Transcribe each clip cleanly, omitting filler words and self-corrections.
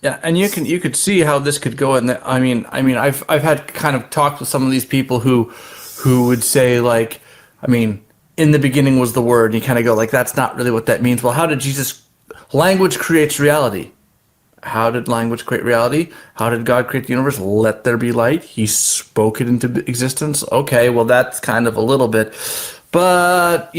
Yeah, and you could see how this could go. And I've had kind of talked with some of these people who would say like, I mean, in the beginning was the word. And you kind of go like, that's not really what that means. Well, how did Jesus? Language creates reality. How did language create reality? How did God create the universe? Let there be light. He spoke it into existence. Okay, well that's kind of a little bit, but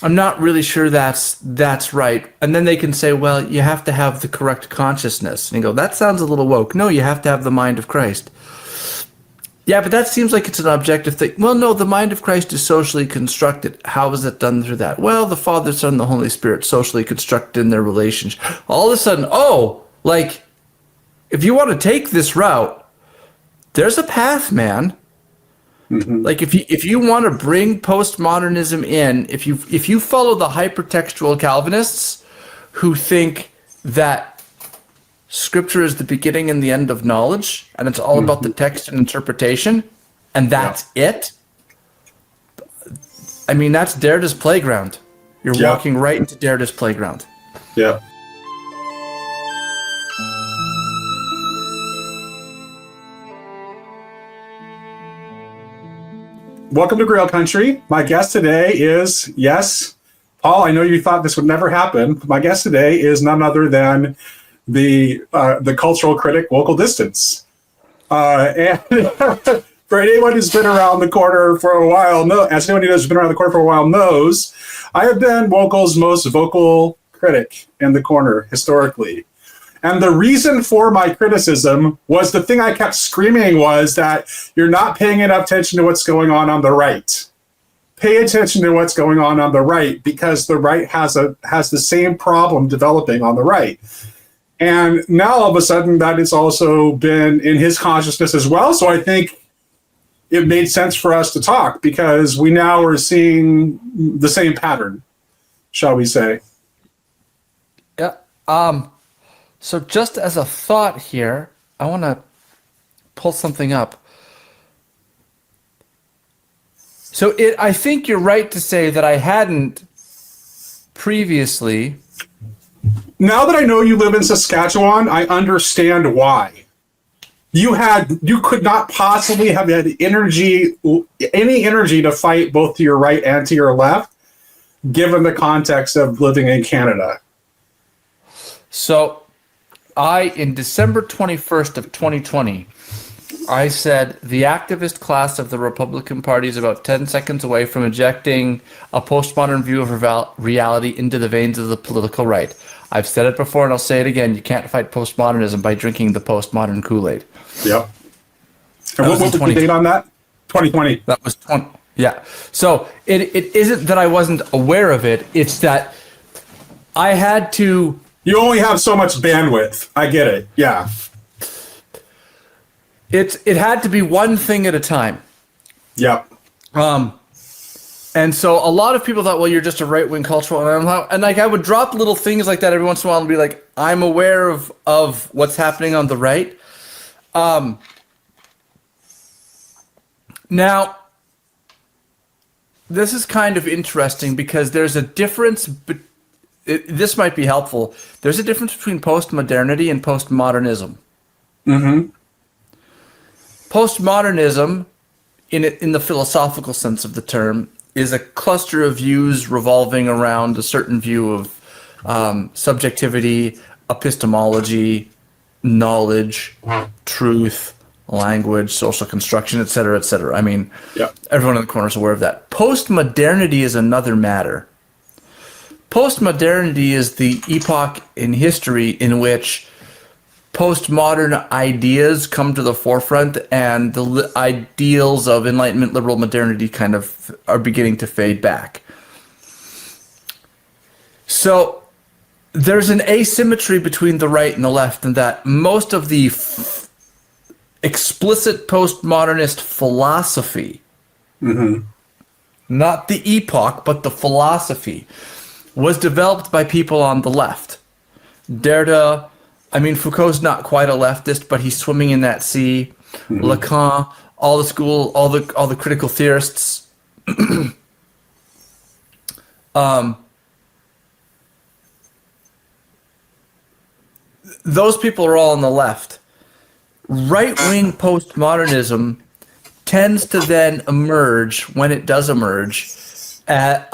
I'm not really sure that's right. And then they can say, well, you have to have the correct consciousness. And you go, that sounds a little woke. No, you have to have the mind of Christ. Yeah, but that seems like it's an objective thing. Well, no, the mind of Christ is socially constructed. How is it done through that? Well, the Father, Son, and the Holy Spirit socially constructed in their relationship. All of a sudden, like, if you want to take this route, there's a path, man. Mm-hmm. Like if you want to bring postmodernism in, if you follow the hypertextual Calvinists who think that Scripture is the beginning and the end of knowledge, and it's all about the text and interpretation, and that's it. I mean, that's Derrida's playground. You're walking right into Derrida's playground. Yeah. Welcome to Grail Country. My guest today is, yes, Paul, I know you thought this would never happen. My guest today is none other than the cultural critic, Vocal Distance. And for anyone who's been around the corner for a while, knows, I have been Vocal's most vocal critic in the corner historically. And the reason for my criticism was the thing I kept screaming was that you're not paying enough attention to what's going on the right. Pay attention to what's going on the right, because the right has the same problem developing on the right. And now all of a sudden that has also been in his consciousness as well. So I think it made sense for us to talk, because we now are seeing the same pattern, shall we say. Yeah. So just as a thought here, I want to pull something up. So I think you're right to say that I hadn't previously. Now that I know you live in Saskatchewan, I understand why. You could not possibly have had any energy to fight both to your right and to your left, given the context of living in Canada. So in December 21st of 2020, I said the activist class of the Republican Party is about 10 seconds away from injecting a postmodern view of reality into the veins of the political right. I've said it before and I'll say it again. You can't fight postmodernism by drinking the postmodern Kool-Aid. Yep. And what was the date on that? 2020. That was 20. Yeah. So it isn't that I wasn't aware of it. It's that I had to. You only have so much bandwidth. I get it. Yeah. It had to be one thing at a time. Yep. And so a lot of people thought, well, you're just a right-wing cultural, and like I would drop little things like that every once in a while and be like, I'm aware of what's happening on the right. Now, this is kind of interesting because there's a difference. This might be helpful. There's a difference between postmodernity and postmodernism. Mm-hmm. Postmodernism, in the philosophical sense of the term, is a cluster of views revolving around a certain view of subjectivity, epistemology, knowledge, truth, language, social construction, etc., etc. I mean, Everyone in the corner is aware of that. Postmodernity is another matter. Postmodernity is the epoch in history in which postmodern ideas come to the forefront and the ideals of Enlightenment liberal modernity kind of are beginning to fade back. So there's an asymmetry between the right and the left in that most of the explicit postmodernist philosophy, not the epoch, but the philosophy, was developed by people on the left. Derrida, Foucault's not quite a leftist, but he's swimming in that sea. Lacan, all the critical theorists. those people are all on the left. Right-wing postmodernism tends to then emerge, when it does emerge, as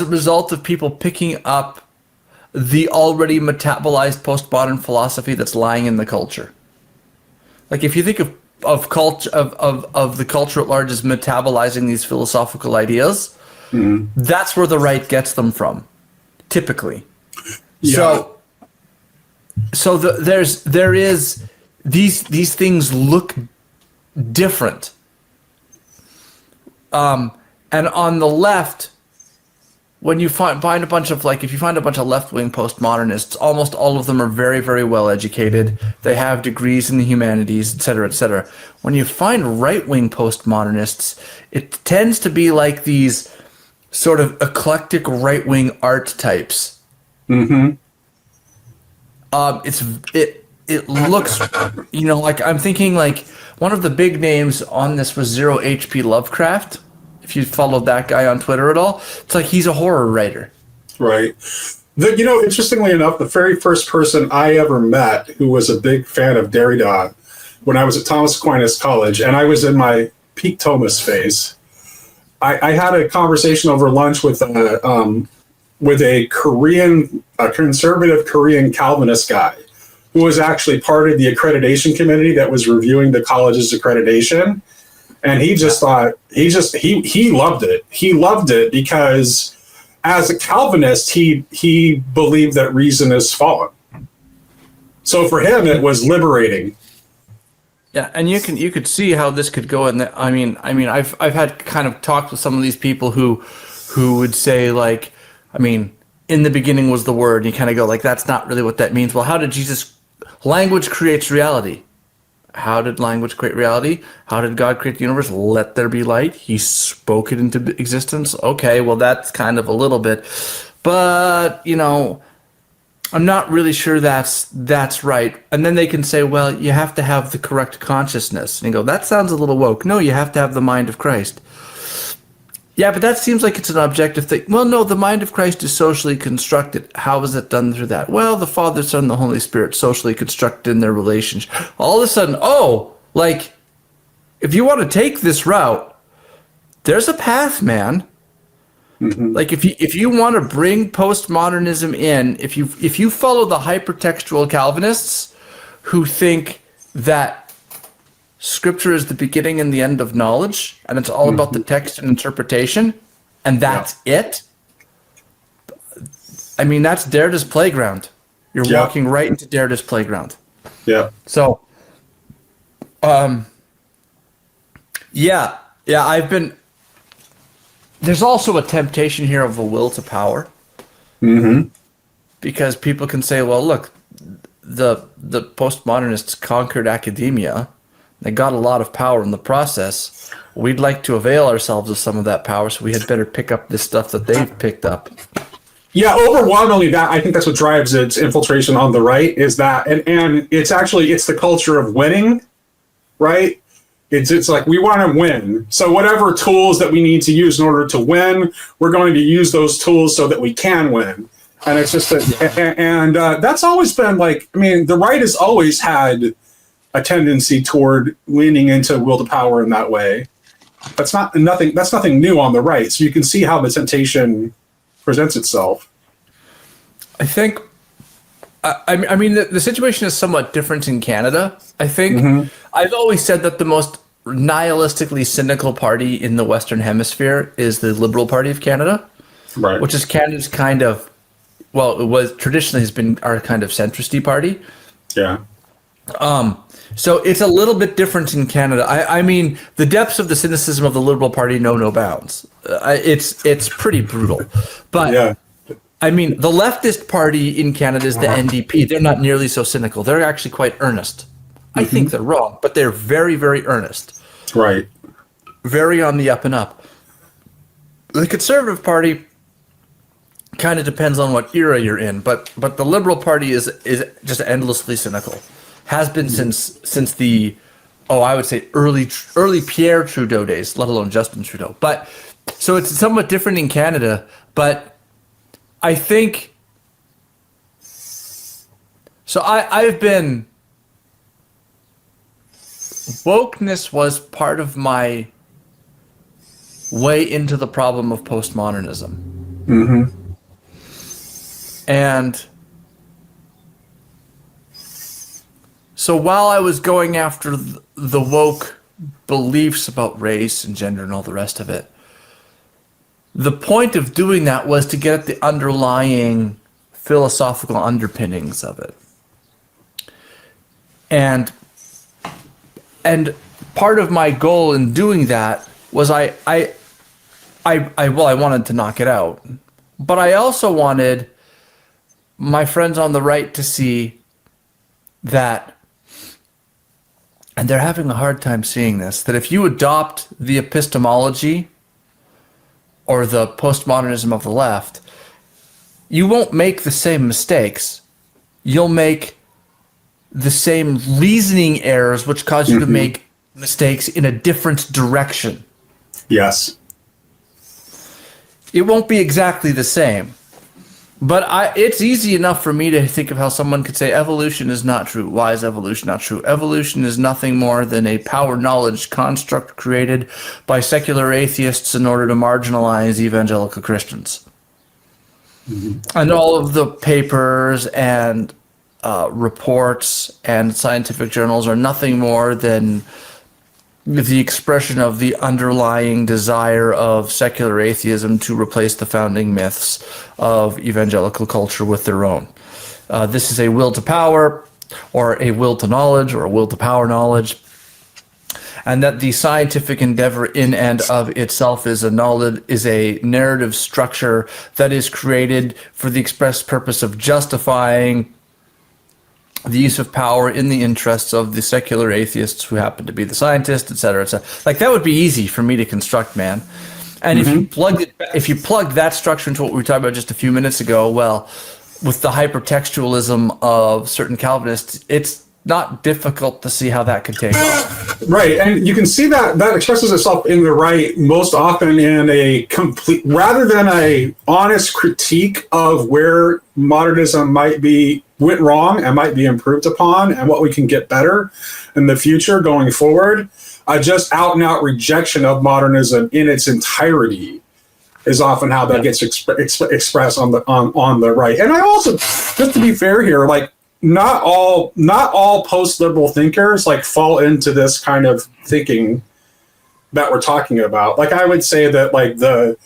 a result of people picking up the already metabolized postmodern philosophy that's lying in the culture. Like if you think of culture of the culture at large as metabolizing these philosophical ideas, that's where the right gets them from, typically. Yeah. There is these things look different, and on the left, when you find a bunch of if you find a bunch of left-wing postmodernists, almost all of them are very, very well educated. They have degrees in the humanities, et cetera, et cetera. When you find right-wing postmodernists, it tends to be like these sort of eclectic right-wing art types. Mm-hmm. It looks, like I'm thinking like one of the big names on this was Zero H.P. Lovecraft. If you followed that guy on Twitter at all, it's like he's a horror writer. Right. Interestingly enough, the very first person I ever met who was a big fan of Derrida when I was at Thomas Aquinas College, and I was in my peak Thomas phase, I had a conversation over lunch with a conservative Korean Calvinist guy who was actually part of the accreditation committee that was reviewing the college's accreditation. And he just thought, he loved it. He loved it because as a Calvinist, he believed that reason is fallen. So for him, it was liberating. Yeah, and you could see how this could go. And I've had kind of talked with some of these people who would say in the beginning was the word, and you kind of go like, that's not really what that means. Well, how did language creates reality. How did language create reality? How did God create the universe? Let there be light. He spoke it into existence. Okay, well, that's kind of a little bit. But, I'm not really sure that's right. And then they can say, well, you have to have the correct consciousness. And you go, that sounds a little woke. No, you have to have the mind of Christ. Yeah, but that seems like it's an objective thing. Well, no, the mind of Christ is socially constructed. How is it done through that? Well, the Father, Son, and the Holy Spirit socially constructed in their relationship. All of a sudden, if you want to take this route, there's a path, man. Mm-hmm. Like if you want to bring postmodernism in, if you follow the hypertextual Calvinists who think that Scripture is the beginning and the end of knowledge, and it's all about the text and interpretation, and that's it. I mean, that's Derrida's playground. You're walking right into Derrida's playground. Yeah. So, I've been. There's also a temptation here of a will to power. Mm-hmm. Because people can say, well, look, the postmodernists conquered academia. They got a lot of power in the process. We'd like to avail ourselves of some of that power, so we had better pick up this stuff that they've picked up. Yeah, overwhelmingly, I think that's what drives its infiltration on the right, is that, and it's the culture of winning, right? It's like we want to win. So whatever tools that we need to use in order to win, we're going to use those tools so that we can win. And it's just that's always been the right has always had a tendency toward leaning into will to power in that way. That's nothing new on the right. So you can see how the temptation presents itself. I think, the situation is somewhat different in Canada. I think I've always said that the most nihilistically cynical party in the Western Hemisphere is the Liberal Party of Canada, right? Which is Canada's kind of, it was traditionally has been our kind of centristy party. Yeah. So it's a little bit different in Canada. I mean, the depths of the cynicism of the Liberal Party know no bounds. It's pretty brutal. But, the leftist party in Canada is the NDP. They're not nearly so cynical. They're actually quite earnest. I think they're wrong, but they're very, very earnest. Right. Very on the up and up. The Conservative Party kind of depends on what era you're in, but the Liberal Party is just endlessly cynical. Has been since the, I would say early Pierre Trudeau days, let alone Justin Trudeau. But so it's somewhat different in Canada. But I think So I've been wokeness was part of my way into the problem of postmodernism. And so while I was going after the woke beliefs about race and gender and all the rest of it, the point of doing that was to get at the underlying philosophical underpinnings of it. And part of my goal in doing that was I wanted to knock it out, but I also wanted my friends on the right to see that, and they're having a hard time seeing this, that if you adopt the epistemology or the postmodernism of the left, you won't make the same mistakes. You'll make the same reasoning errors, which cause you to make mistakes in a different direction. Yes. It won't be exactly the same. But it's easy enough for me to think of how someone could say evolution is not true. Why is evolution not true? Evolution is nothing more than a power knowledge construct created by secular atheists in order to marginalize evangelical Christians. And all of the papers and reports and scientific journals are nothing more than the expression of the underlying desire of secular atheism to replace the founding myths of evangelical culture with their own. This is a will to power, or a will to knowledge, or a will to power knowledge, and that the scientific endeavor in and of itself is a narrative structure that is created for the express purpose of justifying the use of power in the interests of the secular atheists who happen to be the scientists, et cetera, et cetera. Like, that would be easy for me to construct, man. And if you plug that structure into what we were talking about just a few minutes ago, well, with the hypertextualism of certain Calvinists, it's not difficult to see how that could take off. Right, and you can see that expresses itself in the right most often in a complete, rather than a honest critique of where modernism went wrong and might be improved upon and what we can get better in the future going forward. Just out and out rejection of modernism in its entirety is often how that gets expressed on the right. And I also, just to be fair here, like, not all post-liberal thinkers like fall into this kind of thinking that we're talking about. Like, I would say that, like, the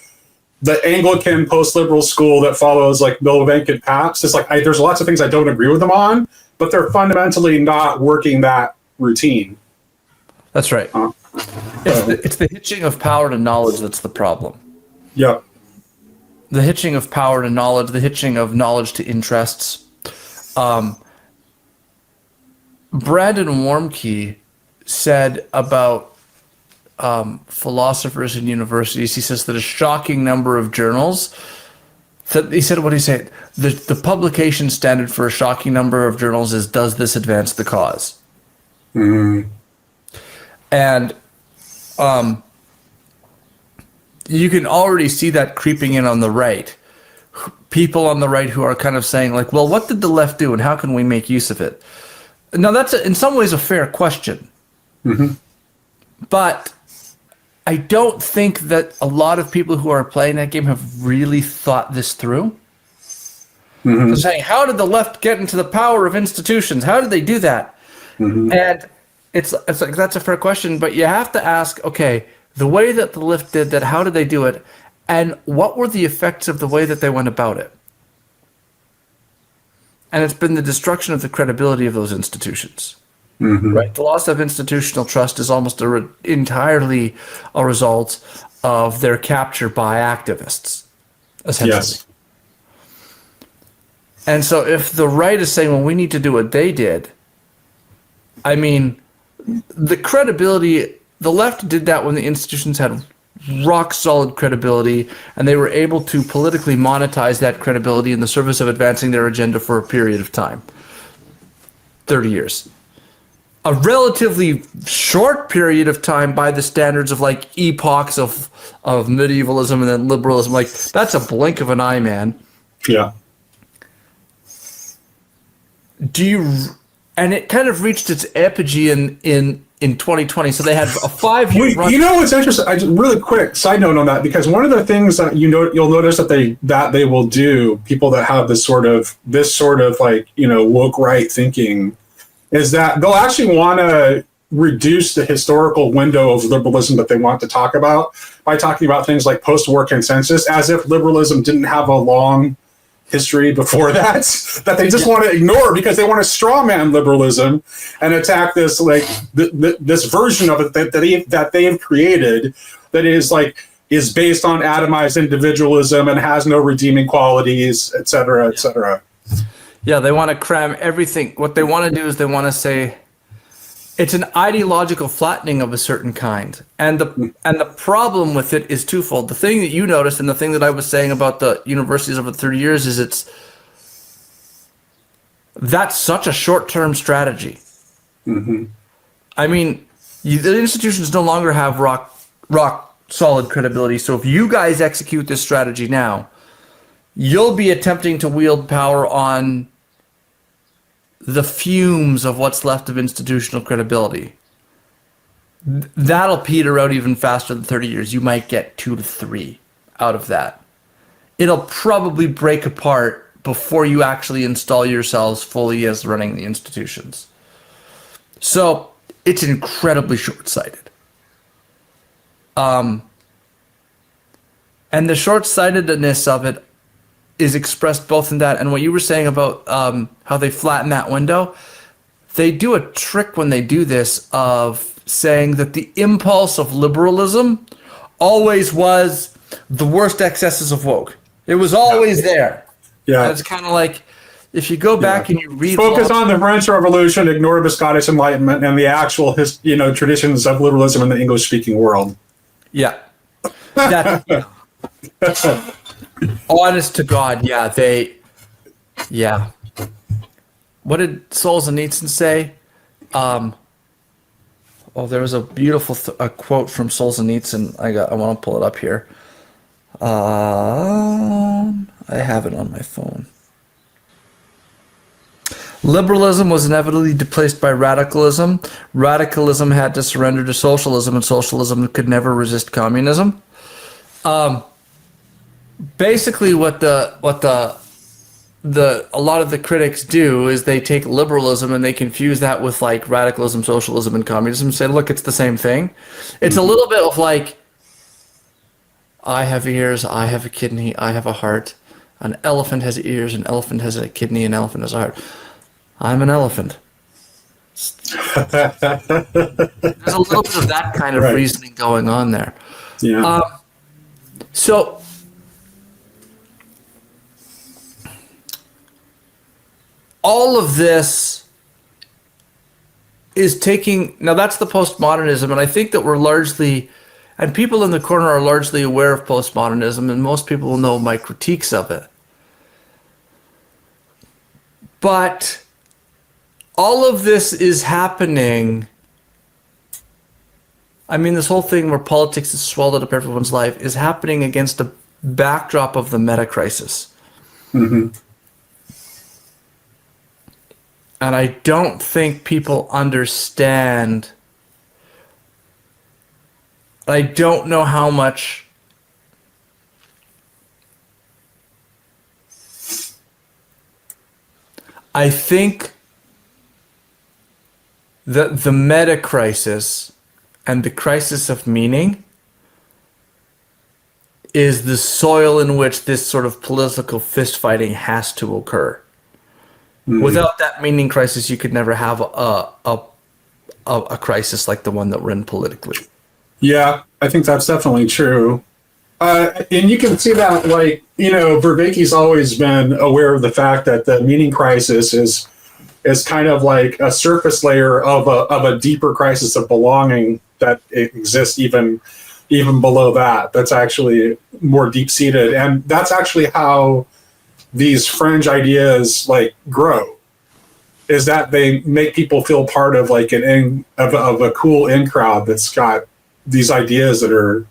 Anglican post-liberal school that follows, like, Milvank Pabst, it's like, there's lots of things I don't agree with them on, but they're fundamentally not working that routine. That's right. It's the hitching of power to knowledge that's the problem. Yep. The hitching of power to knowledge, the hitching of knowledge to interests. Brandon Warmke said about philosophers in universities, he says that a shocking number of journals, he said, what did he say? The publication standard for a shocking number of journals is, does this advance the cause? And you can already see that creeping in on the right. People on the right who are kind of saying, like, well, what did the left do and how can we make use of it? Now, that's in some ways a fair question. But I don't think that a lot of people who are playing that game have really thought this through. They're saying, how did the left get into the power of institutions? How did they do that? And it's like, that's a fair question, but you have to ask, okay, the way that the left did that, how did they do it? And what were the effects of the way that they went about it? And it's been the destruction of the credibility of those institutions. Right? The loss of institutional trust is almost entirely a result of their capture by activists, essentially. Yes. And so if the right is saying, well, we need to do what they did, I mean, the credibility, the left did that when the institutions had rock solid credibility, and they were able to politically monetize that credibility in the service of advancing their agenda for a period of time. 30 years. A relatively short period of time by the standards of, like, epochs of medievalism and then liberalism. Like, that's a blink of an eye, man. Yeah. do you, and it kind of reached its apogee in 2020. So they had a 5-year run. You know what's interesting? Really quick side note on that, because one of the things that you'll notice that they will do, people that have this sort of like, woke right thinking, is that they'll actually want to reduce the historical window of liberalism that they want to talk about by talking about things like post-war consensus, as if liberalism didn't have a long history before that they just want to ignore, because they want to strawman liberalism and attack this this version of it that they have created that is based on atomized individualism and has no redeeming qualities, et cetera, et cetera. Yeah, they want to cram everything. What they want to do is they want to say it's an ideological flattening of a certain kind. And the problem with it is twofold. The thing that you noticed, and the thing that I was saying about the universities over 30 years, is that's such a short-term strategy. Mm-hmm. I mean, the institutions no longer have rock solid credibility. So if you guys execute this strategy now, you'll be attempting to wield power on the fumes of what's left of institutional credibility. That'll peter out even faster than 30 years. You might get 2 to 3 out of that. It'll probably break apart before you actually install yourselves fully as running the institutions. So it's incredibly short-sighted. And the short-sightedness of it is expressed both in that and what you were saying about how they flatten that window. They do a trick when they do this of saying that the impulse of liberalism always was the worst excesses of woke. It was always there. Yeah. And it's kind of like, if you go back and you read... Focus on the French Revolution, ignore the Scottish Enlightenment, and the actual traditions of liberalism in the English-speaking world. Yeah. Honest to God, yeah. What did Solzhenitsyn say? There was a beautiful a quote from Solzhenitsyn. I want to pull it up here. I have it on my phone. Liberalism was inevitably displaced by radicalism. Radicalism had to surrender to socialism, and socialism could never resist communism. Basically, what a lot of the critics do is they take liberalism and they confuse that with like radicalism, socialism, and communism, and say, look, it's the same thing. It's a little bit of like, I have ears, I have a kidney, I have a heart. An elephant has ears, an elephant has a kidney, an elephant has a heart. I'm an elephant. There's a little bit of that kind of reasoning going on there. Yeah. So all of this is taking, now that's the postmodernism, and I think that we're largely, and people in the corner are largely aware of postmodernism, and most people will know my critiques of it. But all of this is happening. I mean, this whole thing where politics is swallowed up everyone's life is happening against a backdrop of the meta crisis. Mm-hmm. And I don't think people understand. I don't know how much I think that the meta crisis and the crisis of meaning is the soil in which this sort of political fist fighting has to occur. Mm. Without that meaning crisis, you could never have a crisis like the one that we're in politically. Yeah, I think that's definitely true. And you can see that, Vervaeke's always been aware of the fact that the meaning crisis is kind of like a surface layer of a deeper crisis of belonging that exists even below that. That's actually more deep-seated. And that's actually how these fringe ideas grow, is that they make people feel part of of a cool in crowd that's got these ideas that are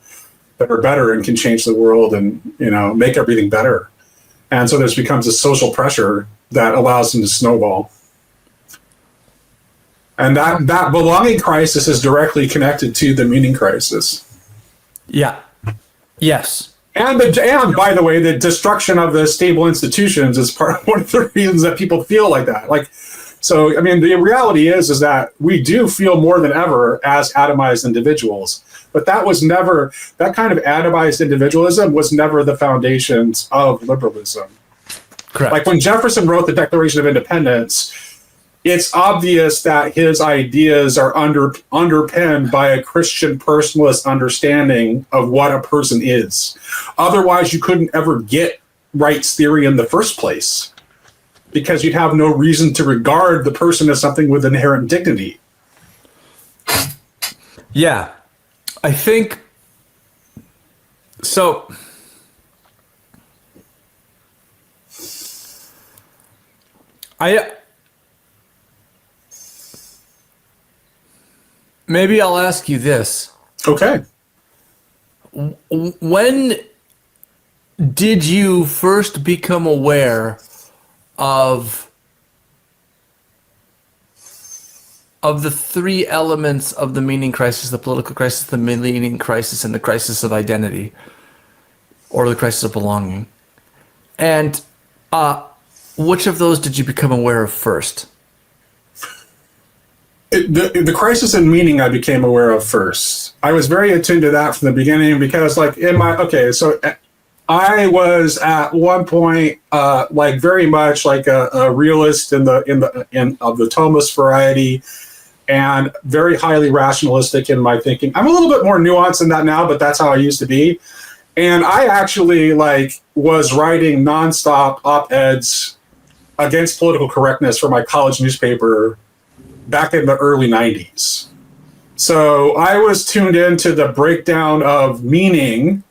better and can change the world and make everything better. And so this becomes a social pressure that allows them to snowball. And that belonging crisis is directly connected to the meaning crisis. Yeah. Yes. And by the way, the destruction of the stable institutions is one of the reasons that people feel like that. So I mean, the reality is that we do feel more than ever as atomized individuals. But that kind of atomized individualism was never the foundations of liberalism. Correct. Like when Jefferson wrote the Declaration of Independence, it's obvious that his ideas are underpinned by a Christian personalist understanding of what a person is. Otherwise, you couldn't ever get rights theory in the first place, because you'd have no reason to regard the person as something with inherent dignity. Yeah. I think so. Maybe I'll ask you this. Okay. When did you first become aware of the three elements of the meaning crisis: the political crisis, the meaning crisis, and the crisis of identity, or the crisis of belonging? And which of those did you become aware of first? The crisis in meaning I became aware of first. I was very attuned to that from the beginning, because I was at one point very much like a realist of the Thomist variety, and very highly rationalistic in my thinking. I'm a little bit more nuanced than that now, but that's how I used to be. And I actually was writing nonstop op-eds against political correctness for my college newspaper back in the early 90s. So I was tuned into the breakdown of meaning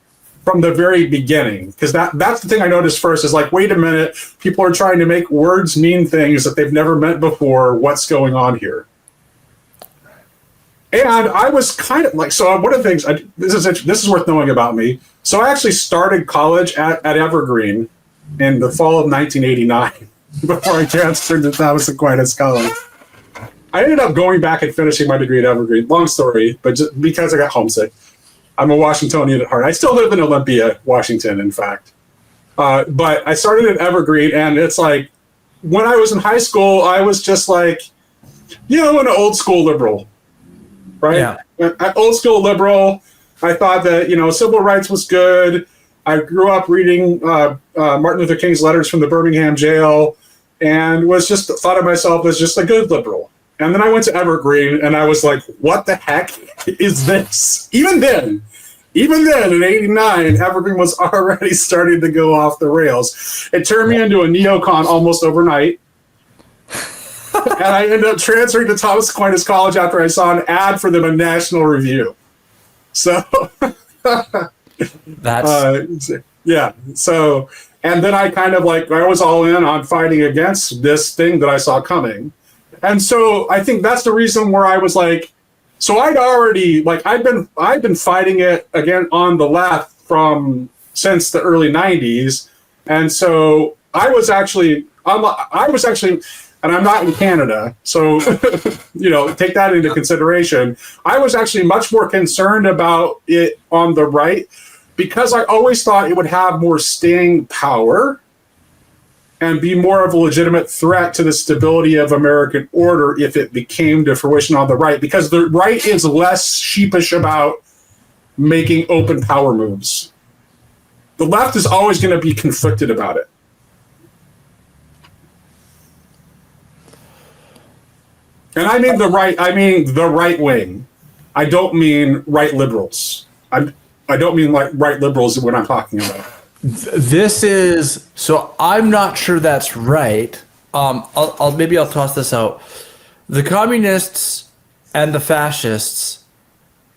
from the very beginning, because that's the thing I noticed first is wait a minute, people are trying to make words mean things that they've never meant before. What's going on here? And I was kind of so one of the things, this is worth knowing about me. So I actually started college at Evergreen in the fall of 1989 before I transferred to Thomas Aquinas College. I ended up going back and finishing my degree at Evergreen. Long story, but just because I got homesick. I'm a Washingtonian at heart. I still live in Olympia, Washington, in fact. But I started at Evergreen, and it's when I was in high school, I was just an old school liberal, right? Yeah. An old school liberal. I thought that, civil rights was good. I grew up reading Martin Luther King's letters from the Birmingham jail, and thought of myself as just a good liberal. And then I went to Evergreen, and I was like, what the heck is this? Even then, in 89, Evergreen was already starting to go off the rails. It turned me into a neocon almost overnight. And I ended up transferring to Thomas Aquinas College after I saw an ad for them in National Review. So, that's... yeah. So, and then I kind of I was all in on fighting against this thing that I saw coming. And so I think that's the reason where I was so I'd already I've been fighting it again on the left since the early 90s. And so I was actually, and I'm not in Canada, so take that into consideration. I was actually much more concerned about it on the right, because I always thought it would have more staying power and be more of a legitimate threat to the stability of American order if it became to fruition on the right, because the right is less sheepish about making open power moves. The left is always going to be conflicted about it. And I mean the right wing. I don't mean right liberals. I don't mean right liberals when I'm talking about. This is, so I'm not sure that's right. I'll toss this out. The communists and the fascists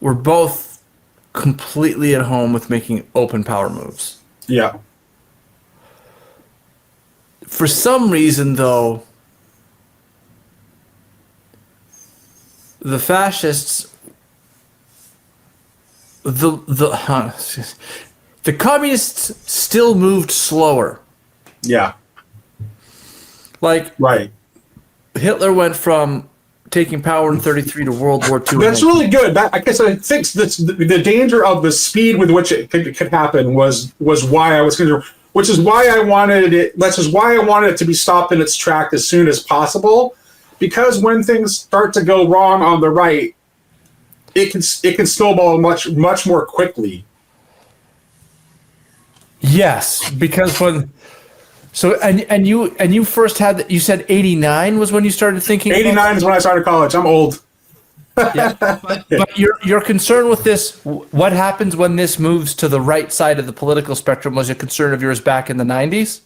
were both completely at home with making open power moves. Yeah. For some reason, though, the fascists, the communists still moved slower. Yeah. Right. Hitler went from taking power in 33 to World War II. That's really good. I guess I think the danger of the speed with which it could happen was why I was concerned. Which is why I wanted it. This is why I wanted it to be stopped in its track as soon as possible, because when things start to go wrong on the right, it can snowball much more quickly. Yes, because and you first had, you said 89 was when you started thinking. 89 is when I started college. I'm old. Yeah, but your concern with this, what happens when this moves to the right side of the political spectrum, was a concern of yours back in the 90s?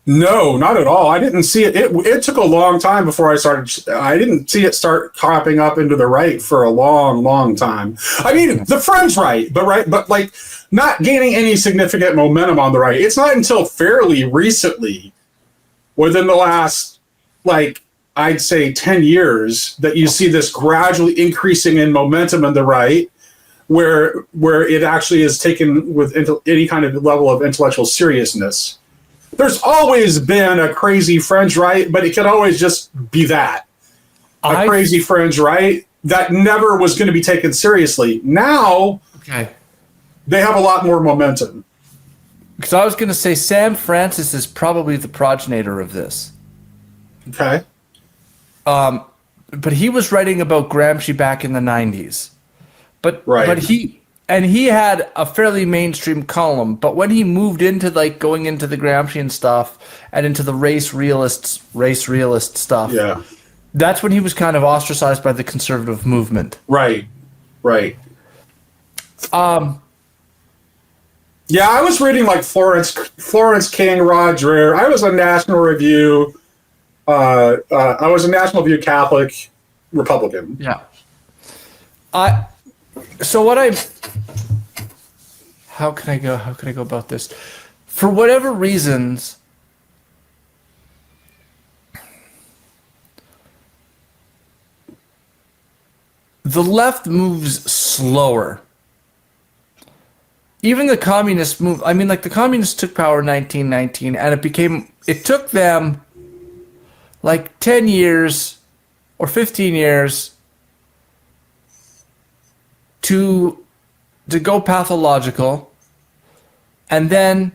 No, not at all. I didn't see it. It took a long time before I started. I didn't see it start cropping up into the right for a long, long time. I mean, the Friends right, but like not gaining any significant momentum on the right. It's not until fairly recently, within the last, like, I'd say 10 years, that you see this gradually increasing in momentum in the right, where it actually is taken with any kind of level of intellectual seriousness. There's always been a crazy fringe right, but it can always just be that. A crazy fringe right that never was going to be taken seriously. Now, okay, they have a lot more momentum. Because I was going to say Sam Francis is probably the progenitor of this. Okay. But he was writing about Gramsci back in the 90s. But he had a fairly mainstream column, but when he moved into like going into the Gramscian stuff and into the race realist stuff, yeah, that's when he was kind of ostracized by the conservative movement. Right. Yeah, I was reading like Florence King, Rod Dreher. I was a National Review. I was a National Review Catholic Republican. Yeah. How can I go about this? For whatever reasons, the left moves slower. Even the communists move. I mean, like the communists took power in 1919, and it took them like 10 years or 15 years to go pathological, and then,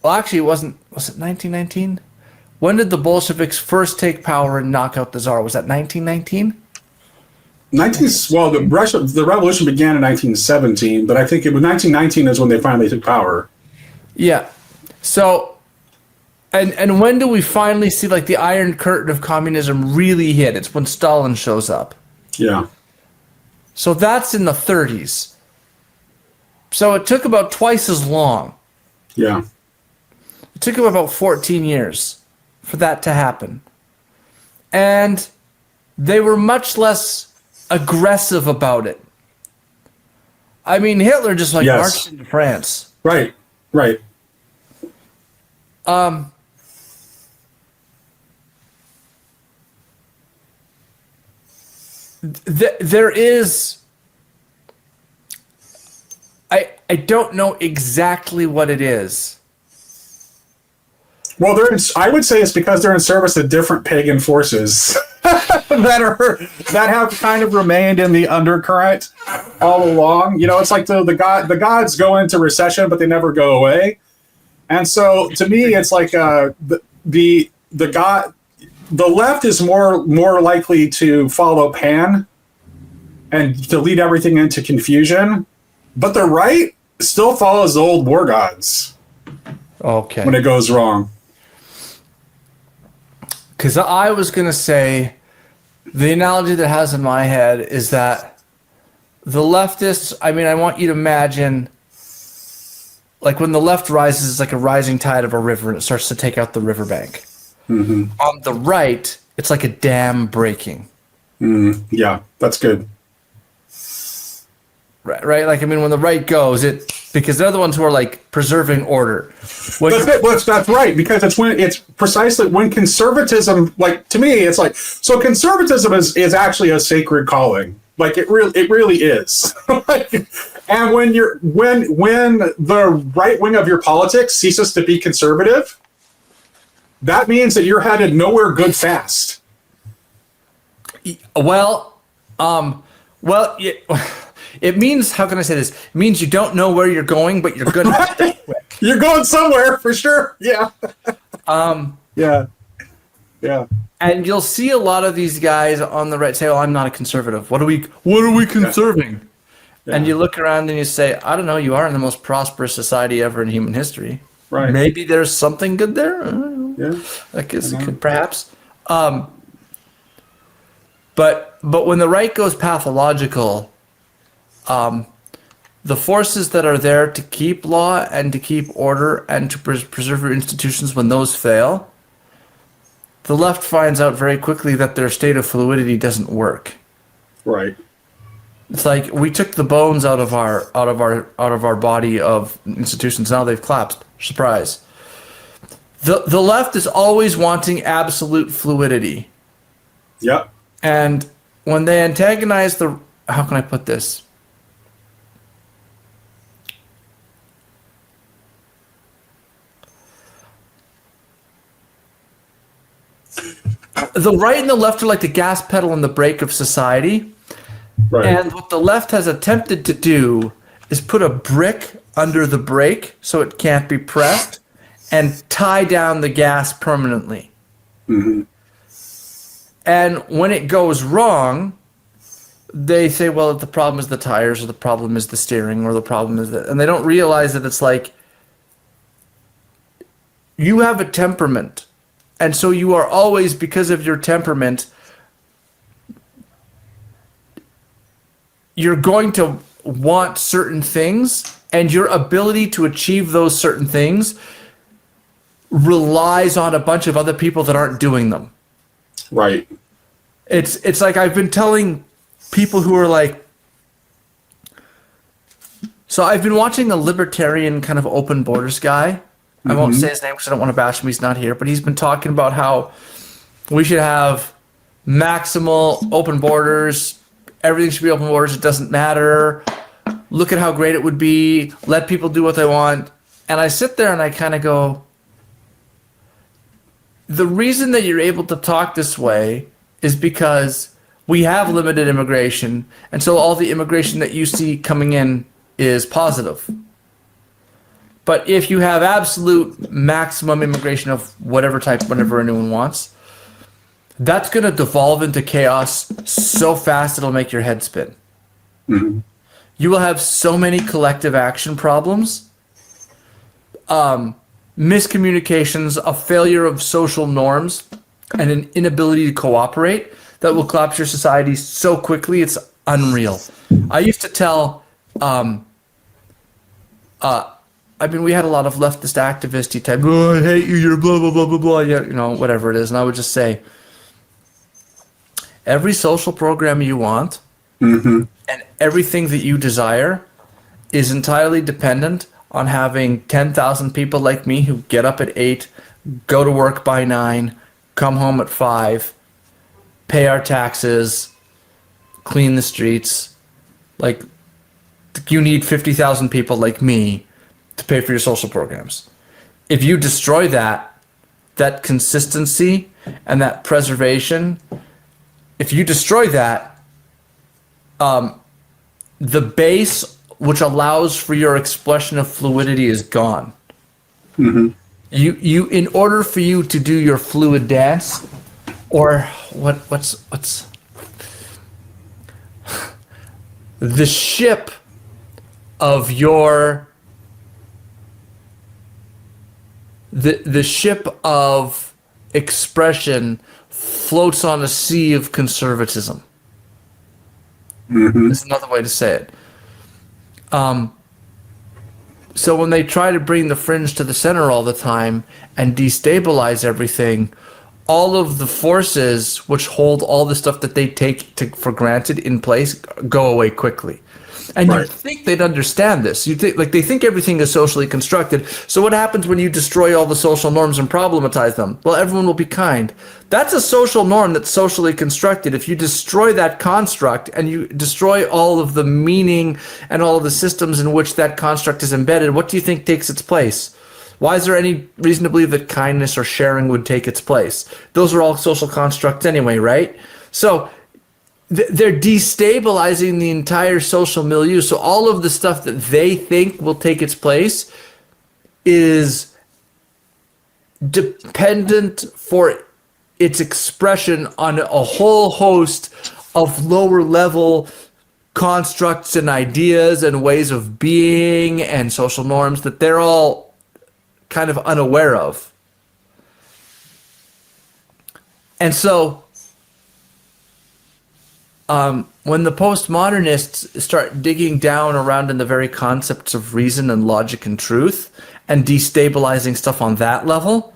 well, actually, was it 1919? When did the Bolsheviks first take power and knock out the Tsar? Was that 1919? The revolution began in 1917, but I think it was 1919 is when they finally took power. Yeah. So, and when do we finally see like the Iron Curtain of communism really hit? It's when Stalin shows up. Yeah. So that's in the 30s. So it took about twice as long. Yeah. It took him about 14 years for that to happen. And they were much less aggressive about it. I mean, Hitler just marched into France. Right. There is, I don't know exactly what it is. Well, I would say it's because they're in service to different pagan forces that have kind of remained in the undercurrent all along. You know, it's like the gods go into recession, but they never go away. And so, to me, it's like the left is more likely to follow Pan and to lead everything into confusion, but the right still follows the old war gods. Okay. When it goes wrong. Because I was going to say, the analogy that has in my head is that the leftists, I mean, I want you to imagine, like when the left rises, it's like a rising tide of a river and it starts to take out the riverbank. Mm-hmm. On the right, it's like a dam breaking. Yeah, that's good. Right? Like, I mean, when the right goes, because they're the ones who are like preserving order. That's right, because it's precisely when conservatism, like, to me, it's like, so conservatism is actually a sacred calling. Like, it really is. And when the right wing of your politics ceases to be conservative, that means that you're headed nowhere good fast. Well, well, it means, how can I say this? It means you don't know where you're going, but you're gonna get there quick. You're going somewhere for sure. Yeah. Yeah. Yeah. And you'll see a lot of these guys on the right say, "Oh, I'm not a conservative. What are we conserving?" Yeah. And you look around and you say, "I don't know. You are in the most prosperous society ever in human history. Right. Maybe there's something good there. I don't know. Yeah. I guess it could, perhaps." But when the right goes pathological, the forces that are there to keep law and to keep order and to preserve your institutions, when those fail, the left finds out very quickly that their state of fluidity doesn't work. Right. It's like we took the bones out of our body of institutions. Now they've collapsed. Surprise. The left is always wanting absolute fluidity. Yep. And when they antagonize how can I put this? The right and the left are like the gas pedal and the brake of society. Right. And what the left has attempted to do is put a brick under the brake so it can't be pressed and tie down the gas permanently. Mm-hmm. And when it goes wrong, they say, well, the problem is the tires, or the problem is the steering, or the problem is and they don't realize that it's like, you have a temperament. And so you are always, because of your temperament, you're going to want certain things, and your ability to achieve those certain things relies on a bunch of other people that aren't doing them. Right. It's like I've been telling people who are like, so I've been watching a libertarian kind of open borders guy. I won't say his name because I don't want to bash him. He's not here, but he's been talking about how we should have maximal open borders. Everything should be open borders. It doesn't matter. Look at how great it would be. Let people do what they want. And I sit there and I kind of go, the reason that you're able to talk this way is because we have limited immigration. And so all the immigration that you see coming in is positive. But if you have absolute maximum immigration of whatever type, whenever anyone wants, that's going to devolve into chaos so fast it'll make your head spin. Mm-hmm. You will have so many collective action problems, miscommunications, a failure of social norms, and an inability to cooperate that will collapse your society so quickly it's unreal. I used to tell... we had a lot of leftist activist type, oh, I hate you, you're blah, blah, blah, blah, blah, yeah, whatever it is. And I would just say, every social program you want and everything that you desire is entirely dependent on having 10,000 people like me who get up at 8, go to work by 9, come home at 5, pay our taxes, clean the streets. Like, you need 50,000 people like me to pay for your social programs. If you destroy that consistency and that preservation, if you destroy that, the base which allows for your expression of fluidity is gone. Mm-hmm. You in order for you to do your fluid dance, or what's the ship of your the ship of expression floats on a sea of conservatism. That's another way to say it. So when they try to bring the fringe to the center all the time and destabilize everything, all of the forces which hold all the stuff that they take for granted in place go away quickly. And right. You think they'd understand this. You think they think everything is socially constructed. So what happens when you destroy all the social norms and problematize them? Well, everyone will be kind. That's a social norm that's socially constructed. If you destroy that construct and you destroy all of the meaning and all of the systems in which that construct is embedded, what do you think takes its place? Why is there any reason to believe that kindness or sharing would take its place? Those are all social constructs anyway, right? So they're destabilizing the entire social milieu. So all of the stuff that they think will take its place is dependent for its expression on a whole host of lower level constructs and ideas and ways of being and social norms that they're all kind of unaware of. And so when the postmodernists start digging down around in the very concepts of reason and logic and truth and destabilizing stuff on that level,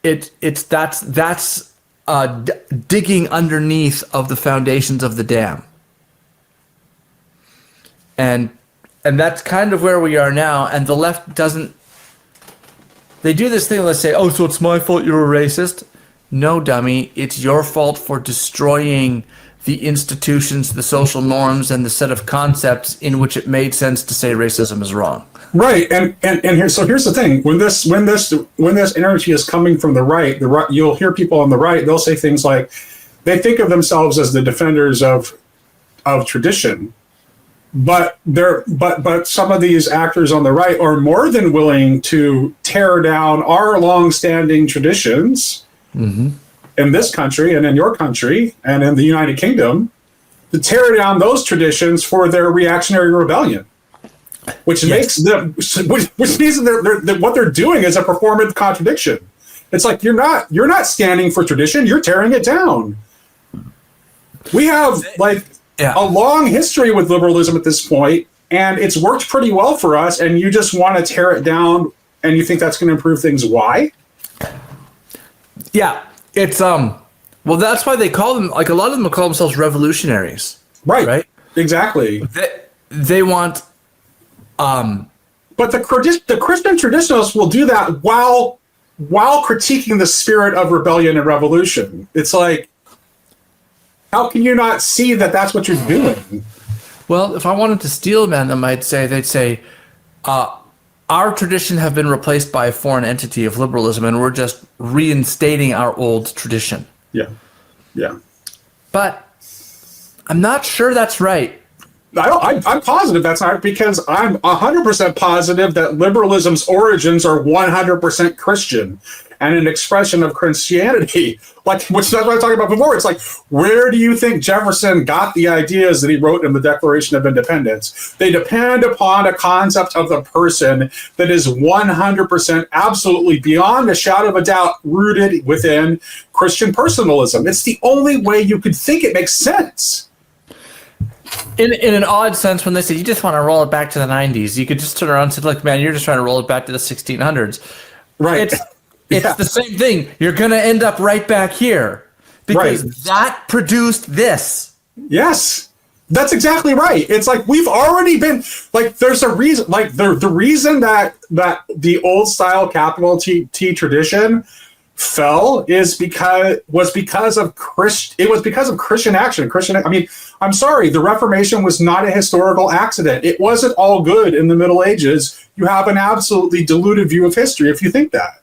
that's digging underneath of the foundations of the dam, and that's kind of where we are now. And the left doesn't. They do this thing. Let's say, "Oh, so it's my fault you're a racist." No, dummy. It's your fault for destroying the institutions, the social norms, and the set of concepts in which it made sense to say racism is wrong. Right, and here's the thing: when this energy is coming from the right, you'll hear people on the right. They'll say things like, they think of themselves as the defenders of tradition, but some of these actors on the right are more than willing to tear down our long-standing traditions in this country and in your country and in the United Kingdom, to tear down those traditions for their reactionary rebellion. Which makes them, which means that what they're doing is a performative contradiction. It's like you're not standing for tradition; you're tearing it down. We have a long history with liberalism at this point, and it's worked pretty well for us. And you just want to tear it down, and you think that's going to improve things? Why? Yeah, it's well, that's why they call them, like, a lot of them call themselves revolutionaries. Right. Exactly. They want. But the Christian traditionalists will do that while critiquing the spirit of rebellion and revolution. It's like, how can you not see that that's what you're doing? Well, if I wanted to steel man them, they'd say, our tradition have been replaced by a foreign entity of liberalism, and we're just reinstating our old tradition. Yeah. But I'm not sure that's right. I'm positive that's not, because I'm 100% positive that liberalism's origins are 100% Christian and an expression of Christianity. Which is what I was talking about before. It's like, where do you think Jefferson got the ideas that he wrote in the Declaration of Independence? They depend upon a concept of the person that is 100% absolutely beyond a shadow of a doubt rooted within Christian personalism. It's the only way you could think it makes sense. In an odd sense, when they say you just want to roll it back to the 90s, you could just turn around and say, look, man, you're just trying to roll it back to the 1600s. Right. It's the same thing. You're going to end up right back here because that produced this. Yes, that's exactly right. It's like we've already been, like, there's a reason, like the reason that the old style capital T tradition fell was because of Christian action. I mean, I'm sorry, the Reformation was not a historical accident. It wasn't all good in the Middle Ages. You have an absolutely diluted view of history if you think that.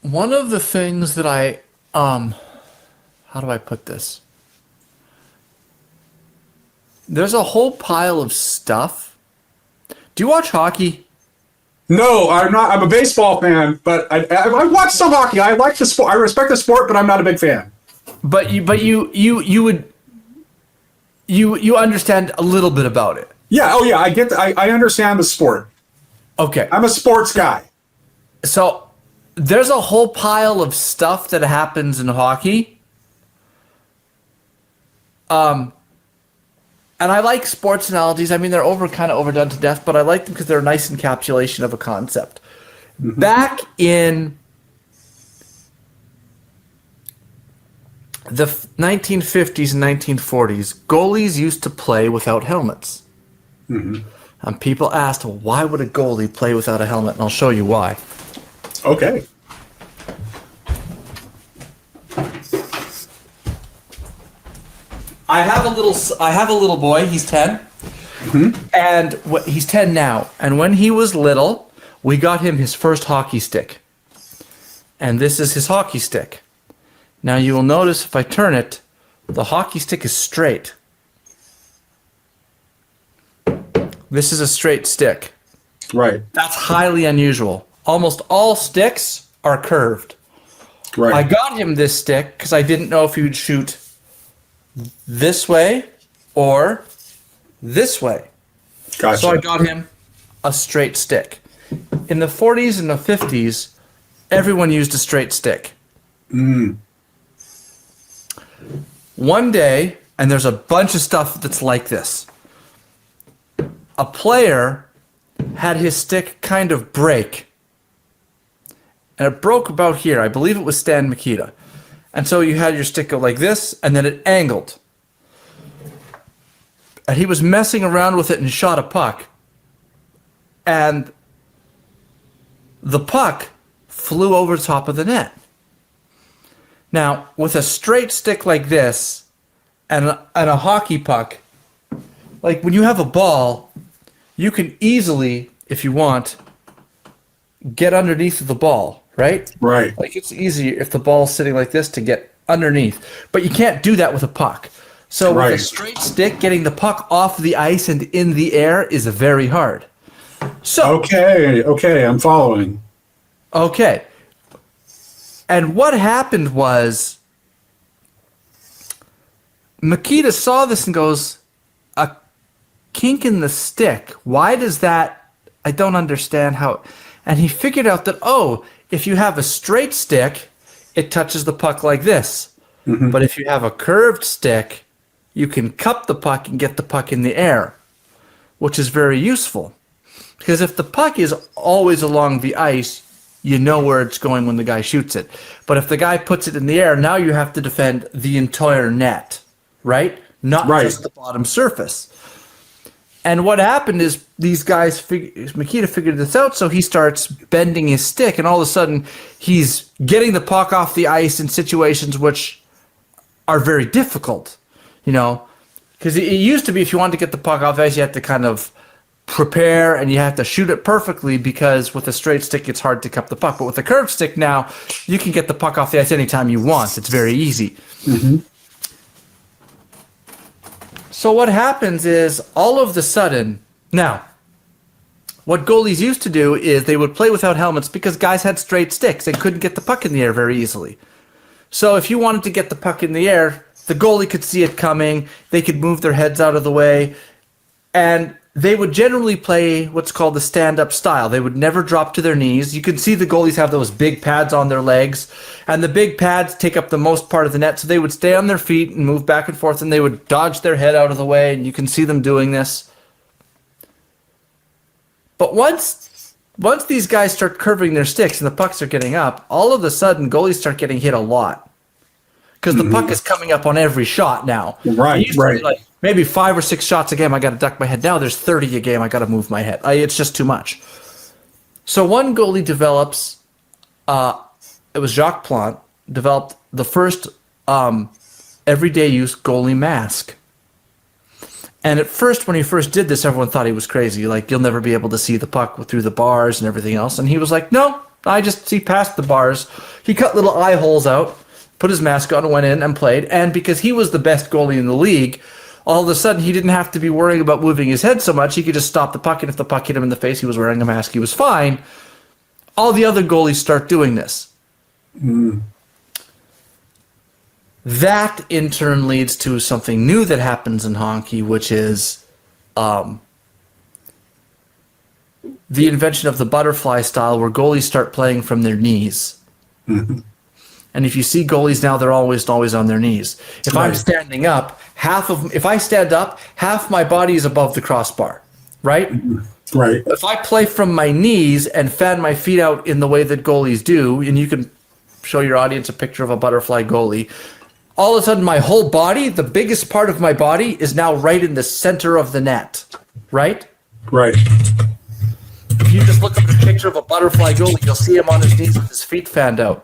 One of the things that how do I put this? There's a whole pile of stuff. Do you watch hockey? No, I'm not. I'm a baseball fan, but I watch some hockey. I like the sport. I respect the sport, but I'm not a big fan. But you understand a little bit about it. Yeah. Oh, yeah. I understand the sport. Okay. I'm a sports guy. So there's a whole pile of stuff that happens in hockey. And I like sports analogies. I mean, they're kind of overdone to death, but I like them because they're a nice encapsulation of a concept. Mm-hmm. Back in the 1950s and 1940s, goalies used to play without helmets. Mm-hmm. And people asked, well, why would a goalie play without a helmet? And I'll show you why. Okay. I have a little boy. He's 10, mm-hmm. And he's 10 now. And when he was little, we got him his first hockey stick. And this is his hockey stick. Now you will notice if I turn it, the hockey stick is straight. This is a straight stick. Right. That's highly unusual. Almost all sticks are curved. Right. I got him this stick because I didn't know if he would shoot this way or this way. Gotcha. So I got him a straight stick. In the 40s and the 50s, everyone used a straight stick. One day, and there's a bunch of stuff that's like this, a player had his stick kind of break. And it broke about here. I believe it was Stan Mikita. And so you had your stick go like this, and then it angled. And he was messing around with it and shot a puck. And the puck flew over the top of the net. Now, with a straight stick like this and a hockey puck, like when you have a ball, you can easily, if you want, get underneath of the ball, right? Right. Like it's easy if the ball's sitting like this to get underneath. But you can't do that with a puck. So with a straight stick, getting the puck off the ice and in the air is very hard. So Okay, I'm following. Okay. And what happened was Mikita saw this and goes, a kink in the stick. Why does that? I don't understand how. And he figured out that, if you have a straight stick, it touches the puck like this. Mm-hmm. But if you have a curved stick, you can cup the puck and get the puck in the air, which is very useful. Because if the puck is always along the ice, you know where it's going when the guy shoots it. But if the guy puts it in the air, now you have to defend the entire net, right? Not just the bottom surface. And what happened is these guys, Mikita figured this out, so he starts bending his stick, and all of a sudden he's getting the puck off the ice in situations which are very difficult, because it used to be if you wanted to get the puck off the ice, you had to kind of prepare and you have to shoot it perfectly, because with a straight stick it's hard to cup the puck. But with a curved stick now, you can get the puck off the ice anytime you want. It's very easy. Mm-hmm. So what happens is all of the sudden, now, what goalies used to do is they would play without helmets because guys had straight sticks and couldn't get the puck in the air very easily. So if you wanted to get the puck in the air, the goalie could see it coming, they could move their heads out of the way, and they would generally play what's called the stand-up style. They would never drop to their knees. You can see the goalies have those big pads on their legs, and the big pads take up the most part of the net, so they would stay on their feet and move back and forth, and they would dodge their head out of the way, and you can see them doing this. But once these guys start curving their sticks and the pucks are getting up, all of a sudden goalies start getting hit a lot. Because the puck is coming up on every shot now. Right. Like maybe 5 or 6 shots a game, I got to duck my head. Now there's 30 a game, I got to move my head. It's just too much. So one goalie develops, it was Jacques Plante, developed the first everyday use goalie mask. And at first, when he first did this, everyone thought he was crazy. Like, you'll never be able to see the puck through the bars and everything else. And he was like, no, I just see past the bars. He cut little eye holes out, put his mask on, went in and played. And because he was the best goalie in the league, all of a sudden he didn't have to be worrying about moving his head so much. He could just stop the puck, and if the puck hit him in the face, he was wearing a mask, he was fine. All the other goalies start doing this. That in turn leads to something new that happens in hockey, which is the invention of the butterfly style, where goalies start playing from their knees. Mm-hmm. And if you see goalies now, they're always on their knees. If I'm standing up, if I stand up, half my body is above the crossbar, right? Right. If I play from my knees and fan my feet out in the way that goalies do, and you can show your audience a picture of a butterfly goalie, all of a sudden my whole body, the biggest part of my body, is now right in the center of the net, right? Right. If you just look up a picture of a butterfly goalie, you'll see him on his knees with his feet fanned out.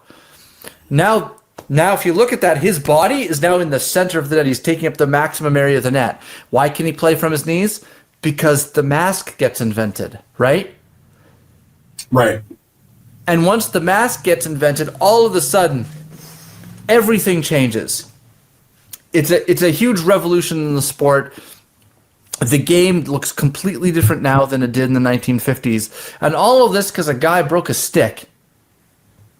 Now, if you look at that, his body is now in the center of the net. He's taking up the maximum area of the net. Why can he play from his knees? Because the mask gets invented, right? Right. And once the mask gets invented, all of a sudden, everything changes. It's a huge revolution in the sport. The game looks completely different now than it did in the 1950s. And all of this because a guy broke a stick.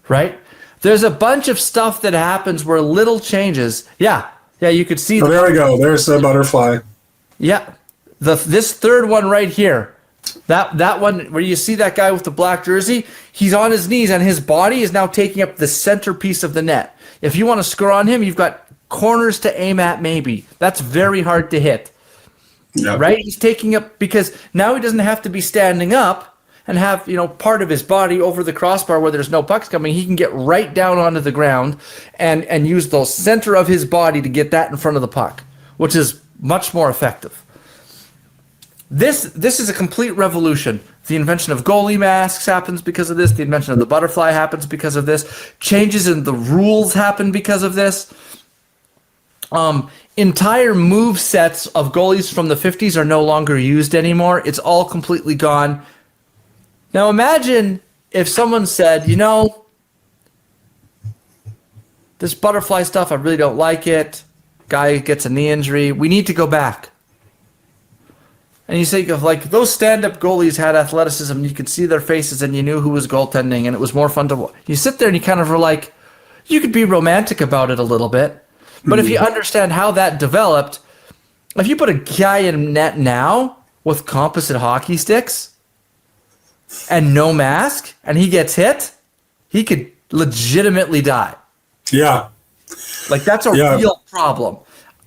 Right? There's a bunch of stuff that happens where little changes. Yeah, you could see. Oh, there we go. There's the butterfly. Yeah. This third one right here. That one where you see that guy with the black jersey, he's on his knees and his body is now taking up the centerpiece of the net. If you want to score on him, you've got corners to aim at maybe. That's very hard to hit. Yep. Right? He's taking up, because now he doesn't have to be standing up and have, part of his body over the crossbar where there's no pucks coming. He can get right down onto the ground and use the center of his body to get that in front of the puck, which is much more effective. This is a complete revolution. The invention of goalie masks happens because of this. The invention of the butterfly happens because of this. Changes in the rules happen because of this. Entire move sets of goalies from the 50s are no longer used anymore. It's all completely gone. Now imagine if someone said, this butterfly stuff, I really don't like it. Guy gets a knee injury. We need to go back. And you think of like those stand-up goalies had athleticism. And you could see their faces and you knew who was goaltending, and it was more fun to watch. You sit there and you kind of were like, you could be romantic about it a little bit. But if you understand how that developed, if you put a guy in net now with composite hockey sticks and no mask and he gets hit, he could legitimately die. Yeah. Like that's a real problem.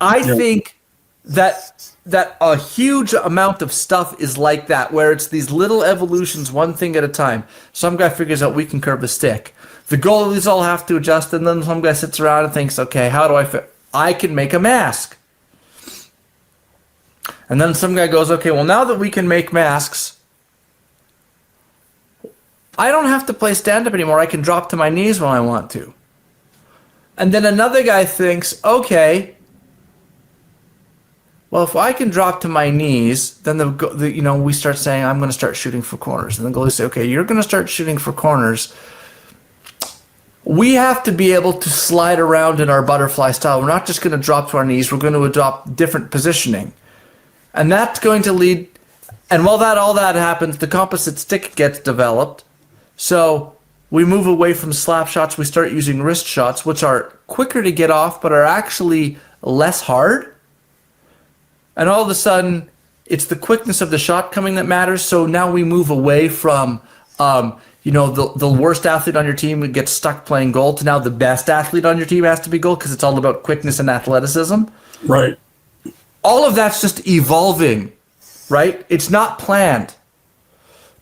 I think that a huge amount of stuff is like that, where it's these little evolutions, one thing at a time. Some guy figures out we can curve a stick. The goalies all have to adjust, and then some guy sits around and thinks, okay, how do I fit? I can make a mask. And then some guy goes, okay, well, now that we can make masks, I don't have to play stand-up anymore. I can drop to my knees when I want to. And then another guy thinks, okay, well, if I can drop to my knees, then we start saying, I'm going to start shooting for corners. And the goalies say, okay, you're going to start shooting for corners. We have to be able to slide around in our butterfly style. We're not just going to drop to our knees. We're going to adopt different positioning. And that's going to lead, and while all that happens, the composite stick gets developed. So we move away from slap shots. We start using wrist shots, which are quicker to get off, but are actually less hard. And all of a sudden, it's the quickness of the shot coming that matters. So now we move away from, the worst athlete on your team gets stuck playing goal to now the best athlete on your team has to be goal, because it's all about quickness and athleticism. Right. All of that's just evolving, right? It's not planned.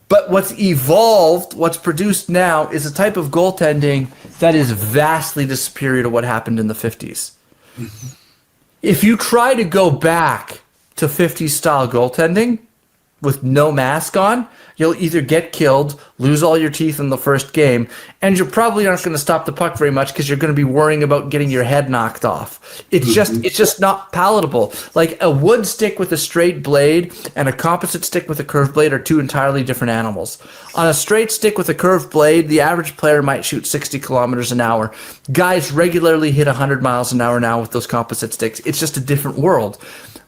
But what's evolved, what's produced now, is a type of goaltending that is vastly superior to what happened in the 50s. Mm-hmm. If you try to go back to 50s style goaltending with no mask on, you'll either get killed, lose all your teeth in the first game, and you probably aren't going to stop the puck very much because you're going to be worrying about getting your head knocked off. It's just not palatable. Like a wood stick with a straight blade and a composite stick with a curved blade are two entirely different animals. On a straight stick with a curved blade, the average player might shoot 60 kilometers an hour. Guys regularly hit 100 miles an hour now with those composite sticks. It's just a different world.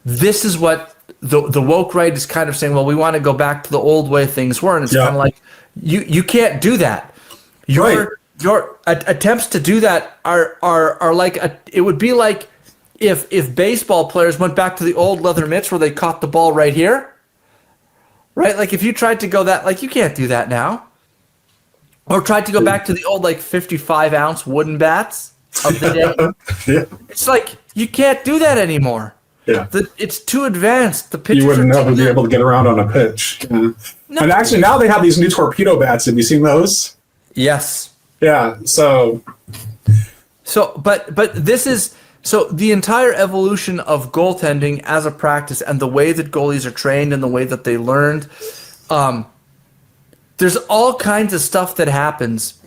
This is what the woke right is kind of saying, well, we want to go back to the old way things were, and it's kind of like you can't do that. Your attempts to do that are like it would be like if baseball players went back to the old leather mitts where they caught the ball right here, right? Like if you tried to go that, like you can't do that now, or tried to go back to the old like 55-ounce wooden bats of the day. It's like you can't do that anymore. Yeah, it's too advanced. The pitches you wouldn't never be able to get around on a pitch. Yeah. No. And actually, now they have these new torpedo bats. Have you seen those? Yes. Yeah. So, but this is the entire evolution of goaltending as a practice and the way that goalies are trained and the way that they learned. There's all kinds of stuff that happens.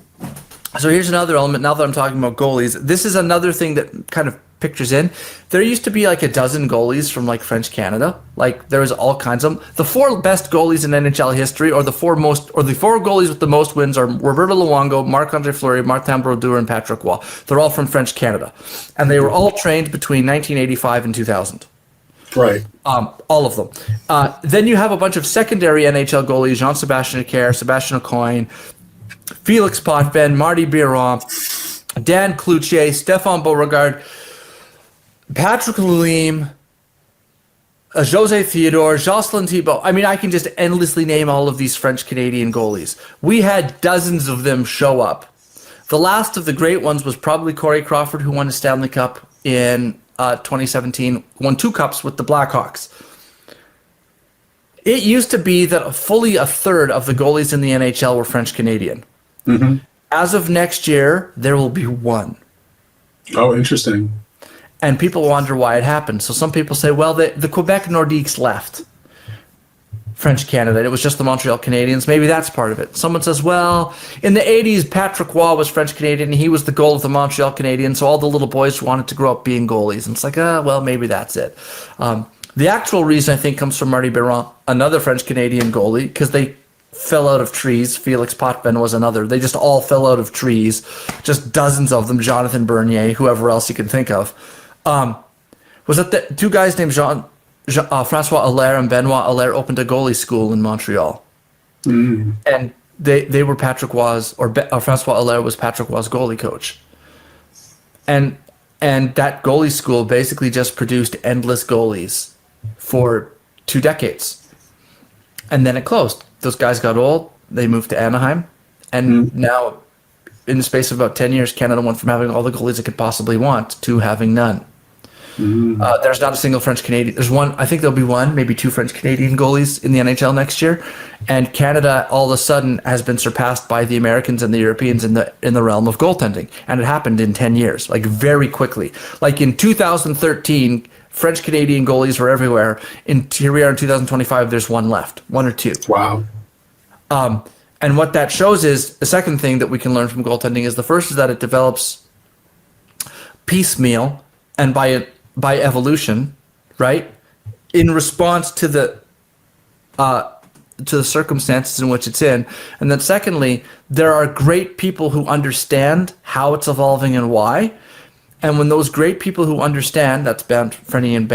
So here's another element. Now that I'm talking about goalies, this is another thing that kind of pictures in. There used to be like a dozen goalies from like French Canada. Like there was all kinds of them. The four best goalies in NHL history, or the four goalies with the most wins, are Roberto Luongo, Marc-Andre Fleury, Martin Brodeur, and Patrick Roy. They're all from French Canada, and they were all trained between 1985 and 2000. Right. All of them. Then you have a bunch of secondary NHL goalies: Jean-Sébastien Leclerc, Sébastien Lecoyne, Felix Potvin, Marty Biron, Dan Cloutier, Stéphane Beauregard, Patrick Lalime, José Theodore, Jocelyn Thibault. I mean, I can just endlessly name all of these French-Canadian goalies. We had dozens of them show up. The last of the great ones was probably Corey Crawford, who won the Stanley Cup in 2017, won 2 cups with the Blackhawks. It used to be that fully a third of the goalies in the NHL were French-Canadian. Mm-hmm. As of next year, there will be 1. Oh, interesting. And people wonder why it happened. So some people say, well, the Quebec Nordiques left French Canada. It was just the Montreal Canadiens. Maybe that's part of it. Someone says, well, in the 80s, Patrick Roy was French Canadian, and he was the goal of the Montreal Canadiens, so all the little boys wanted to grow up being goalies. And it's like, well, maybe that's it. The actual reason, I think, comes from Marty Biron, another French Canadian goalie, because they fell out of trees. Felix Potvin was another. They just all fell out of trees, just dozens of them. Jonathan Bernier, whoever else you can think of. Was that the 2 guys named Francois Allaire and Benoit Allaire opened a goalie school in Montreal. Mm. And they were Patrick Roy's, or Francois Allaire was Patrick Roy's goalie coach. And that goalie school basically just produced endless goalies for 2 decades. And then it closed. Those guys got old. They moved to Anaheim. And now, in the space of about 10 years, Canada went from having all the goalies it could possibly want to having none. There's not a single French Canadian. There's one. I think there'll be 1, maybe 2 French Canadian goalies in the NHL next year, and Canada all of a sudden has been surpassed by the Americans and the Europeans in the realm of goaltending, and it happened in 10 years, like very quickly. Like in 2013, French Canadian goalies were everywhere. Here we are in 2025. There's 1 left, 1 or 2. Wow. And what that shows is the second thing that we can learn from goaltending is the first is that it develops piecemeal and by evolution, right? In response to the circumstances in which it's in. And then secondly, there are great people who understand how it's evolving and why. And when those great people who understand, that's Frenny and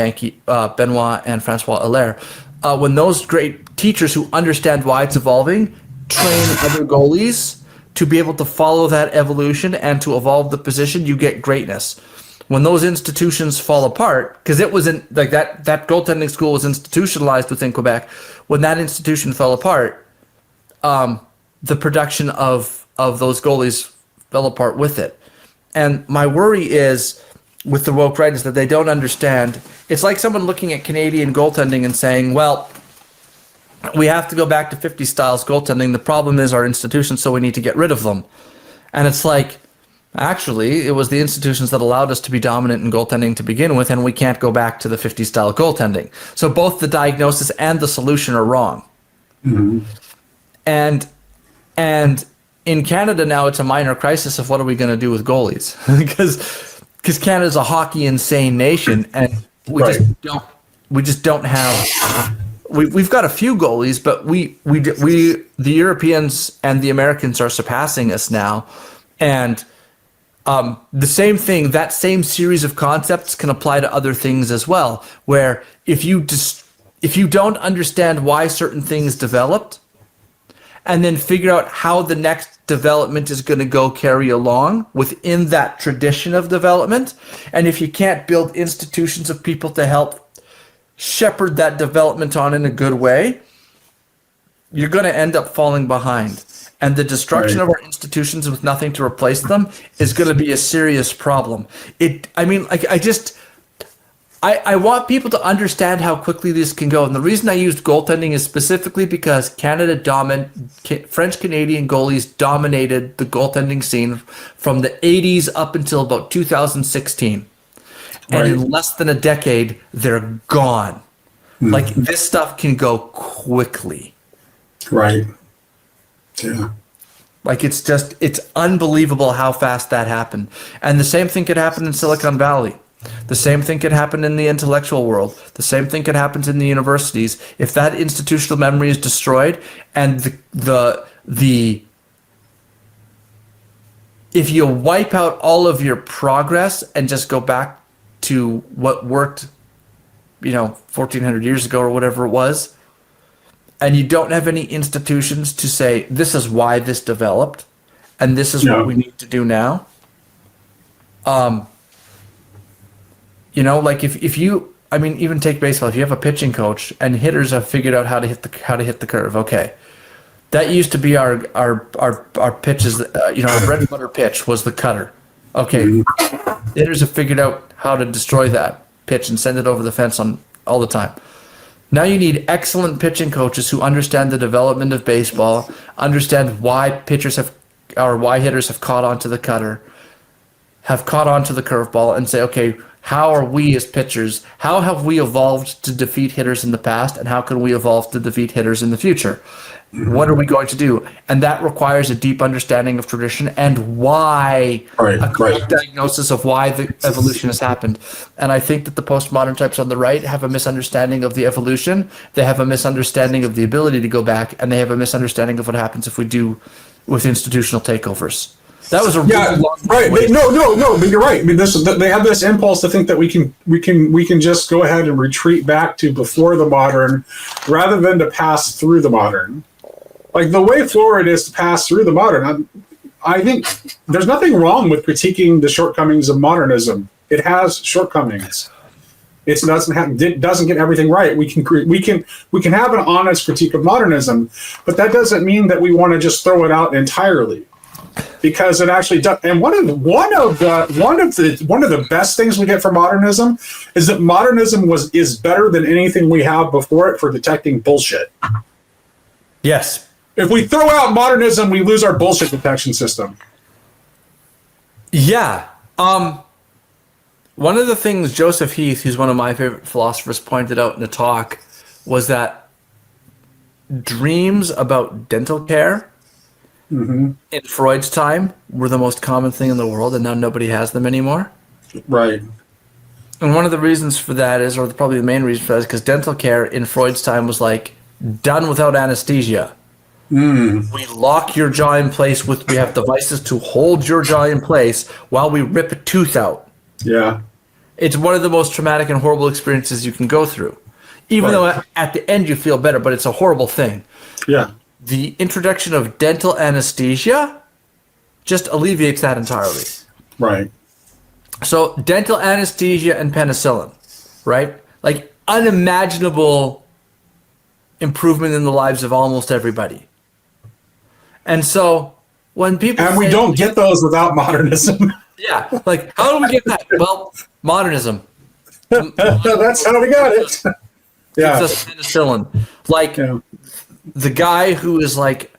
Benoit and Francois Allaire, when those great teachers who understand why it's evolving train other goalies to be able to follow that evolution and to evolve the position, you get greatness. When those institutions fall apart, because it wasn't like that goaltending school was institutionalized within Quebec. When that institution fell apart, the production of those goalies fell apart with it. And my worry is with the woke right is that they don't understand. It's like someone looking at Canadian goaltending and saying, well, we have to go back to 50 styles goaltending. The problem is our institutions, so we need to get rid of them. And it's like, actually, it was the institutions that allowed us to be dominant in goaltending to begin with, and we can't go back to the 50 style goaltending. So both the diagnosis and the solution are wrong. Mm-hmm. And in Canada now, it's a minor crisis of what are we going to do with goalies? because Canada's a hockey insane nation, and we just don't have. We've got a few goalies, but we the Europeans and the Americans are surpassing us now, and the same thing, that same series of concepts can apply to other things as well, where if you don't understand why certain things developed and then figure out how the next development is going to go carry along within that tradition of development, and if you can't build institutions of people to help shepherd that development on in a good way, you're going to end up falling behind. And the destruction of our institutions with nothing to replace them is going to be a serious problem. I want people to understand how quickly this can go. And the reason I used goaltending is specifically because French Canadian goalies dominated the goaltending scene from the 80s up until about 2016. And in less than a decade, they're gone. Like, this stuff can go quickly. Right. Yeah. Like, it's unbelievable how fast that happened. And the same thing could happen in Silicon Valley. The same thing can happen in the intellectual world. The same thing can happen in the universities. If that institutional memory is destroyed, and if you wipe out all of your progress and just go back to what worked, 1,400 years ago or whatever it was, and you don't have any institutions to say, this is why this developed, and this is what we need to do now. Like if you, even take baseball, if you have a pitching coach and hitters have figured out how to hit the curve, okay. That used to be our pitches. Our bread and butter pitch was the cutter. Okay, hitters have figured out how to destroy that pitch and send it over the fence all the time. Now you need excellent pitching coaches who understand the development of baseball, understand why hitters have caught onto the cutter, have caught onto the curveball, and say, okay, how are we as pitchers? How have we evolved to defeat hitters in the past, and how can we evolve to defeat hitters in the future? What are we going to do? And that requires a deep understanding of tradition and why, a correct diagnosis of why the evolution has happened. And I think that the postmodern types on the right have a misunderstanding of the evolution. They have a misunderstanding of the ability to go back, and they have a misunderstanding of what happens if we do with institutional takeovers. That was a really long right. No, but you're right. They have this impulse to think that we can just go ahead and retreat back to before the modern, rather than to pass through the modern. Like, the way forward is to pass through the modern. I think there's nothing wrong with critiquing the shortcomings of modernism. It has shortcomings. It doesn't get everything right. We can have an honest critique of modernism, but that doesn't mean that we want to just throw it out entirely, because it actually does. And one of the best things we get from modernism is that modernism is better than anything we have before it for detecting bullshit. Yes. If we throw out modernism, we lose our bullshit detection system. Yeah. One of the things Joseph Heath, who's one of my favorite philosophers, pointed out in a talk was that dreams about dental care in Freud's time were the most common thing in the world, and now nobody has them anymore. Right. And one of the reasons for that is, or probably the main reason for that, is because dental care in Freud's time was like done without anesthesia. We lock your jaw in place we have devices to hold your jaw in place while we rip a tooth out. Yeah. It's one of the most traumatic and horrible experiences you can go through. Even though at the end you feel better, but it's a horrible thing. Yeah. The introduction of dental anesthesia just alleviates that entirely. Right. So dental anesthesia and penicillin, right? Like unimaginable improvement in the lives of almost everybody. And so when people we don't get those without modernism. Yeah, like how do we get that? Well, modernism. That's how we got it. Yeah. Gives us penicillin. Like the guy who is like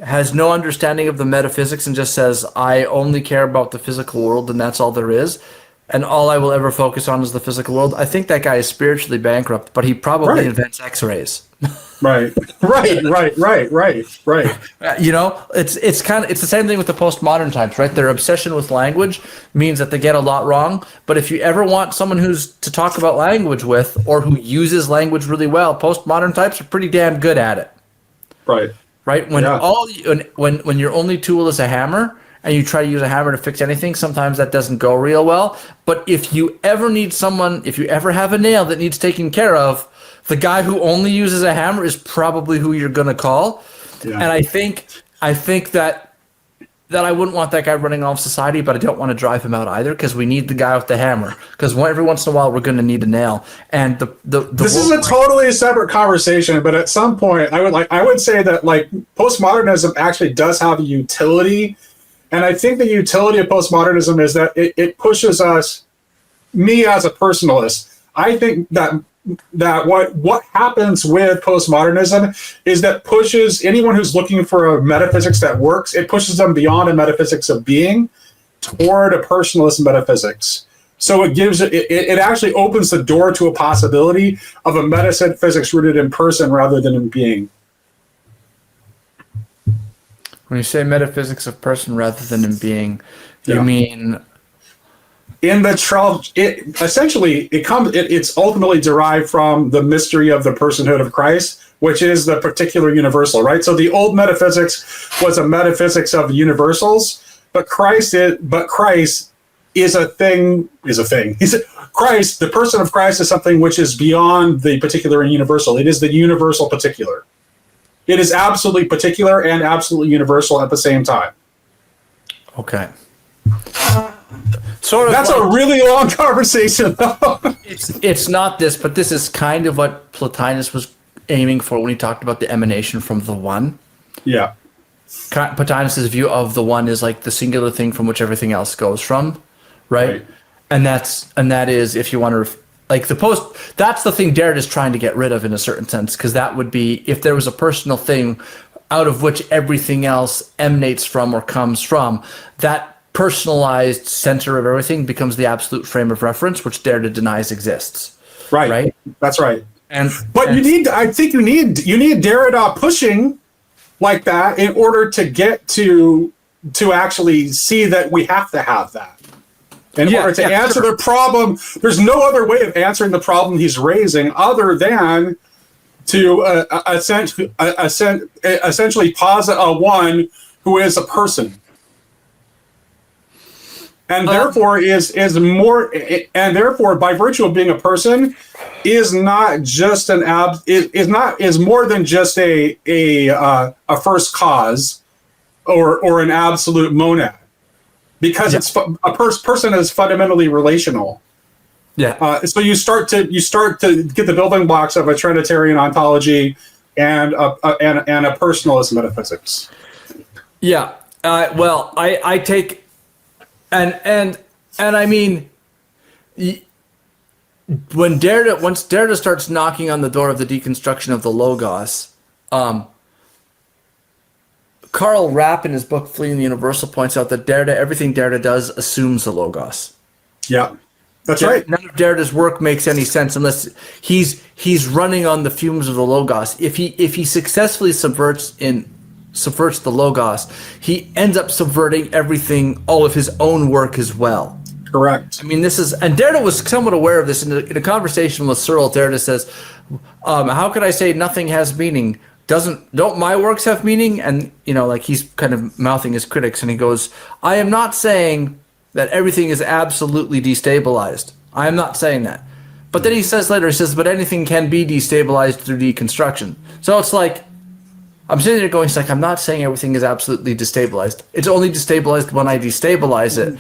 has no understanding of the metaphysics and just says, I only care about the physical world and that's all there is, and all I will ever focus on is the physical world. I think that guy is spiritually bankrupt, but he probably invents X-rays. Right. It's the same thing with the postmodern times, right? Their obsession with language means that they get a lot wrong. But if you ever want someone who's to talk about language with, or who uses language really well, postmodern types are pretty damn good at it. Right. When your only tool is a hammer, and you try to use a hammer to fix anything, sometimes that doesn't go real well. But if you ever have a nail that needs taken care of, the guy who only uses a hammer is probably who you're going to call. Yeah. And I think that I wouldn't want that guy running off society, but I don't want to drive him out either, because we need the guy with the hammer. Because every once in a while we're going to need a nail. And this is a totally separate conversation, but at some point I would say that like postmodernism actually does have a utility. And I think the utility of postmodernism is that it pushes me as a personalist. I think that what happens with postmodernism is that pushes anyone who's looking for a metaphysics that works, it pushes them beyond a metaphysics of being toward a personalist metaphysics. So it actually opens the door to a possibility of a metaphysics rooted in person rather than in being. When you say metaphysics of person rather than in being, you mean it's ultimately derived from the mystery of the personhood of Christ, which is the particular universal, right? So the old metaphysics was a metaphysics of universals, but Christ is a thing. Christ, the person of Christ, is something which is beyond the particular and universal. It is the universal particular. It is absolutely particular and absolutely universal at the same time. Okay. That's a really long conversation, though. It's not this, but this is kind of what Plotinus was aiming for when he talked about the emanation from the one. Yeah. Plotinus's view of the one is like the singular thing from which everything else goes from, right? And that is, if you want to, like that's the thing Derrida is trying to get rid of in a certain sense, because that would be if there was a personal thing out of which everything else emanates from or comes from, that personalized center of everything becomes the absolute frame of reference, which Derrida denies exists. Right? That's right. I think you need Derrida pushing like that in order to get to actually see that we have to have that. In order to answer the problem, there's no other way of answering the problem he's raising other than to essentially posit a one who is a person. And therefore by virtue of being a person is not just is more than just a first cause or an absolute monad, because it's a person is fundamentally relational. Yeah. So you start to get the building blocks of a Trinitarian ontology and a personalist metaphysics. Yeah. Well, I take. And I mean, once Derrida starts knocking on the door of the deconstruction of the Logos, Karl Rapp in his book Fleeing the Universal points out that everything Derrida does assumes the Logos. Yeah, that's right. None of Derrida's work makes any sense unless he's running on the fumes of the Logos. If he successfully subverts the Logos, he ends up subverting everything, all of his own work as well. Correct. I mean, and Derrida was somewhat aware of this in a conversation with Searle. Derrida says, how could I say nothing has meaning? Don't my works have meaning? And, like he's kind of mouthing his critics, and he goes, I am not saying that everything is absolutely destabilized. I am not saying that. But then he says later, but anything can be destabilized through deconstruction. So it's like, I'm sitting there going, I'm not saying everything is absolutely destabilized. It's only destabilized when I destabilize it.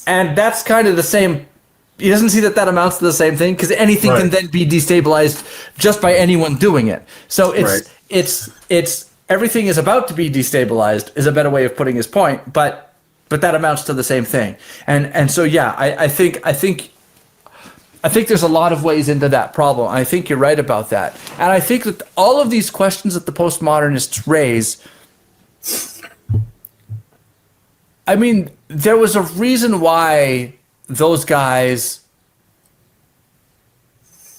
And that's kind of the same. He doesn't see that amounts to the same thing, because anything can then be destabilized just by anyone doing it. So it's everything is about to be destabilized is a better way of putting his point, but that amounts to the same thing. And so I think there's a lot of ways into that problem. I think you're right about that. And I think that all of these questions that the postmodernists raise, I mean, there was a reason why those guys,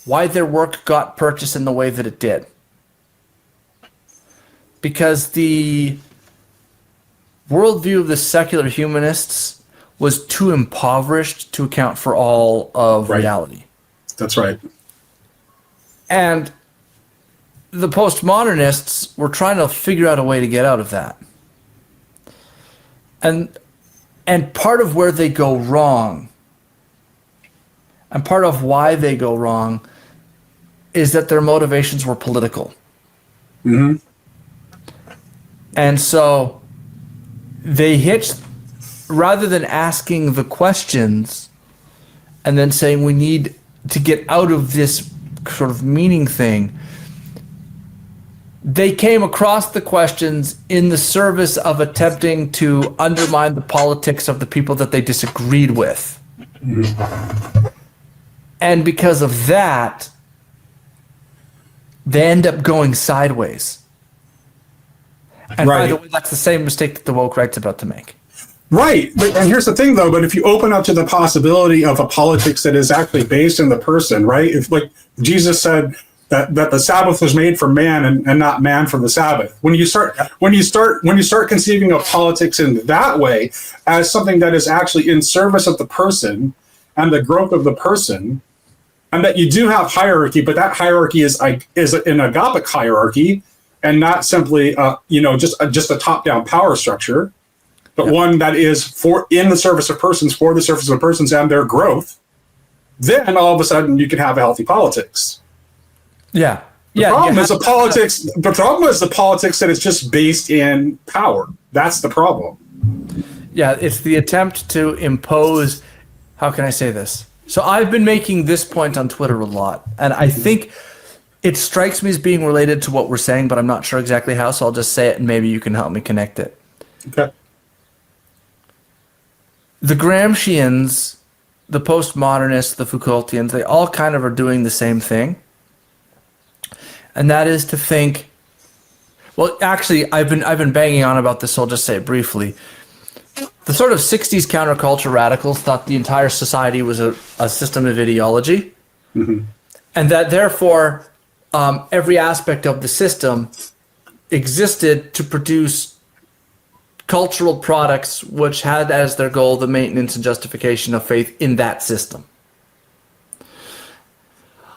why their work got purchased in the way that it did. Because the worldview of the secular humanists was too impoverished to account for all of reality. That's right. And the postmodernists were trying to figure out a way to get out of that. And part of where they go wrong, and part of why they go wrong, is that their motivations were political. Mm-hmm. And so they hitched, rather than asking the questions and then saying we need to get out of this sort of meaning thing, they came across the questions in the service of attempting to undermine the politics of the people that they disagreed with. Mm-hmm. And because of that, they end up going sideways. And by the way, that's the same mistake that the woke right's about to make. Right. And here's the thing, though, but if you open up to the possibility of a politics that is actually based in the person, right? If, like Jesus said, that the Sabbath was made for man and not man for the Sabbath. When you start conceiving of politics in that way as something that is actually in service of the person and the growth of the person, and that you do have hierarchy, but that hierarchy is an agapic hierarchy and not simply just a top-down power structure, but one that is in the service of persons, for the service of persons and their growth, then all of a sudden you can have a healthy politics. Yeah. The problem is the politics that is just based in power. That's the problem. Yeah, it's the attempt to impose, how can I say this? So I've been making this point on Twitter a lot, and I think it strikes me as being related to what we're saying, but I'm not sure exactly how, so I'll just say it and maybe you can help me connect it. Okay. The Gramscians, the postmodernists, the Foucaultians, they all kind of are doing the same thing. And that is to think, well, actually, I've been banging on about this, so I'll just say it briefly. The sort of 60s counterculture radicals thought the entire society was a system of ideology, and that therefore every aspect of the system existed to produce cultural products which had as their goal the maintenance and justification of faith in that system.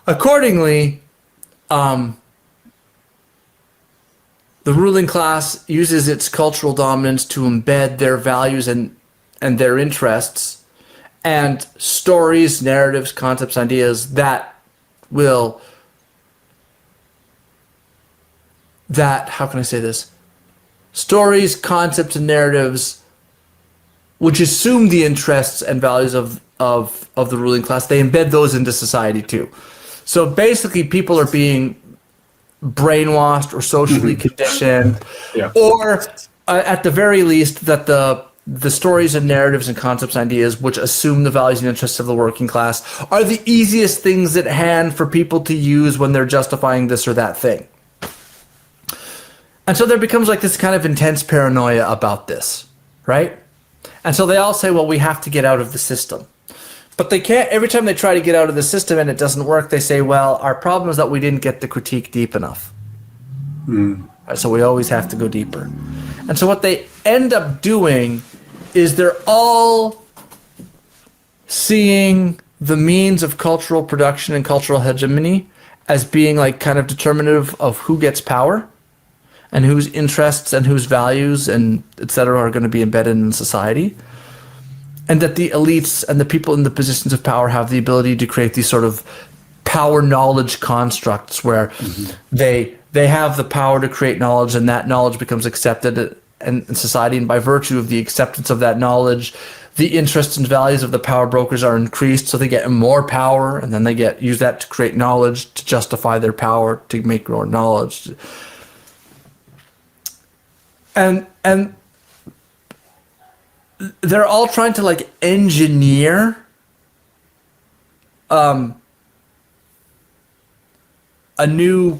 Accordingly, the ruling class uses its cultural dominance to embed their values and their interests and stories, narratives, concepts, ideas that how can I say this? Stories, concepts, and narratives which assume the interests and values of the ruling class, they embed those into society too. So basically people are being brainwashed or socially conditioned, or at the very least that the stories and narratives and concepts and ideas which assume the values and interests of the working class are the easiest things at hand for people to use when they're justifying this or that thing. And so there becomes like this kind of intense paranoia about this, right? And so they all say, well, we have to get out of the system. But they can't. Every time they try to get out of the system and it doesn't work, they say, well, our problem is that we didn't get the critique deep enough. Right, so we always have to go deeper. And so what they end up doing is they're all seeing the means of cultural production and cultural hegemony as being like kind of determinative of who gets power and whose interests and whose values and et cetera are going to be embedded in society. And that the elites and the people in the positions of power have the ability to create these sort of power knowledge constructs where they have the power to create knowledge, and that knowledge becomes accepted in society. And by virtue of the acceptance of that knowledge, the interests and values of the power brokers are increased, so they get more power, and then they use that to create knowledge, to justify their power, to make more knowledge. And they're all trying to like engineer a new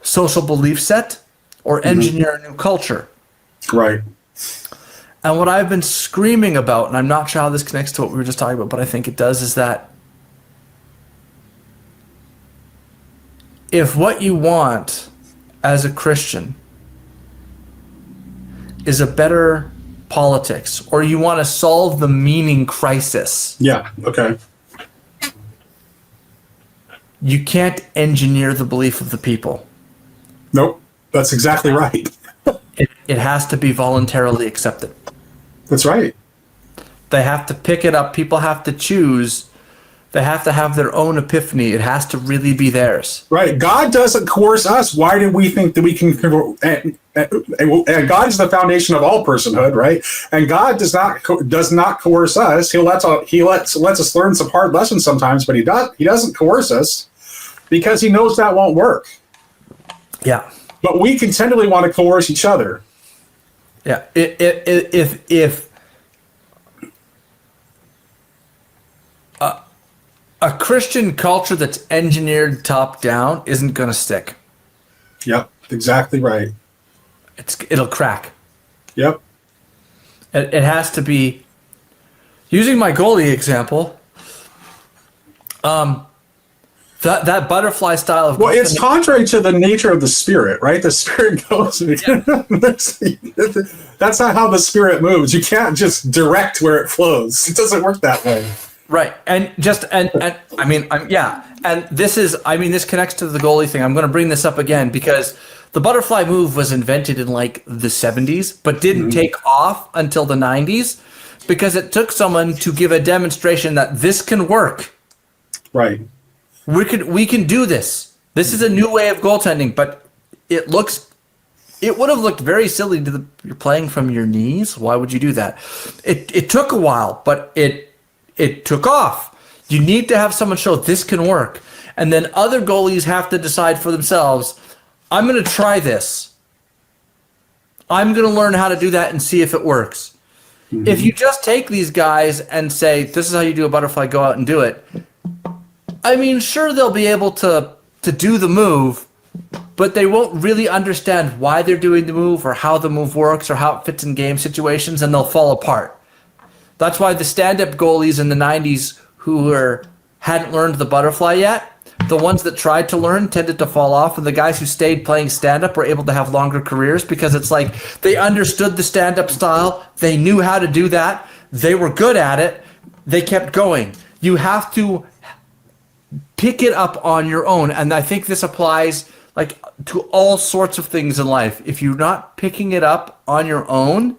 social belief set or engineer a new culture. Right. And what I've been screaming about, and I'm not sure how this connects to what we were just talking about, but I think it does, is that if what you want as a Christian is a better politics, or you want to solve the meaning crisis, you can't engineer the belief of the people. Nope, that's exactly right. It has to be voluntarily accepted. That's right. They have to pick it up. People have to choose. They have to have their own epiphany. It has to really be theirs. Right. God doesn't coerce us. Why do we think that we can? And God is the foundation of all personhood, right? And God does not coerce us. He lets us learn some hard lessons sometimes, but he doesn't coerce us because he knows that won't work. Yeah. But we continually want to coerce each other. Yeah. If a Christian culture that's engineered top down isn't going to stick. Yep, exactly right. It'll crack. Yep. It has to be Using my goalie example, that butterfly style of Well, it's contrary to the nature of the spirit, right? The spirit goes. Yeah. That's not how the spirit moves. You can't just direct where it flows. It doesn't work that way. Right, and I mean, and this connects to the goalie thing. I'm going to bring this up again because the butterfly move was invented in like the 70s, but didn't take off until the 90s because it took someone to give a demonstration that this can work. Right. We can do this. This is a new way of goaltending, but it would have looked very silly you're playing from your knees. Why would you do that? It took a while, but it took off. You need to have someone show this can work. And then other goalies have to decide for themselves, I'm going to try this. I'm going to learn how to do that and see if it works. Mm-hmm. If you just take these guys and say, this is how you do a butterfly, go out and do it. I mean, sure, they'll be able to do the move, but they won't really understand why they're doing the move or how the move works or how it fits in game situations, and they'll fall apart. That's why the stand-up goalies in the 90s who hadn't learned the butterfly yet, the ones that tried to learn tended to fall off, and the guys who stayed playing stand-up were able to have longer careers because it's like they understood the stand-up style, they knew how to do that, they were good at it, they kept going. You have to pick it up on your own, and I think this applies like to all sorts of things in life. If you're not picking it up on your own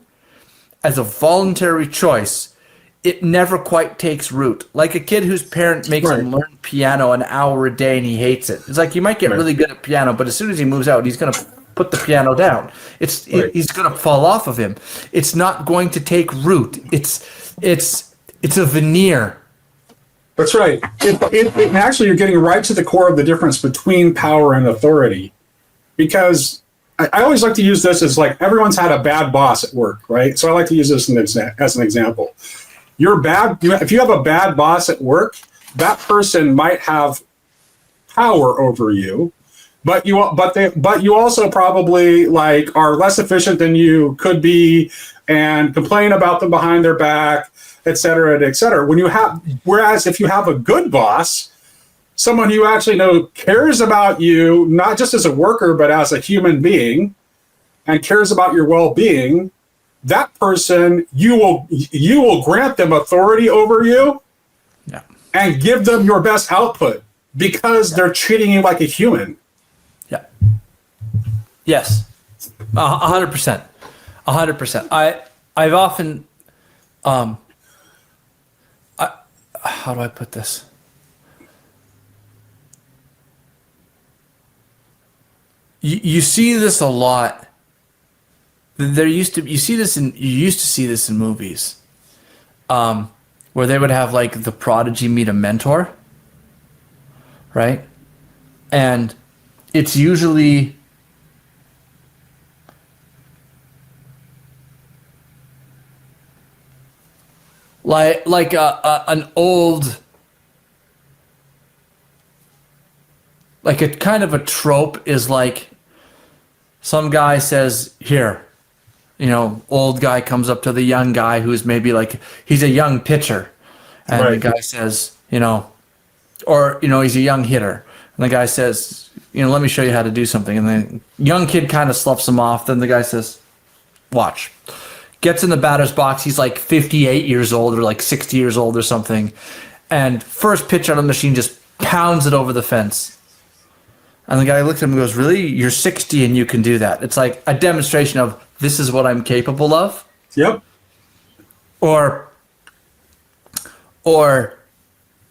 as a voluntary choice, it never quite takes root. Like a kid whose parent makes him learn piano an hour a day and he hates it. It's like you might get really good at piano, but as soon as he moves out, he's going to put the piano down. He's going to fall off of him. It's not going to take root. It's a veneer. That's right. Actually, you're getting right to the core of the difference between power and authority. Because I always like to use this as like everyone's had a bad boss at work, right? So I like to use this as an example. If you have a bad boss at work, that person might have power over you, but you also probably like are less efficient than you could be and complain about them behind their back, et cetera, et cetera. Whereas if you have a good boss, someone you actually know cares about you, not just as a worker, but as a human being, and cares about your well-being, that person, you will grant them authority over you and give them your best output because they're treating you like a human. Yeah. Yes. 100%. 100%. I've often, how do I put this? You see this a lot. You used to see this in movies, where they would have like the prodigy meet a mentor, right? And it's usually like an old, like a kind of a trope is like some guy says, here, old guy comes up to the young guy who's maybe like, he's a young pitcher. And the guy says, he's a young hitter. And the guy says, let me show you how to do something. And the young kid kind of sloughs him off. Then the guy says, watch. Gets in the batter's box. He's like 58 years old or like 60 years old or something. And first pitch on the machine just pounds it over the fence. And the guy looks at him and goes, really? You're 60 and you can do that. It's like a demonstration of this is what I'm capable of. Yep. Or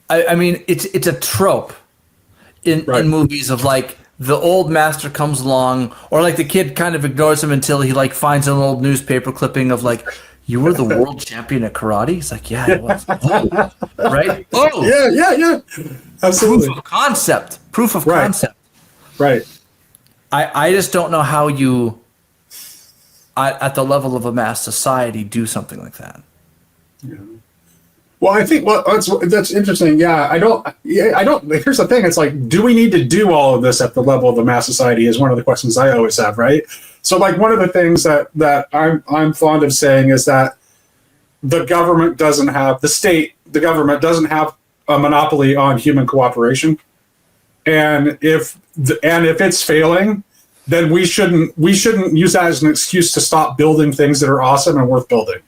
I mean, it's a trope in movies of like the old master comes along, or like the kid kind of ignores him until he like finds an old newspaper clipping of like, you were the world champion at karate? He's like, yeah, I was. Oh, right? Oh, yeah. Absolutely. Proof of concept. Right. I just don't know how you, at the level of a mass society, do something like that. Yeah. Well, I think that's interesting. Yeah, I don't. Here's the thing: it's like, do we need to do all of this at the level of a mass society? Is one of the questions I always have, right? So, like, one of the things that I'm fond of saying is that the government doesn't have the government doesn't have a monopoly on human cooperation, and if it's failing, then we shouldn't use that as an excuse to stop building things that are awesome and worth building.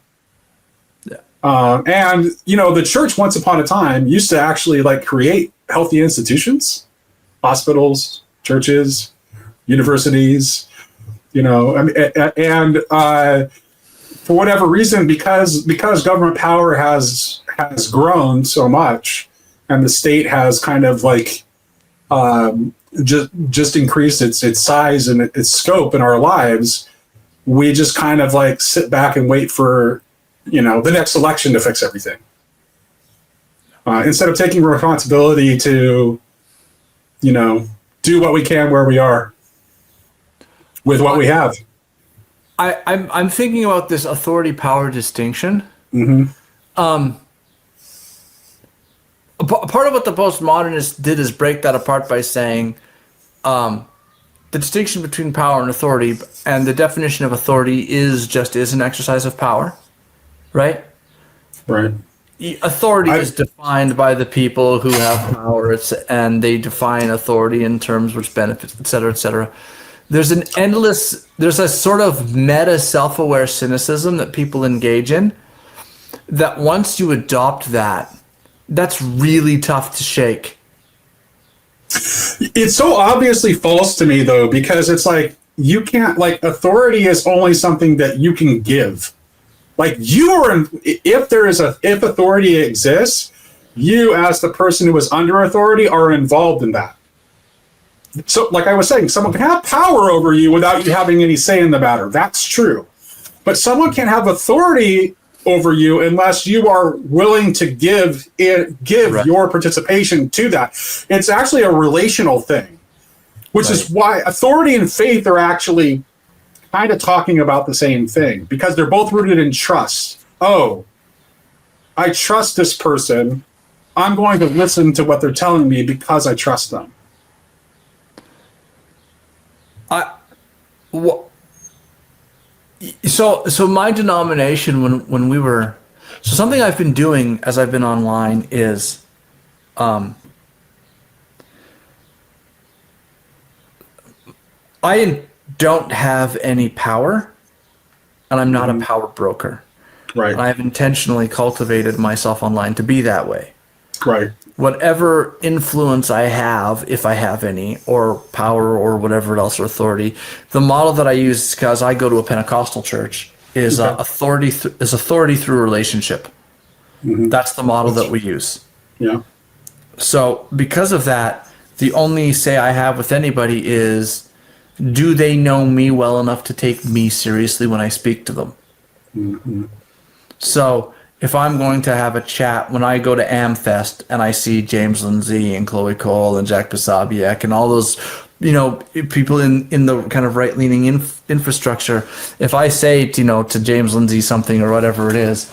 And the church once upon a time used to actually like create healthy institutions, hospitals, churches, universities, and for whatever reason, because government power has grown so much, and the state has kind of like just increased its size and its scope in our lives, we just kind of like sit back and wait for the next election to fix everything, instead of taking responsibility to do what we can where we are with what we have. I'm thinking about this authority power distinction. Mm-hmm. Part of what the postmodernists did is break that apart by saying the distinction between power and authority, and the definition of authority is an exercise of power, right? Right. Authority is defined by the people who have power, and they define authority in terms which benefits, et cetera, et cetera. There's a sort of meta self-aware cynicism that people engage in, that once you adopt that's really tough to shake. It's so obviously false to me, though, because it's like you can't, like, authority is only something that you can give. Like, if authority exists, you as the person who is under authority are involved in that. So, like I was saying, someone can have power over you without you having any say in the matter. That's true. But someone can't have authority over you unless you are willing to give right. your participation to that. It's actually a relational thing, which right. is why authority and faith are actually kind of talking about the same thing, because they're both rooted in trust. Oh, I trust this person. I'm going to listen to what they're telling me because I trust them. So my denomination when we were, so something I've been doing as I've been online is I don't have any power, and I'm not a power broker. Right. And I've intentionally cultivated myself online to be that way. Right. Whatever influence I have, if I have any, or power or whatever else, or authority, the model that I use, because I go to a Pentecostal church, is authority through relationship. Mm-hmm. That's the model that we use. Yeah. So because of that, the only say I have with anybody is, do they know me well enough to take me seriously when I speak to them? Mm-hmm. So if I'm going to have a chat, when I go to AmFest and I see James Lindsay and Chloe Cole and Jack Posobiec and all those, people in the kind of right-leaning infrastructure, if I say, to James Lindsay something or whatever it is,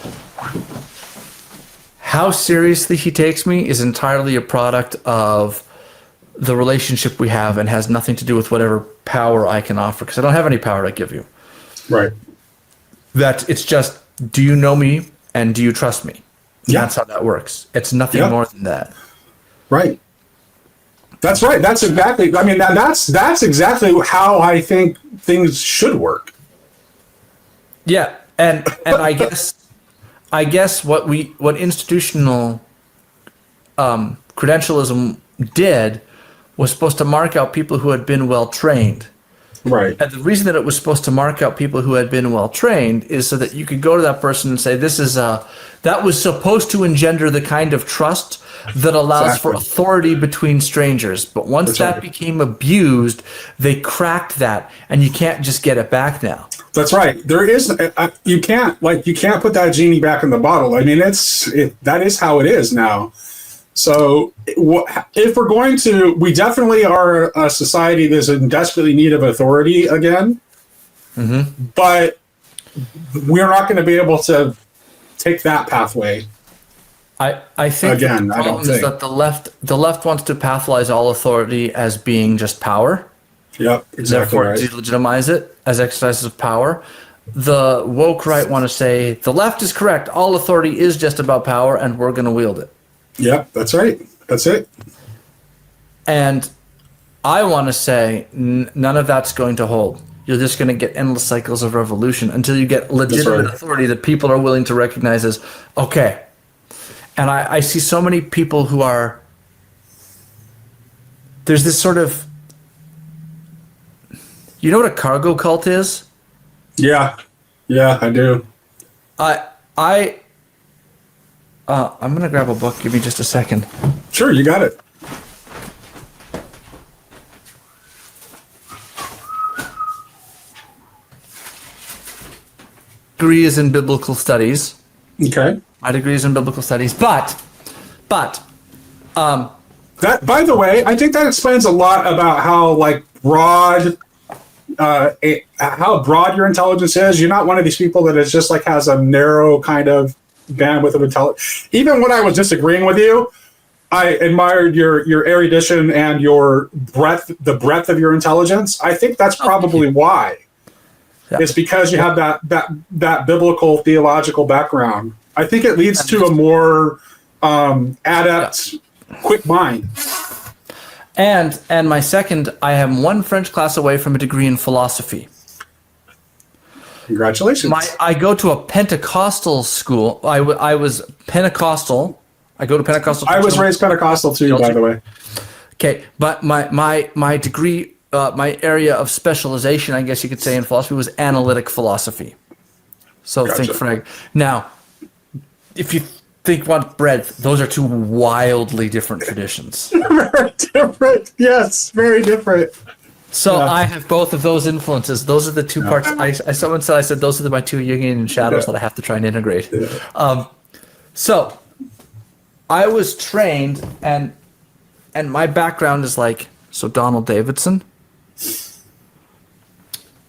how seriously he takes me is entirely a product of the relationship we have and has nothing to do with whatever power I can offer, because I don't have any power to give you. Right. That it's just, do you know me? And do you trust me? Yeah. That's how that works. It's nothing more than that. Right. That's right. That's exactly. I mean, that's exactly how I think things should work. Yeah, and I guess what institutional credentialism did was supposed to mark out people who had been well trained. Right. And the reason that it was supposed to mark out people who had been well trained is so that you could go to that person and say, that was supposed to engender the kind of trust that allows for authority between strangers. But once that became abused, they cracked that, and you can't just get it back now. That's right. There is, you can't put that genie back in the bottle. I mean, that is how it is now. So if we're going to, we definitely are a society that's in desperately need of authority again, but we're not going to be able to take that pathway. I think again, the problem is that the left wants to pathologize all authority as being just power. Yep, exactly. Therefore, right. delegitimize it as exercises of power. the woke right want to say the left is correct. All authority is just about power, and we're going to wield it. Yeah, that's right. That's it. And I want to say none of that's going to hold. You're just going to get endless cycles of revolution until you get legitimate authority that people are willing to recognize as okay. And I see so many people who are. There's this sort of. You know what a cargo cult is? Yeah, I do. I'm gonna grab a book. Give me just a second. Sure, you got it. Degree is in biblical studies. Okay. My degree is in biblical studies, but That, by the way, I think that explains a lot about how broad, how broad your intelligence is. You're not one of these people that is just has a narrow kind of bandwidth of intelligence. Even when I was disagreeing with you, I admired your erudition and your the breadth of your intelligence. I think that's probably why. Yeah. It's because you have that biblical theological background. I think it leads to a more adept, quick mind. And my second, I am one French class away from a degree in philosophy. Congratulations. I go to a Pentecostal school. I was Pentecostal. I go to Pentecostal. I was raised Pentecostal too, by the way. Okay, but my degree, my area of specialization, I guess you could say, in philosophy was analytic philosophy. So Gotcha. think Freg. Now, if you think about breadth, those are two wildly different traditions. Very different. Yes, very different. So I have both of those influences. Those are the two parts. Someone said, I said, those are my two Jungian shadows that I have to try and integrate. Yeah. So I was trained, and my background is so Donald Davidson,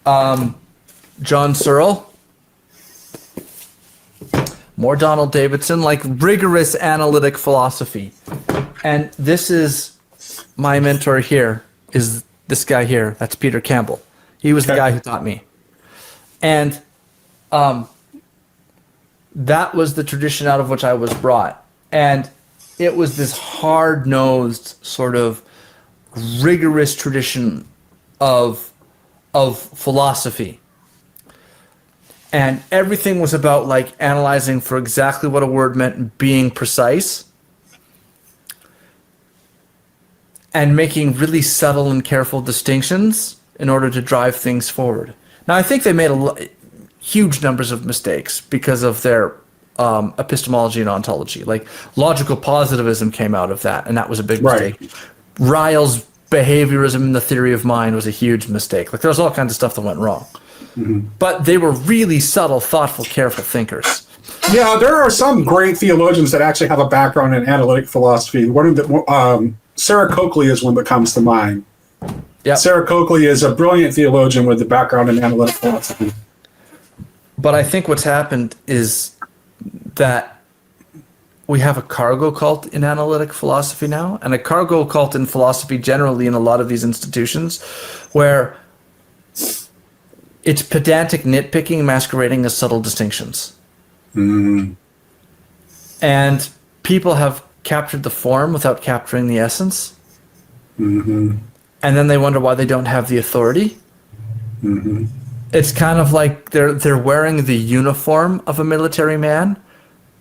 John Searle, more Donald Davidson, rigorous analytic philosophy. And this is my mentor here, is this guy here. That's Peter Campbell. He was the guy who taught me. And that was the tradition out of which I was brought. And it was this hard-nosed, sort of rigorous tradition of philosophy. And everything was about analyzing for exactly what a word meant and being precise. And making really subtle and careful distinctions in order to drive things forward. Now, I think they made huge numbers of mistakes because of their epistemology and ontology. Logical positivism came out of that, and that was a big mistake. Ryle's behaviorism and the theory of mind was a huge mistake. There was all kinds of stuff that went wrong. Mm-hmm. But they were really subtle, thoughtful, careful thinkers. Yeah, there are some great theologians that actually have a background in analytic philosophy. One of the Sarah Coakley is one that comes to mind. Yep. Sarah Coakley is a brilliant theologian with a background in analytic philosophy. But I think what's happened is that we have a cargo cult in analytic philosophy now, and a cargo cult in philosophy generally in a lot of these institutions, where it's pedantic nitpicking masquerading as subtle distinctions. Mm. And people have captured the form without capturing the essence. Mm-hmm. And then they wonder why they don't have the authority. Mm-hmm. It's kind of like they're wearing the uniform of a military man,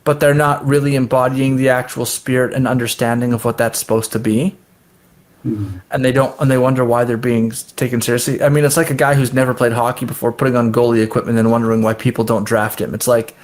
but they're not really embodying the actual spirit and understanding of what that's supposed to be. Mm-hmm. And they wonder why they're being taken seriously. I mean, it's like a guy who's never played hockey before putting on goalie equipment and wondering why people don't draft him. It's like,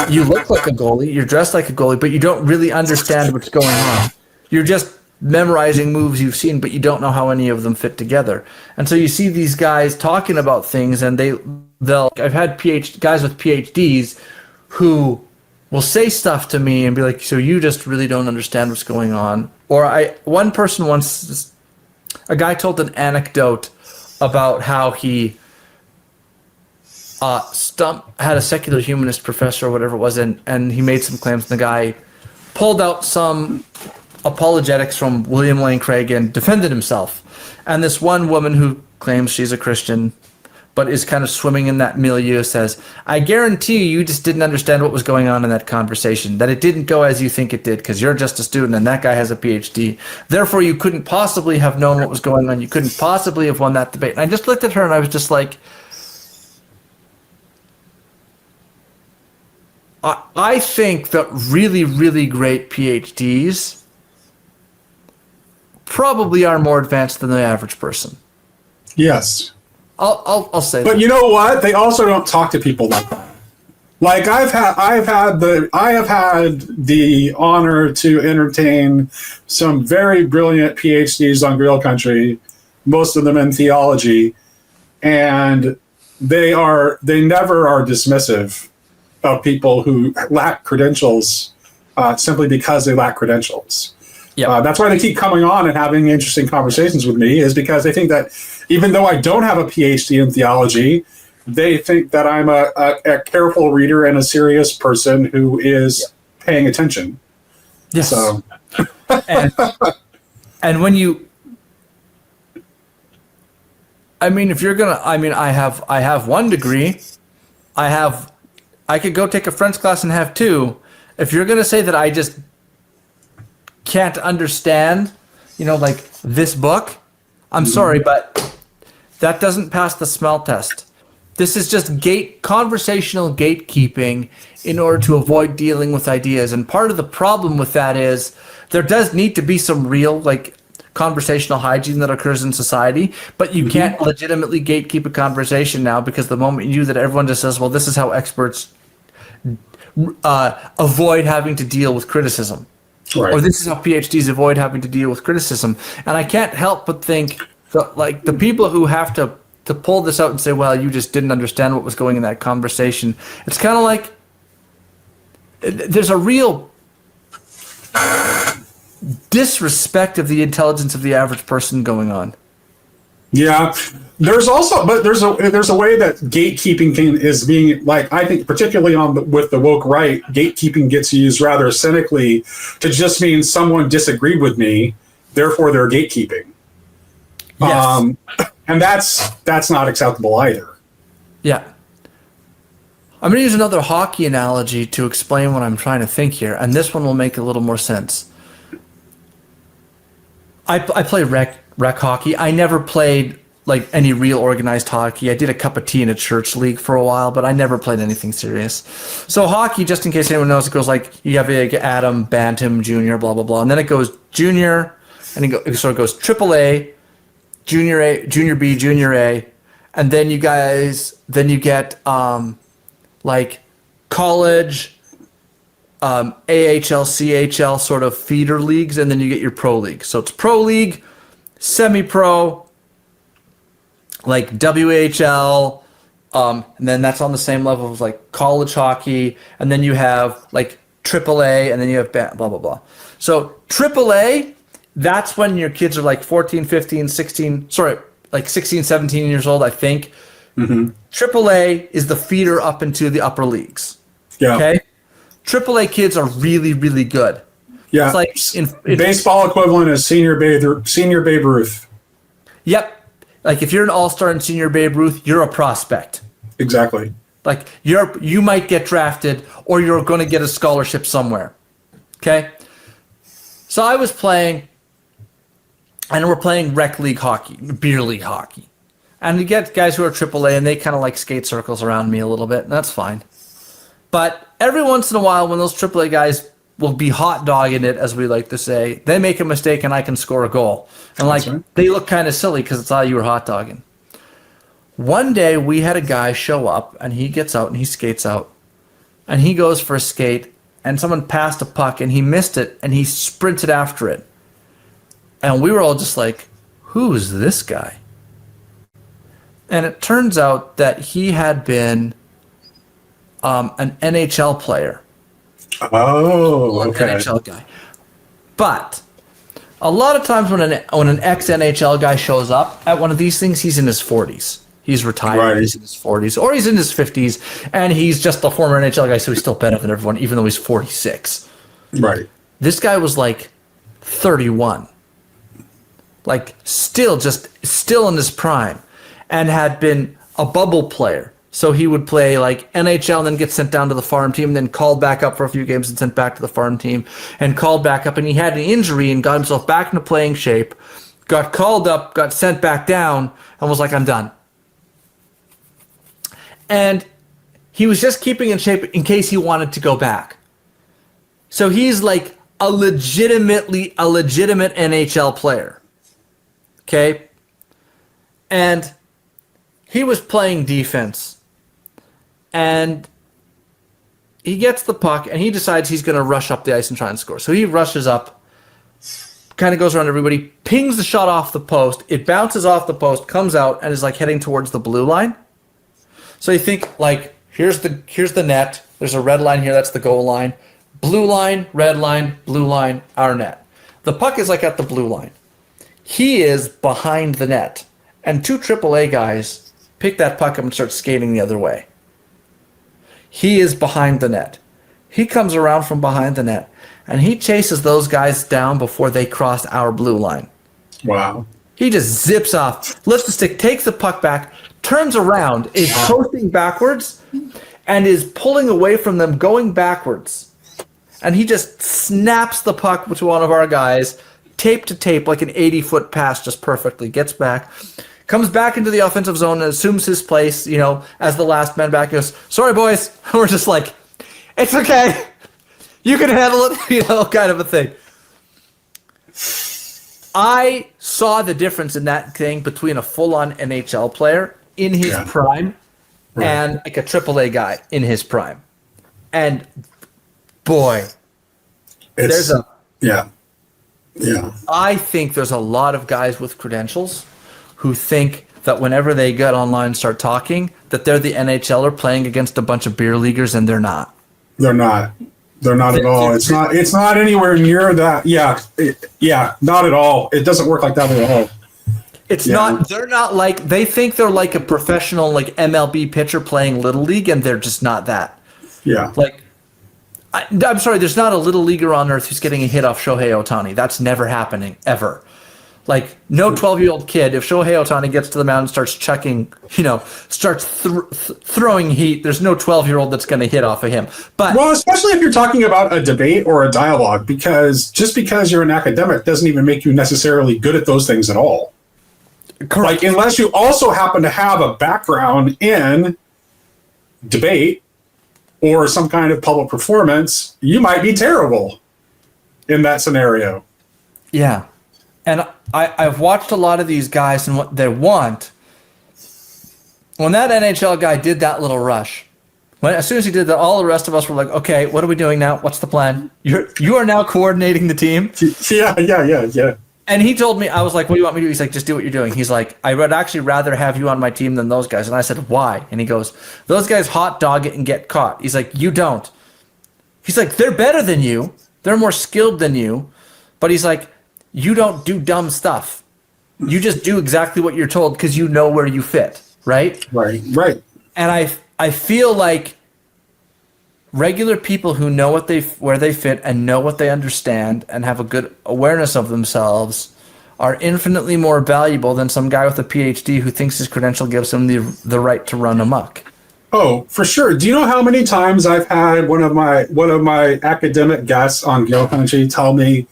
you look like a goalie, you're dressed like a goalie, but you don't really understand what's going on. You're just memorizing moves you've seen, but you don't know how any of them fit together. And so you see these guys talking about things, and I've had guys with PhDs who will say stuff to me and be like, so you just really don't understand what's going on. Or one person once, a guy told an anecdote about how he had a secular humanist professor or whatever it was, and he made some claims, and the guy pulled out some apologetics from William Lane Craig and defended himself. And this one woman who claims she's a Christian, but is kind of swimming in that milieu, says, I guarantee you just didn't understand what was going on in that conversation, that it didn't go as you think it did because you're just a student and that guy has a PhD. Therefore, you couldn't possibly have known what was going on. You couldn't possibly have won that debate. And I just looked at her and I was just like, I think that really, really great PhDs probably are more advanced than the average person. Yes. I'll say but that. You know what? They also don't talk to people like that. Like I have had the honor to entertain some very brilliant PhDs on Grill Country, most of them in theology, and they never are dismissive of people who lack credentials simply because they lack credentials. Yeah, that's why they keep coming on and having interesting conversations with me, is because they think that even though I don't have a PhD in theology, they think that I'm a careful reader and a serious person who is paying attention. Yes. So. and when you, I mean, if you're gonna, I mean, I have 1 degree, I could go take a French class and have 2. If you're gonna say that I just can't understand, like this book, I'm sorry, but that doesn't pass the smell test. This is just conversational gatekeeping in order to avoid dealing with ideas. And part of the problem with that is there does need to be some real conversational hygiene that occurs in society, but you can't legitimately gatekeep a conversation now, because the moment you do that, everyone just says, well, this is how experts avoid having to deal with criticism. Right. Or this is how PhDs avoid having to deal with criticism. And I can't help but think that, the people who have to pull this out and say, well, you just didn't understand what was going in that conversation, it's kind of like there's a real disrespect of the intelligence of the average person going on. Yeah, there's a way that gatekeeping is being, I think particularly with the woke right, gatekeeping gets used rather cynically to just mean someone disagreed with me, therefore they're gatekeeping. Yes. And that's not acceptable either. Yeah. I'm going to use another hockey analogy to explain what I'm trying to think here, and this one will make a little more sense. I play rec hockey. I never played any real organized hockey. I did a cup of tea in a church league for a while, but I never played anything serious. So hockey, just in case anyone knows, it goes you have Adam, Bantam, Junior, blah blah blah, and then it goes Junior, and it goes Triple A, Junior B, Junior A, and then you get college, AHL, CHL sort of feeder leagues, and then you get your pro league. So it's pro league, semi-pro, WHL, and then that's on the same level as college hockey, and then you have AAA, and then you have blah blah blah. So AAA, that's when your kids are 14, 15, 16, 16, 17 years old, I think. Mm-hmm. AAA is the feeder up into the upper leagues. Yeah. Okay. AAA kids are really, really good. Yeah. It's in baseball equivalent is senior Babe Ruth. Yep. If you're an all-star in senior Babe Ruth, you're a prospect. Exactly. You might get drafted, or you're going to get a scholarship somewhere. Okay. So I was playing, and we're playing rec league hockey, beer league hockey. And you get guys who are AAA, and they kind of skate circles around me a little bit, and that's fine. But every once in a while, when those AAA guys will be hot dogging it, as we like to say, they make a mistake and I can score a goal. And right. They look kind of silly because it's all you were hot dogging. One day we had a guy show up, and he gets out and he skates out. And he goes for a skate, and someone passed a puck and he missed it, and he sprinted after it. And we were all just like, who is this guy? And it turns out that he had been an NHL player. Oh, okay. An NHL guy. But a lot of times when an ex-NHL guy shows up at one of these things, he's in his 40s. He's retired, right. He's in his 40s, or he's in his 50s, and he's just the former NHL guy, so he's still better than everyone, even though he's 46. Right. This guy was 31. Still in his prime, and had been a bubble player. So he would play like NHL and then get sent down to the farm team, and then called back up for a few games and sent back to the farm team, and called back up. And he had an injury and got himself back into playing shape, got called up, got sent back down, and was like, I'm done. And he was just keeping in shape in case he wanted to go back. So he's like a legitimate NHL player. Okay? And he was playing defense. And he gets the puck, and he decides he's going to rush up the ice and try and score. So he rushes up, kind of goes around everybody, pings the shot off the post. It bounces off the post, comes out, and is like heading towards the blue line. So you think, like, here's the net. There's a red line here. That's the goal line. Blue line, red line, blue line, our net. The puck is like at the blue line. He is behind the net. And two AAA guys pick that puck up and start skating the other way. He is behind the net. He comes around from behind the net, and he chases those guys down before they cross our blue line. Wow. He just zips off, lifts the stick, takes the puck back, turns around, is posting backwards, and is pulling away from them, going backwards. And he just snaps the puck to one of our guys, tape to tape, like an 80-foot pass, just perfectly. Gets back, comes back into the offensive zone and assumes his place, as the last man back. Goes, sorry, boys. We're just like, it's okay. You can handle it, kind of a thing. I saw the difference in that thing between a full-on NHL player in his prime and like a AAA guy in his prime. And boy, I think there's a lot of guys with credentials who think that whenever they get online and start talking, that they're the NHLer playing against a bunch of beer leaguers, and they're not. They're not. They're not at all. It's not anywhere near that. Not at all. It doesn't work like that at all. It's not. They're not like. They think they're like a professional, like MLB pitcher playing Little League, and they're just not that. Yeah. Like, I'm sorry. There's not a Little Leaguer on earth who's getting a hit off Shohei Ohtani. That's never happening ever. Like, no 12-year-old kid, if Shohei Ohtani gets to the mound and starts chucking, starts throwing heat, there's no 12-year-old that's going to hit off of him. But well, especially if you're talking about a debate or a dialogue, because just because you're an academic doesn't even make you necessarily good at those things at all. Correct. Like, unless you also happen to have a background in debate or some kind of public performance, you might be terrible in that scenario. Yeah. And I've watched a lot of these guys and what they want. When that NHL guy did that little rush, as soon as he did that, all the rest of us were like, okay, what are we doing now? What's the plan? You are now coordinating the team. Yeah. And he told me, I was like, what do you want me to do? He's like, just do what you're doing. He's like, I would actually rather have you on my team than those guys. And I said, why? And he goes, those guys hot dog it and get caught. He's like, you don't. He's like, they're better than you. They're more skilled than you. But he's like, you don't do dumb stuff. You just do exactly what you're told because you know where you fit, right? Right. And I feel like regular people who know where they fit and know what they understand and have a good awareness of themselves are infinitely more valuable than some guy with a PhD who thinks his credential gives him the right to run amok. Oh, for sure. Do you know how many times I've had one of my academic guests on Gale Country tell me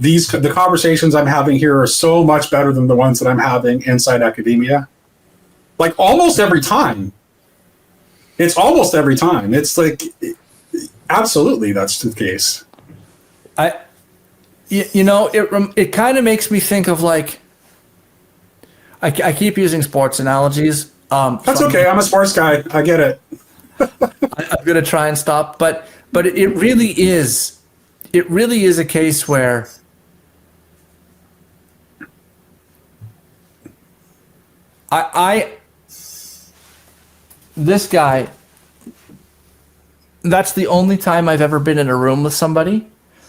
the conversations I'm having here are so much better than the ones that I'm having inside academia? Like, almost every time. It's almost every time. It's like, absolutely, that's the case. It kind of makes me think of, like, I keep using sports analogies. That's okay. I'm a sports guy. I get it. I'm going to try and stop, but it really is a case where this guy, that's the only time I've ever been in a room with somebody.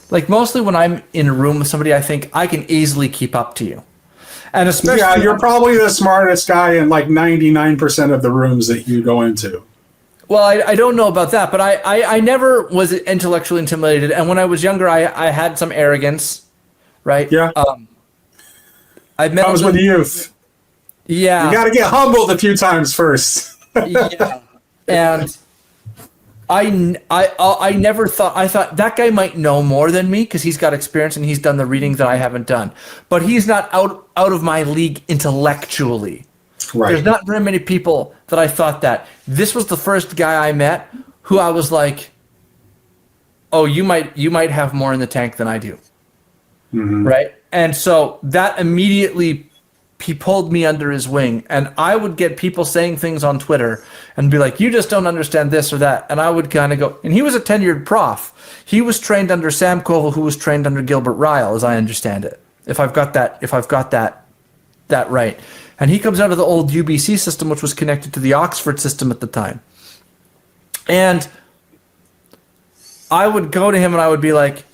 Like, mostly when I'm in a room with somebody, I think I can easily keep up to you. And especially, you're probably the smartest guy in like 99% of the rooms that you go into. Well, I don't know about that, but I never was intellectually intimidated. And when I was younger, I had some arrogance, right? Yeah. I met comes with youth. Yeah. You got to get humbled a few times first. Yeah. And I never thought, I thought that guy might know more than me because he's got experience and he's done the reading that I haven't done. But he's not out of my league intellectually. Right. There's not very many people that I thought that. This was the first guy I met who I was like, oh, you might have more in the tank than I do. Mm-hmm. Right? And so that immediately he pulled me under his wing, and I would get people saying things on Twitter and be like, you just don't understand this or that. And I would kind of go, and he was a tenured prof. He was trained under Sam Koval, who was trained under Gilbert Ryle, as I understand it. If I've got that right. And he comes out of the old UBC system, which was connected to the Oxford system at the time. And I would go to him and I would be like,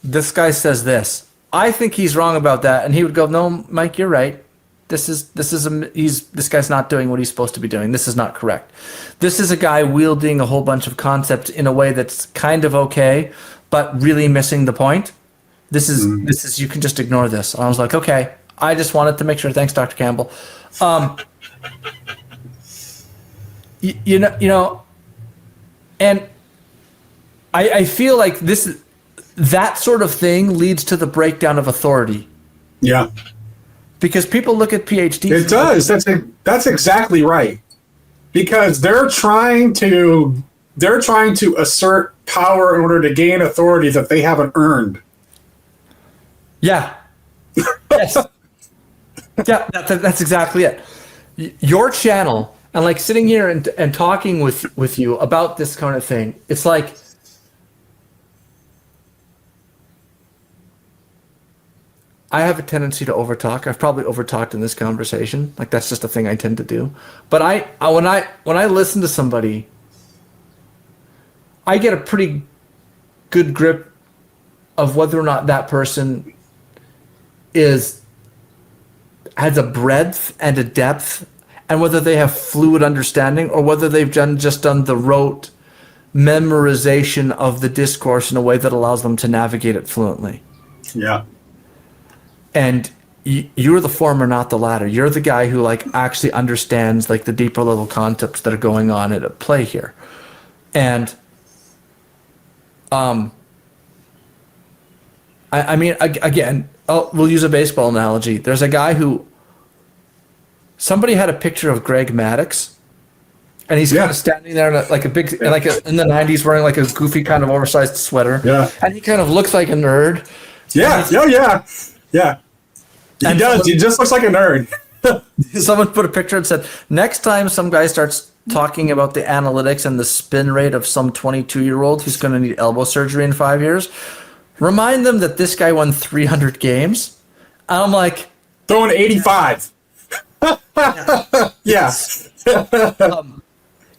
this guy says this. I think he's wrong about that. And he would go, no, Mike, you're right. This guy's not doing what he's supposed to be doing. This is not correct. This is a guy wielding a whole bunch of concepts in a way that's kind of okay, but really missing the point. This is you can just ignore this. And I was like, okay. I just wanted to make sure. Thanks, Dr. Campbell. You know, and I feel like that sort of thing leads to the breakdown of authority. Yeah. Because people look at PhDs. It does. That's exactly right. Because they're trying to assert power in order to gain authority that they haven't earned. Yeah. Yes. Yeah, that's exactly it. Your channel, and like sitting here and talking with you about this kind of thing, it's like I have a tendency to overtalk. I've probably overtalked in this conversation. Like that's just a thing I tend to do. But when I listen to somebody, I get a pretty good grip of whether or not that person has a breadth and a depth, and whether they have fluid understanding or whether they've just done the rote memorization of the discourse in a way that allows them to navigate it fluently. Yeah. And you're the former, not the latter. You're the guy who like actually understands like the deeper level concepts that are going on at play here. And I mean, again, we'll use a baseball analogy. There's a guy who somebody had a picture of Greg Maddux, and he's kind of standing there in in the 90s wearing like a goofy kind of oversized sweater. Yeah. And he kind of looks like a nerd. Yeah. Yeah. He does. He just looks like a nerd. Someone put a picture and said, next time some guy starts talking about the analytics and the spin rate of some 22-year-old who's going to need elbow surgery in 5 years, remind them that this guy won 300 games. And I'm like, throwing 85. Yeah.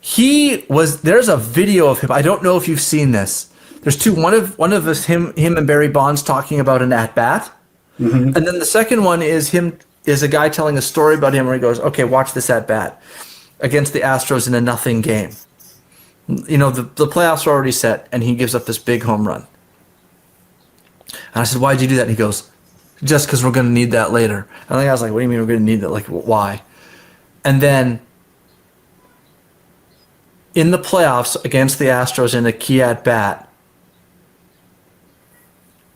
There's a video of him. I don't know if you've seen this. There's two. One of us, him and Barry Bonds talking about an at bat, and then the second one is a guy telling a story about him where he goes, "Okay, watch this at bat against the Astros in a nothing game. You know the playoffs are already set, and he gives up this big home run." And I said, "Why'd you do that?" And he goes, "Just because we're going to need that later." And I was like, "What do you mean we're going to need that? Like, why?" And then in the playoffs against the Astros in a key at bat,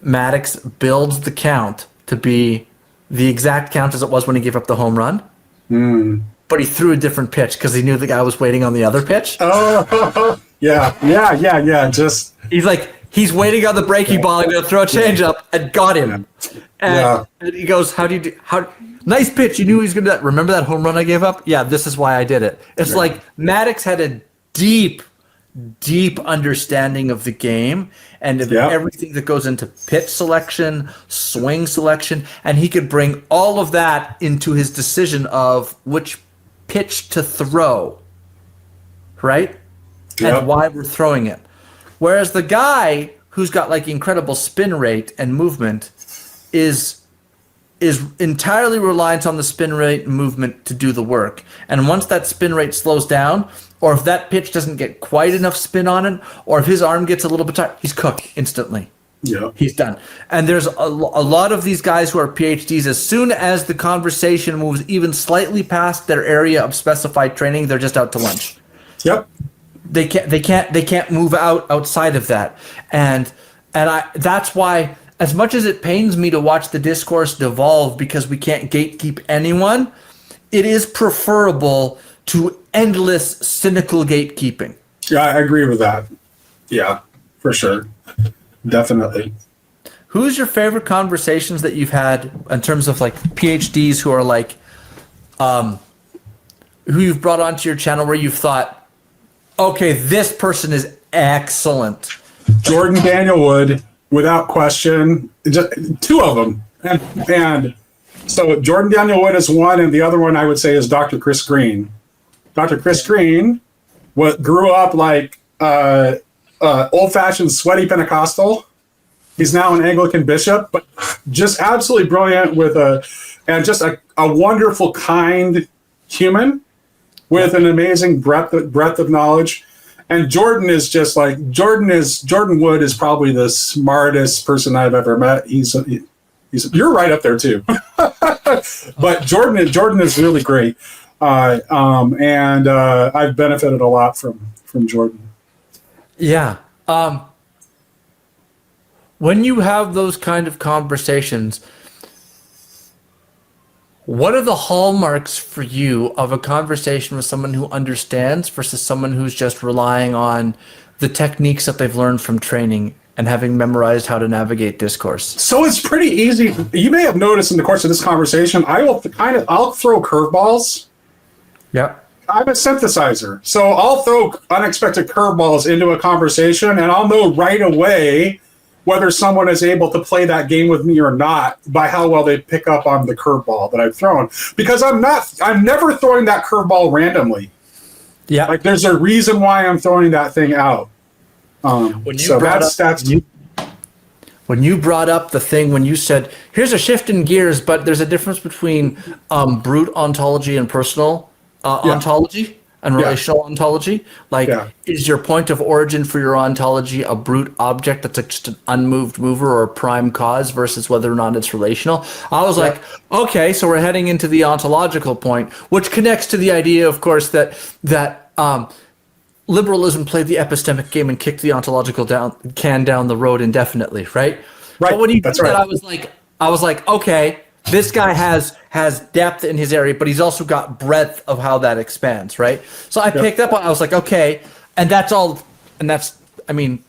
Maddux builds the count to be the exact count as it was when he gave up the home run. But he threw a different pitch because he knew the guy was waiting on the other pitch. Oh, yeah. Just he's waiting on the breaking ball and going to throw a changeup and got him. And he goes, nice pitch. You knew he was going to do that. Remember that home run I gave up? Yeah, this is why I did it. It's like Maddux had a deep understanding of the game and of everything that goes into pitch selection, swing selection, and he could bring all of that into his decision of which pitch to throw, right? And why we're throwing it. Whereas the guy who's got like incredible spin rate and movement is entirely reliant on the spin rate and movement to do the work. And once that spin rate slows down, or if that pitch doesn't get quite enough spin on it, or if his arm gets a little bit tired, he's cooked instantly. Yeah. He's done. And there's a lot of these guys who are PhDs, as soon as the conversation moves even slightly past their area of specified training, they're just out to lunch. Yep. They can't move outside of that. And that's why, as much as it pains me to watch the discourse devolve because we can't gatekeep anyone, it is preferable to endless cynical gatekeeping. Yeah, I agree with that. Yeah, for sure. Definitely. Who's your favorite conversations that you've had in terms of like PhDs who are like, who you've brought onto your channel where you've thought, okay, this person is excellent? Jordan Daniel Wood, without question. Just two of them. And so Jordan Daniel Wood is one, and the other one I would say is Dr. Chris Green. Dr. Chris Green grew up like old-fashioned sweaty Pentecostal. He's now an Anglican bishop, but just absolutely brilliant and just a wonderful, kind human with an amazing breadth of knowledge. And Jordan is just like Jordan Wood is probably the smartest person I've ever met. He's you're right up there too. But Jordan is really great. And I've benefited a lot from Jordan. Yeah. When you have those kind of conversations, what are the hallmarks for you of a conversation with someone who understands versus someone who's just relying on the techniques that they've learned from training and having memorized how to navigate discourse? So it's pretty easy. You may have noticed in the course of this conversation, I'll throw curveballs. Yeah. I'm a synthesizer. So I'll throw unexpected curveballs into a conversation, and I'll know right away whether someone is able to play that game with me or not by how well they pick up on the curveball that I've thrown. Because I'm never throwing that curveball randomly. Yeah. Like there's a reason why I'm throwing that thing out. When you brought up the thing, when you said, here's a shift in gears, but there's a difference between brute ontology and personal ontology and relational ontology. Like, is your point of origin for your ontology a brute object that's just an unmoved mover or a prime cause versus whether or not it's relational? I was like, okay, so we're heading into the ontological point, which connects to the idea, of course, that liberalism played the epistemic game and kicked the ontological can down the road indefinitely, right? Right. But when he did That's that, right. I was like, okay, this guy has depth in his area, but he's also got breadth of how that expands, right? So I picked up on. I was like, okay, and that's all, and that's, I mean,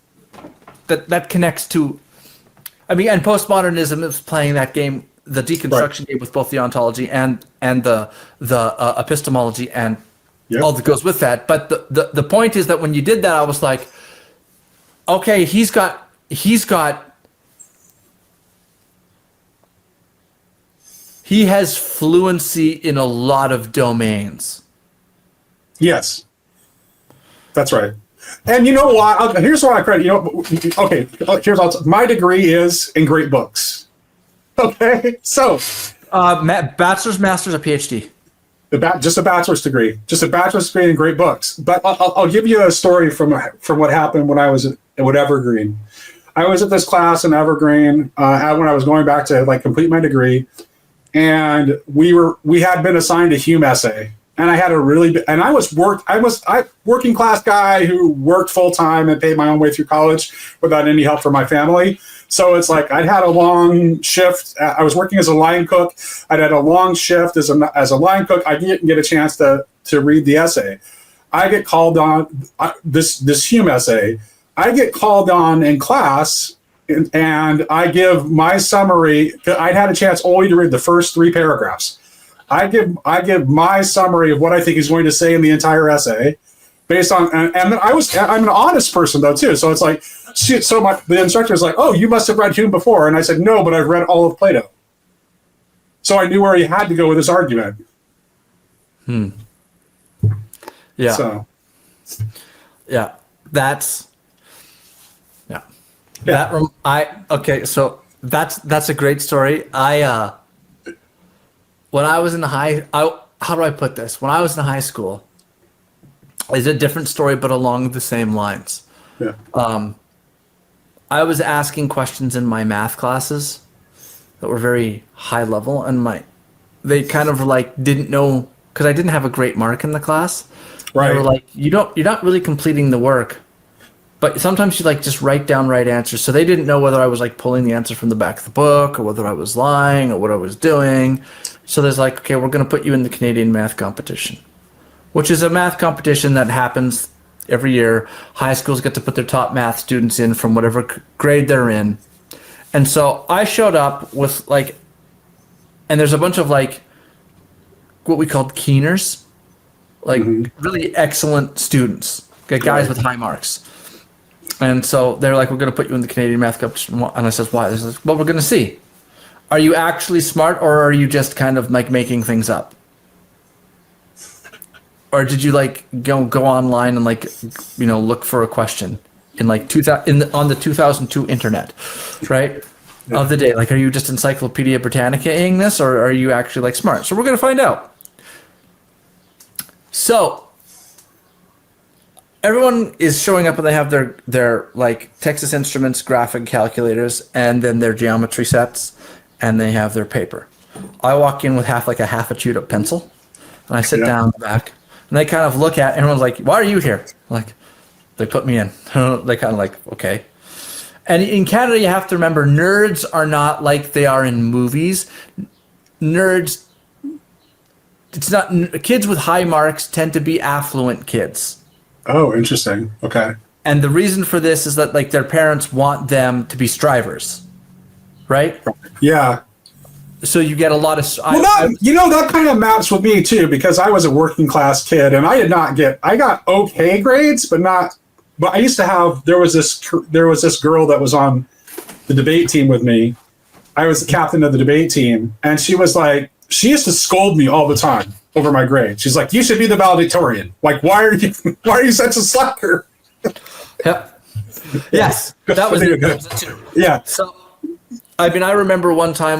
that connects to, I mean, and postmodernism is playing that game, the deconstruction game with both the ontology and the epistemology and all that goes with that. But the point is that when you did that, I was like, okay, he has fluency in a lot of domains. Yes, that's right. And you know what? Here's what I credit. My degree is in great books. Okay, so bachelor's, master's, or PhD. Just a bachelor's degree. Just a bachelor's degree in great books. But I'll give you a story from what happened when I was at Evergreen. I was at this class in Evergreen when I was going back to like complete my degree, and we had been assigned a Hume essay, and I had a working class guy who worked full time and paid my own way through college without any help from my family. So it's like I'd had a long shift. I was working as a line cook. I'd had a long shift as a line cook. I didn't get a chance to read the essay. I get called on this Hume essay. I get called on in class, and I give my summary. I'd had a chance only to read the first 3 paragraphs. I give my summary of what I think he's going to say in the entire essay, based on. And I'm an honest person though too. So it's like. So the instructor was like, "Oh, you must have read Hume before," and I said, "No, but I've read all of Plato." So I knew where he had to go with his argument. Yeah. So. Yeah. That's. Yeah. Okay. So that's a great story. When I was in how do I put this? When I was in high school, it's a different story, but along the same lines. Yeah. I was asking questions in my math classes that were very high level, and they kind of like didn't know because I didn't have a great mark in the class. Right. They were like, you're not really completing the work, but sometimes you like just write down right answers. So they didn't know whether I was like pulling the answer from the back of the book or whether I was lying or what I was doing. So there's like, okay, we're going to put you in the Canadian math competition, which is a math competition that happens every year. High schools get to put their top math students in from whatever grade they're in. And so I showed up with like, and there's a bunch of like what we called keeners, like really excellent students, guys with high marks. And so they're like, we're going to put you in the Canadian math competition. And I says, why? They says, well, we're going to see. Are you actually smart, or are you just kind of like making things up? Or did you like go online and like, look for a question in like on the 2002 internet, right? Yeah. Of the day? Like, are you just Encyclopedia Britannica-ing this, or are you actually like smart? So we're going to find out. So everyone is showing up and they have their like Texas Instruments graphic calculators and then their geometry sets, and they have their paper. I walk in with half a chewed up pencil, and I sit down in the back, and they kind of look at, everyone's like, why are you here? Like, they put me in. They kind of like, okay. And in Canada, you have to remember, nerds are not like they are in movies. Nerds, it's not, kids with high marks tend to be affluent kids. Oh, interesting. Okay. And the reason for this is that like their parents want them to be strivers, right? Yeah. So you get a lot of. That kind of maps with me too, because I was a working class kid and I got okay grades, but I used to have. There was this girl that was on the debate team with me. I was the captain of the debate team, and she used to scold me all the time over my grade. She's like, "You should be the valedictorian. Like, why are you such a slacker?" Yep. Yes, that was it too. Yeah. So, I mean, I remember one time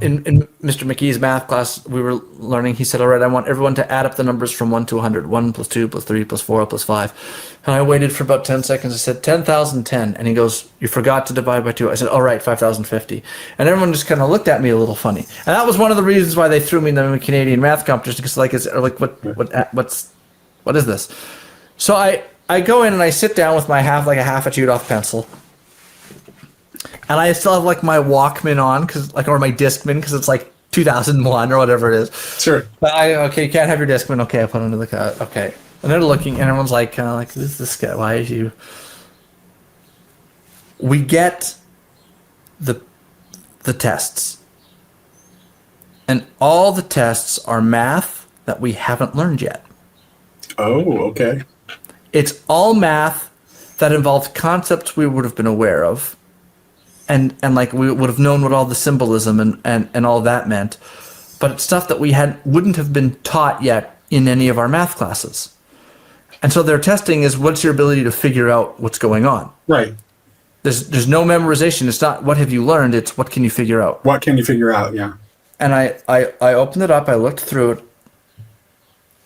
in Mr. McKee's math class, we were learning. He said, "All right, I want everyone to add up the numbers from 1 to 100. 1 plus 2 plus 3 plus 4 plus 5." And I waited for about 10 seconds. I said, 10,010. And he goes, "You forgot to divide by 2. I said, "All right, 5,050. And everyone just kind of looked at me a little funny. And that was one of the reasons why they threw me in the Canadian math competition, because what is this? So I go in and I sit down with my half a chewed off pencil. And I still have like my Walkman on, or my Discman, because it's like 2001 or whatever it is. Sure. But you can't have your Discman. Okay, I put it under the car. Okay. And they're looking, and everyone's like, kind of like, who's this guy? Why is you? We get the tests. And all the tests are math that we haven't learned yet. Oh, okay. It's all math that involves concepts we would have been aware of. And like we would have known what all the symbolism and all that meant. But it's stuff that we wouldn't have been taught yet in any of our math classes. And so their testing is, what's your ability to figure out what's going on? Right. There's no memorization. It's not what have you learned, it's what can you figure out. What can you figure out, yeah. And I opened it up, I looked through it,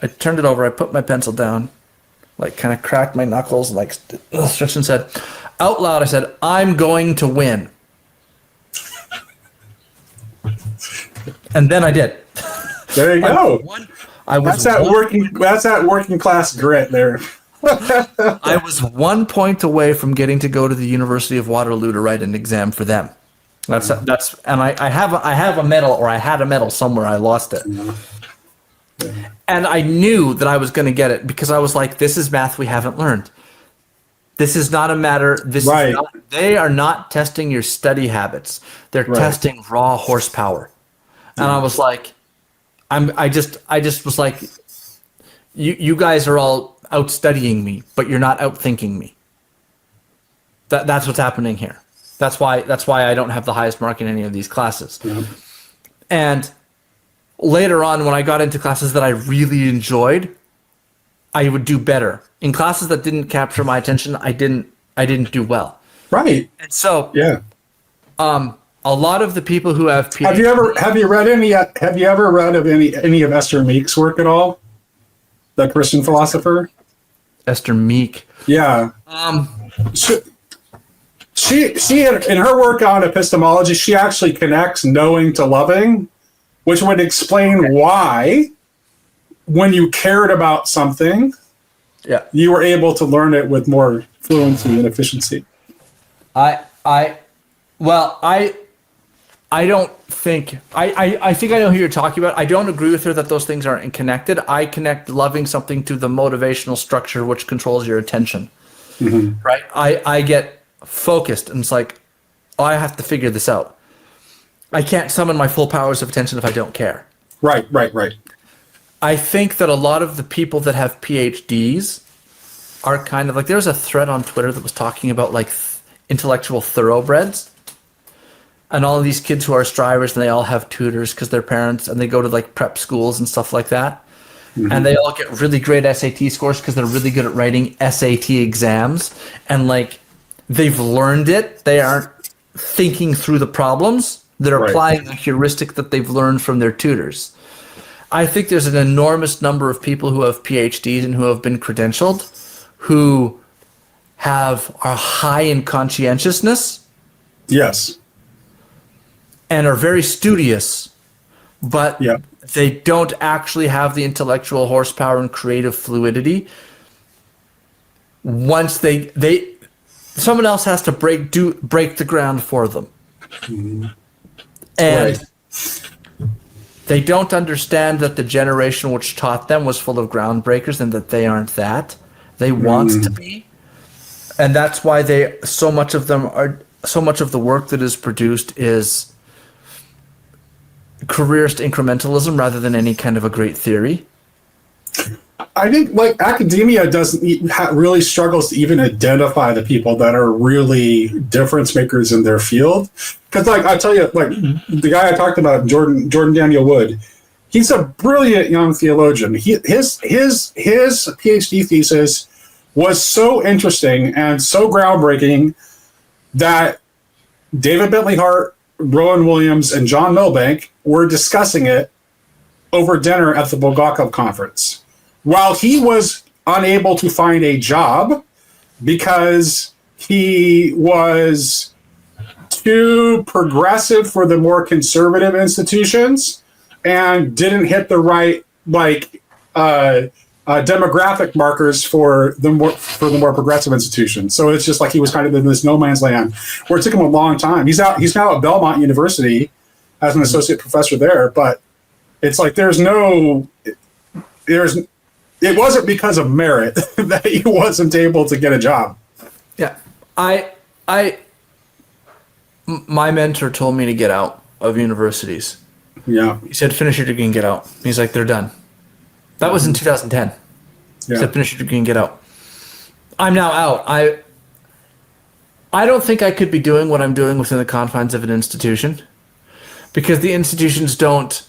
I turned it over, I put my pencil down, like kind of cracked my knuckles, like stretched, and said, out loud, I said, "I'm going to win." And then I did. There you go. That's that working class grit there. I was 1 point away from getting to go to the University of Waterloo to write an exam for them. And I have a medal, or I had a medal somewhere. I lost it. Yeah. And I knew that I was going to get it, because I was like, this is math we haven't learned. This is not a matter. They are not testing your study habits. They're testing raw horsepower. And I was like, I just was like, you guys are all out studying me, but you're not out thinking me. That's what's happening here. That's why I don't have the highest mark in any of these classes. Yeah. And later on, when I got into classes that I really enjoyed, I would do better. In classes that didn't capture my attention, I didn't do well. Right. And so a lot of the people who have PhDs, have you ever read of any of Esther Meek's work at all? The Christian philosopher? Esther Meek. Yeah. she in her work on epistemology, she actually connects knowing to loving, which would explain why, when you cared about something, you were able to learn it with more fluency and efficiency. I don't think I think I know who you're talking about. I don't agree with her that those things aren't connected. I connect loving something to the motivational structure which controls your attention. Mm-hmm. Right? I get focused and it's like, oh, I have to figure this out. I can't summon my full powers of attention if I don't care. Right. I think that a lot of the people that have PhDs are kind of like, there's a thread on Twitter that was talking about like intellectual thoroughbreds. And all of these kids who are strivers, and they all have tutors because their parents, and they go to like prep schools and stuff like that. Mm-hmm. And they all get really great SAT scores because they're really good at writing SAT exams. And like, they've learned it. They aren't thinking through the problems. They're applying the heuristic that they've learned from their tutors. I think there's an enormous number of people who have PhDs and who have been credentialed who are high in conscientiousness. Yes. And are very studious, but they don't actually have the intellectual horsepower and creative fluidity. Once someone else has to break the ground for them. Mm-hmm. And they don't understand that the generation which taught them was full of groundbreakers and that they aren't that. They want to be. And that's why so much of the work that is produced is careerist incrementalism rather than any kind of a great theory. I think like academia really struggles to even identify the people that are really difference makers in their field. Because like I tell you, like the guy I talked about, Jordan Daniel Wood, he's a brilliant young theologian. His PhD thesis was so interesting and so groundbreaking that David Bentley Hart, Rowan Williams, and John Milbank were discussing it over dinner at the Bulgakov conference, while he was unable to find a job because he was too progressive for the more conservative institutions and didn't hit the right demographic markers for the more progressive institutions. So it's just like he was kind of in this no man's land, where it took him a long time. He's now at Belmont University as an associate professor there, but it's like it wasn't because of merit that he wasn't able to get a job. Yeah, my mentor told me to get out of universities. Yeah, he said, finish your degree and get out. He's like, they're done. That was in 2010. Yeah. He said, finish your degree and get out. I'm now out. I don't think I could be doing what I'm doing within the confines of an institution, because the institutions don't.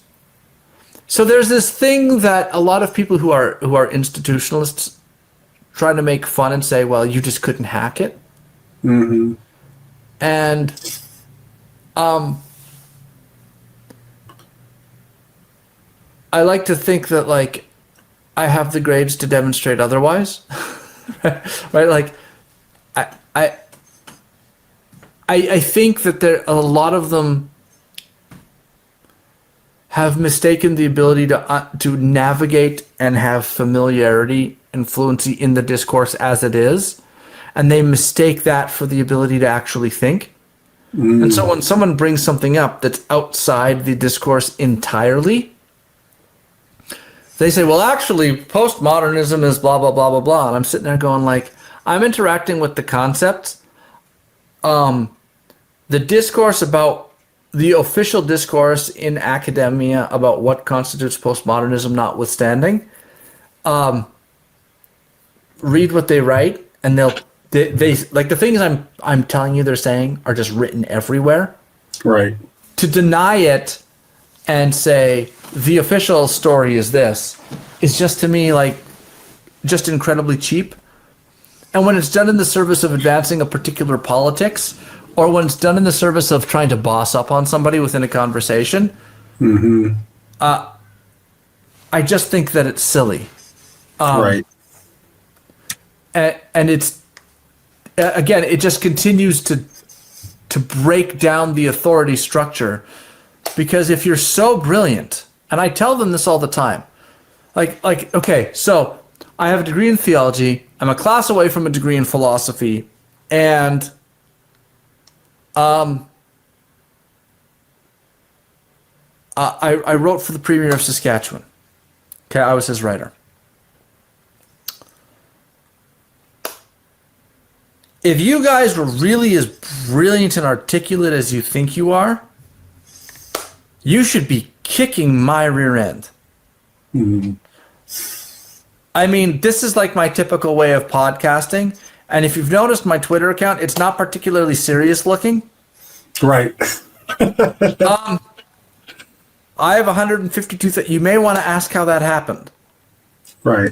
So there's this thing that a lot of people who are institutionalists try to make fun and say, well, you just couldn't hack it. Mm-hmm. And I like to think that like I have the grades to demonstrate otherwise. Right? Like I think that there a lot of them have mistaken the ability to navigate and have familiarity and fluency in the discourse as it is, and they mistake that for the ability to actually think. And so when someone brings something up that's outside the discourse entirely, they say, well, actually, postmodernism is blah, blah, blah, blah, blah. And I'm sitting there going like, I'm interacting with the concepts. The discourse about the official discourse in academia about what constitutes postmodernism notwithstanding, read what they write, and they like the things I'm telling you they're saying are just written everywhere. Right. To deny it and say the official story is this is just, to me, like just incredibly cheap. And when it's done in the service of advancing a particular politics, or when it's done in the service of trying to boss up on somebody within a conversation, I just think that it's silly. Right. And it's, again, it just continues to to break down the authority structure. Because if you're so brilliant, and I tell them this all the time, okay, so I have a degree in theology, I'm a class away from a degree in philosophy, and I wrote for the Premier of Saskatchewan. Okay, I was his writer. If you guys were really as brilliant and articulate as you think you are, you should be kicking my rear end. Mm-hmm. I mean, this is like my typical way of podcasting. And if you've noticed my Twitter account, it's not particularly serious looking. Right. I have 152. You may want to ask how that happened. Right.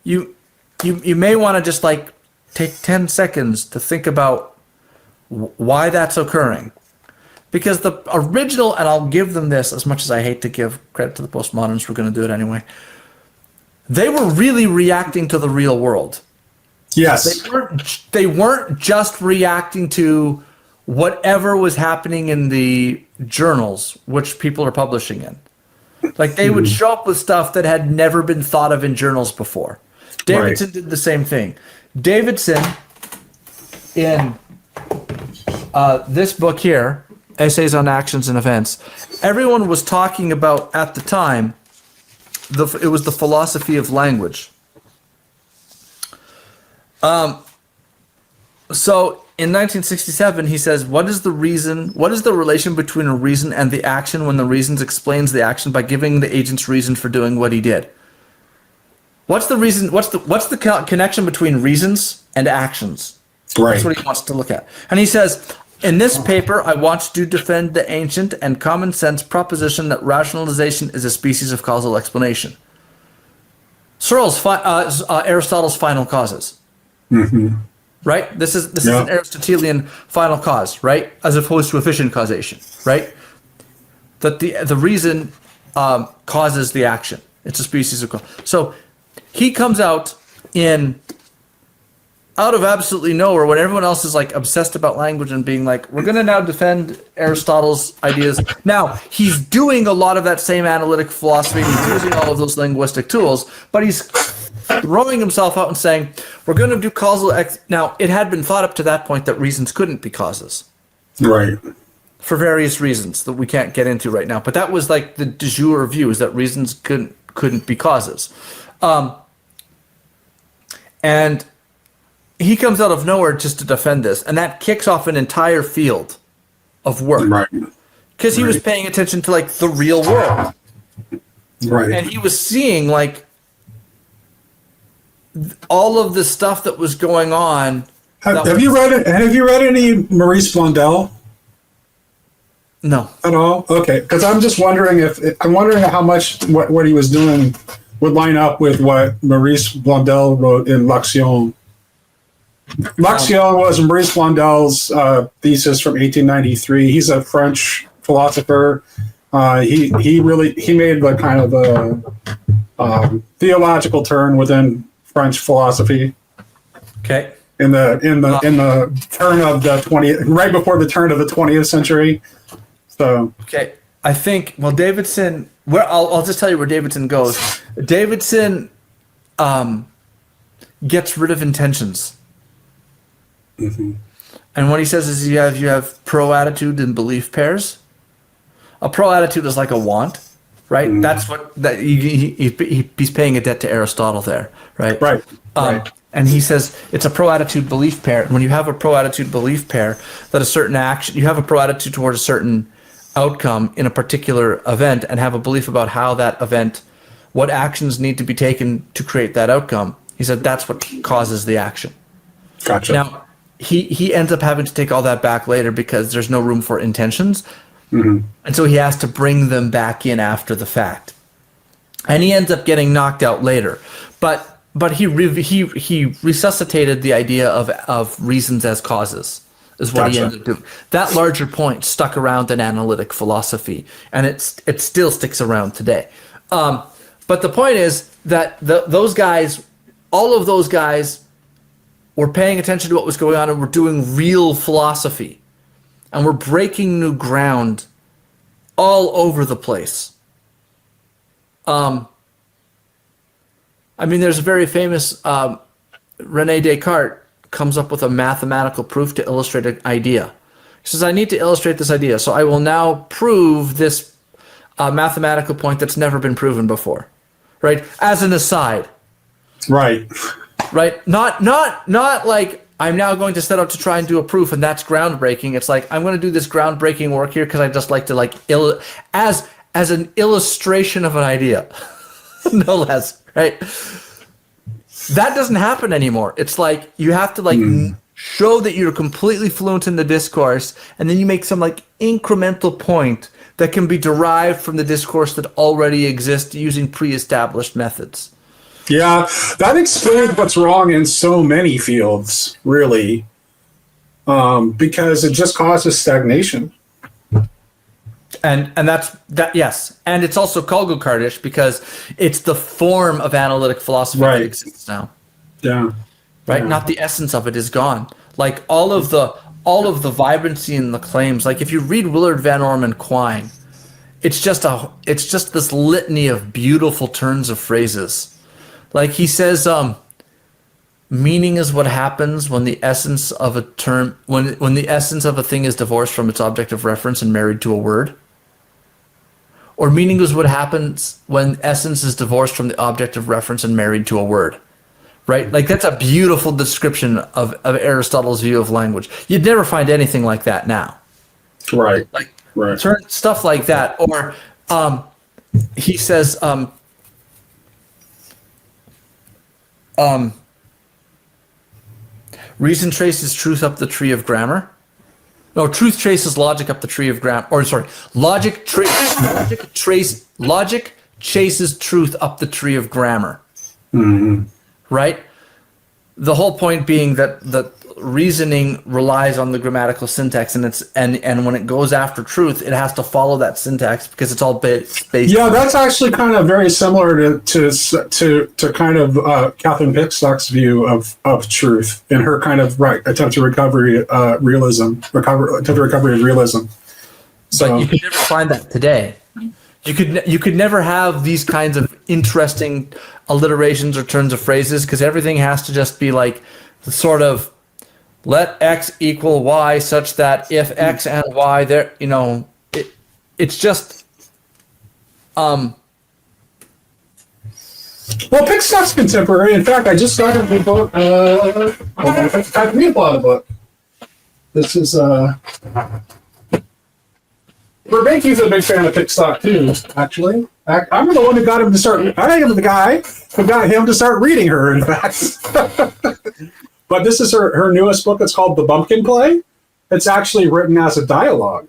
You may want to just like take 10 seconds to think about why that's occurring. Because the original, and I'll give them this as much as I hate to give credit to the postmoderns, we're going to do it anyway. They were really reacting to the real world. Yes. They weren't just reacting to whatever was happening in the journals, which people are publishing in. Like they would show up with stuff that had never been thought of in journals before. Davidson did the same thing. Davidson, in this book here, Essays on Actions and Events, everyone was talking about at the time, it was the philosophy of language. So in 1967, he says, what is the relation between a reason and the action when the reason explains the action by giving the agent's reason for doing what he did? What's the reason? What's the connection between reasons and actions? Right. That's what he wants to look at. And he says, in this paper, I want to defend the ancient and common sense proposition that rationalization is a species of causal explanation. Aristotle's final causes. Mm-hmm. Right? This is an Aristotelian final cause, right? As opposed to efficient causation, right? That the reason causes the action. It's a species of so he comes out of absolutely nowhere when everyone else is like obsessed about language and being like, we're going to now defend Aristotle's ideas. Now, he's doing a lot of that same analytic philosophy. He's using all of those linguistic tools, but he's throwing himself out and saying, we're going to do causal. Now, it had been thought up to that point that reasons couldn't be causes. Right. For various reasons that we can't get into right now. But that was like the de jure view, is that reasons couldn't be causes. And he comes out of nowhere just to defend this, and that kicks off an entire field of work. Right. Because he was paying attention to like the real world. Right. And he was seeing like all of the stuff that was going on. Have you read it? Have you read any Maurice Blondel? No. At all? Okay, because I'm just wondering how much what he was doing would line up with what Maurice Blondel wrote in L'Action. L'Action was Maurice Blondel's thesis from 1893. He's a French philosopher. He made the kind of the theological turn within French philosophy. Okay. In the turn of the 20th, right before the turn of the 20th century. So okay, I think Davidson. I'll just tell you where Davidson goes. Davidson gets rid of intentions. Mm-hmm. And what he says is you have pro-attitude and belief pairs. A pro-attitude is like a want, right? Mm-hmm. That's what he's paying a debt to Aristotle there, right? Right. And he says it's a pro-attitude belief pair. When you have a pro-attitude belief pair, that a certain action, you have a pro-attitude toward a certain outcome in a particular event and have a belief about how that event, what actions need to be taken to create that outcome. He said that's what causes the action. Gotcha. Now, he ends up having to take all that back later because there's no room for intentions. Mm-hmm. And so he has to bring them back in after the fact. And he ends up getting knocked out later. But he resuscitated the idea of reasons as causes, is what he ended up doing. That larger point stuck around in analytic philosophy, and it still sticks around today. But the point is that all of those guys were paying attention to what was going on and were doing real philosophy. and we're breaking new ground all over the place. I mean, there's a very famous Rene Descartes comes up with a mathematical proof to illustrate an idea. He says, I need to illustrate this idea, so I will now prove this mathematical point that's never been proven before, right? As an aside. Right. Right? Not like I'm now going to set out to try and do a proof and that's groundbreaking. It's like I'm going to do this groundbreaking work here because I just like to as an illustration of an idea. No less, right? That doesn't happen anymore. It's like you have to show that you're completely fluent in the discourse, and then you make some incremental point that can be derived from the discourse that already exists using pre-established methods. Yeah, that explains what's wrong in so many fields, really, because it just causes stagnation. And that's that. Yes, and it's also Kolgo-Kardish because it's the form of analytic philosophy that exists now. Yeah. Right. Yeah. Not the essence of it is gone. Like all of the vibrancy in the claims. Like if you read Willard Van Orman Quine, it's just this litany of beautiful turns of phrases. Like he says, meaning is what happens when the essence of a term when the essence of a thing is divorced from its object of reference and married to a word. Or meaning is what happens when essence is divorced from the object of reference and married to a word. Right? Like that's a beautiful description of Aristotle's view of language. You'd never find anything like that now. Right. Like stuff like that. Or he says reason traces truth up the tree of grammar. No, truth traces logic up the tree of grammar. Or sorry, logic chases truth up the tree of grammar. Mm-hmm. Right? The whole point being that reasoning relies on the grammatical syntax, and when it goes after truth, it has to follow that syntax because it's all based. Yeah, that's actually kind of very similar to kind of Catherine Pickstock's view of truth in her kind of attempt to recovery of realism. So, but you could never find that today. You could never have these kinds of interesting alliterations or turns of phrases because everything has to just be like the sort of let X equal Y such that if X and Y there, it's just well, Pickstock's contemporary. In fact, I just started the book. I read a lot of book. This is Burbanky's a big fan of Pickstock too. Actually, I'm the one who got him to start. I am the guy who got him to start reading her. In fact, but this is her newest book. It's called The Bumpkin Play. It's actually written as a dialogue.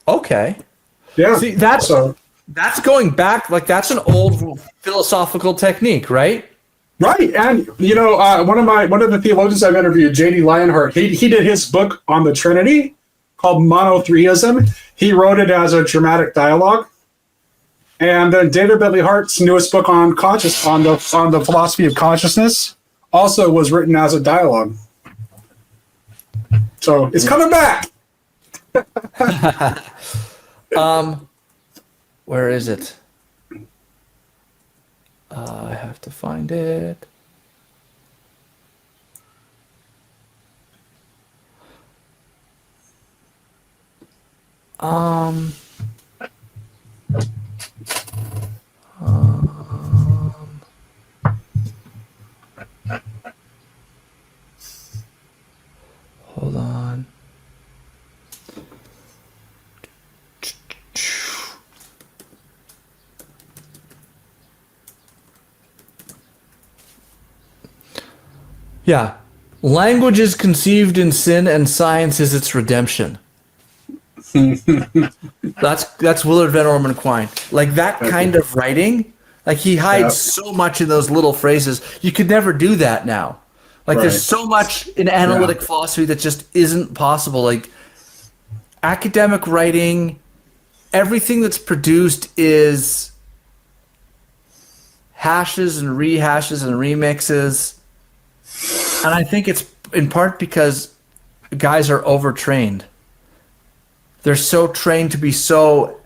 okay. Yeah. See, that's going back. Like that's an old philosophical technique, right? Right, and one of the theologians I've interviewed, J.D. Lionheart, he did his book on the Trinity called Monotheism. He wrote it as a dramatic dialogue, and then David Bentley Hart's newest book on the philosophy of consciousness also was written as a dialogue. So it's coming back. Where is it? I have to find it. Hold on. Yeah. Language is conceived in sin and science is its redemption. That's Willard Van Orman Quine. Like that kind of writing, like he hides so much in those little phrases. You could never do that now. Like there's so much in analytic philosophy that just isn't possible. Like academic writing, everything that's produced is hashes and rehashes and remixes. And I think it's in part because guys are overtrained. They're so trained to be so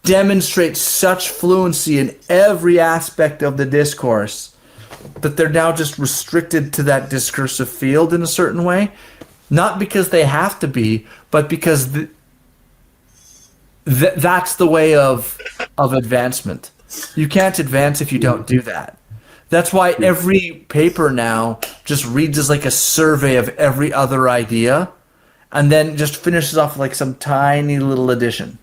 demonstrate such fluency in every aspect of the discourse that they're now just restricted to that discursive field in a certain way, not because they have to be, but because that's the way of advancement. You can't advance if you don't do that. That's why every paper now just reads as like a survey of every other idea and then just finishes off like some tiny little addition.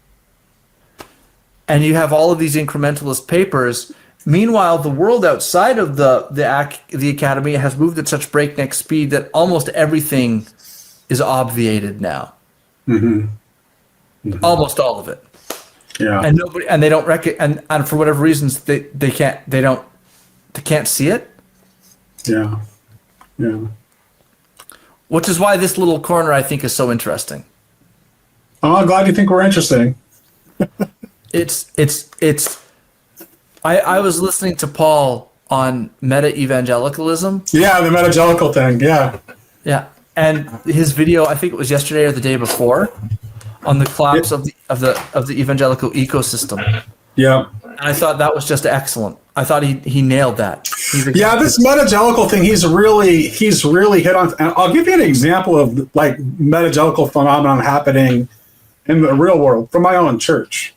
And you have all of these incrementalist papers. Meanwhile, the world outside of the academy has moved at such breakneck speed that almost everything is obviated now. Mm-hmm. Mm-hmm. Almost all of it. Yeah. And they don't and for whatever reasons they can't see it. Yeah. Yeah. Which is why this little corner I think is so interesting. Oh, I'm glad you think we're interesting. I was listening to Paul on meta-evangelicalism. Yeah, the meta-evangelical thing, yeah. Yeah. And his video, I think it was yesterday or the day before, on the collapse of the evangelical ecosystem. Yeah. And I thought that was just excellent. I thought he nailed that. Yeah, this meta-evangelical thing, he's really hit on. And I'll give you an example of like meta-evangelical phenomenon happening in the real world from my own church.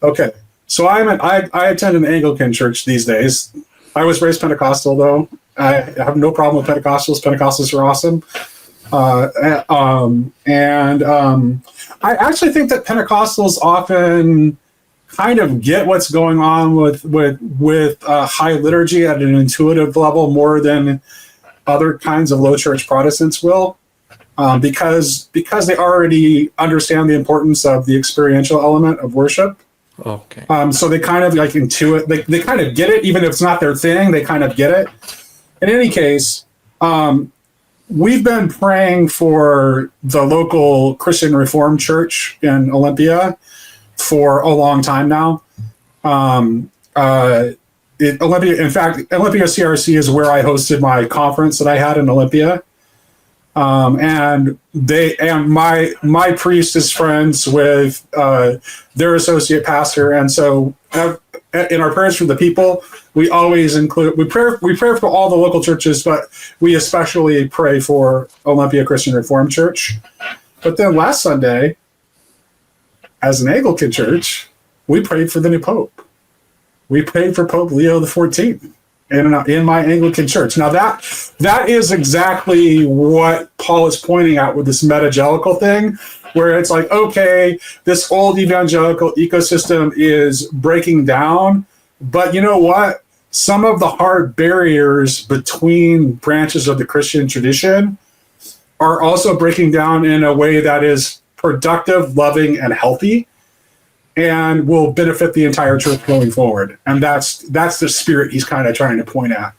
Okay, so I attend an Anglican church these days. I was raised Pentecostal though. I have no problem with Pentecostals. Pentecostals are awesome. I actually think that Pentecostals often kind of get what's going on with high liturgy at an intuitive level more than other kinds of low church Protestants will, because they already understand the importance of the experiential element of worship. Okay. So they kind of like intuit. They kind of get it, even if it's not their thing. They kind of get it. In any case, we've been praying for the local Christian Reformed Church in Olympia for a long time now. Olympia CRC is where I hosted my conference that I had in Olympia. And my priest is friends with their associate pastor, and so in our prayers for the people, we always include we pray for all the local churches, but we especially pray for Olympia Christian Reformed Church. But then last Sunday, as an Anglican church, we prayed for the new Pope. We prayed for Pope Leo XIV. In my Anglican church. Now that is exactly what Paul is pointing out with this meta-evangelical thing, where it's like, okay, this old evangelical ecosystem is breaking down, but you know what? Some of the hard barriers between branches of the Christian tradition are also breaking down in a way that is productive, loving, and healthy, and will benefit the entire church going forward. And that's the spirit he's kind of trying to point at.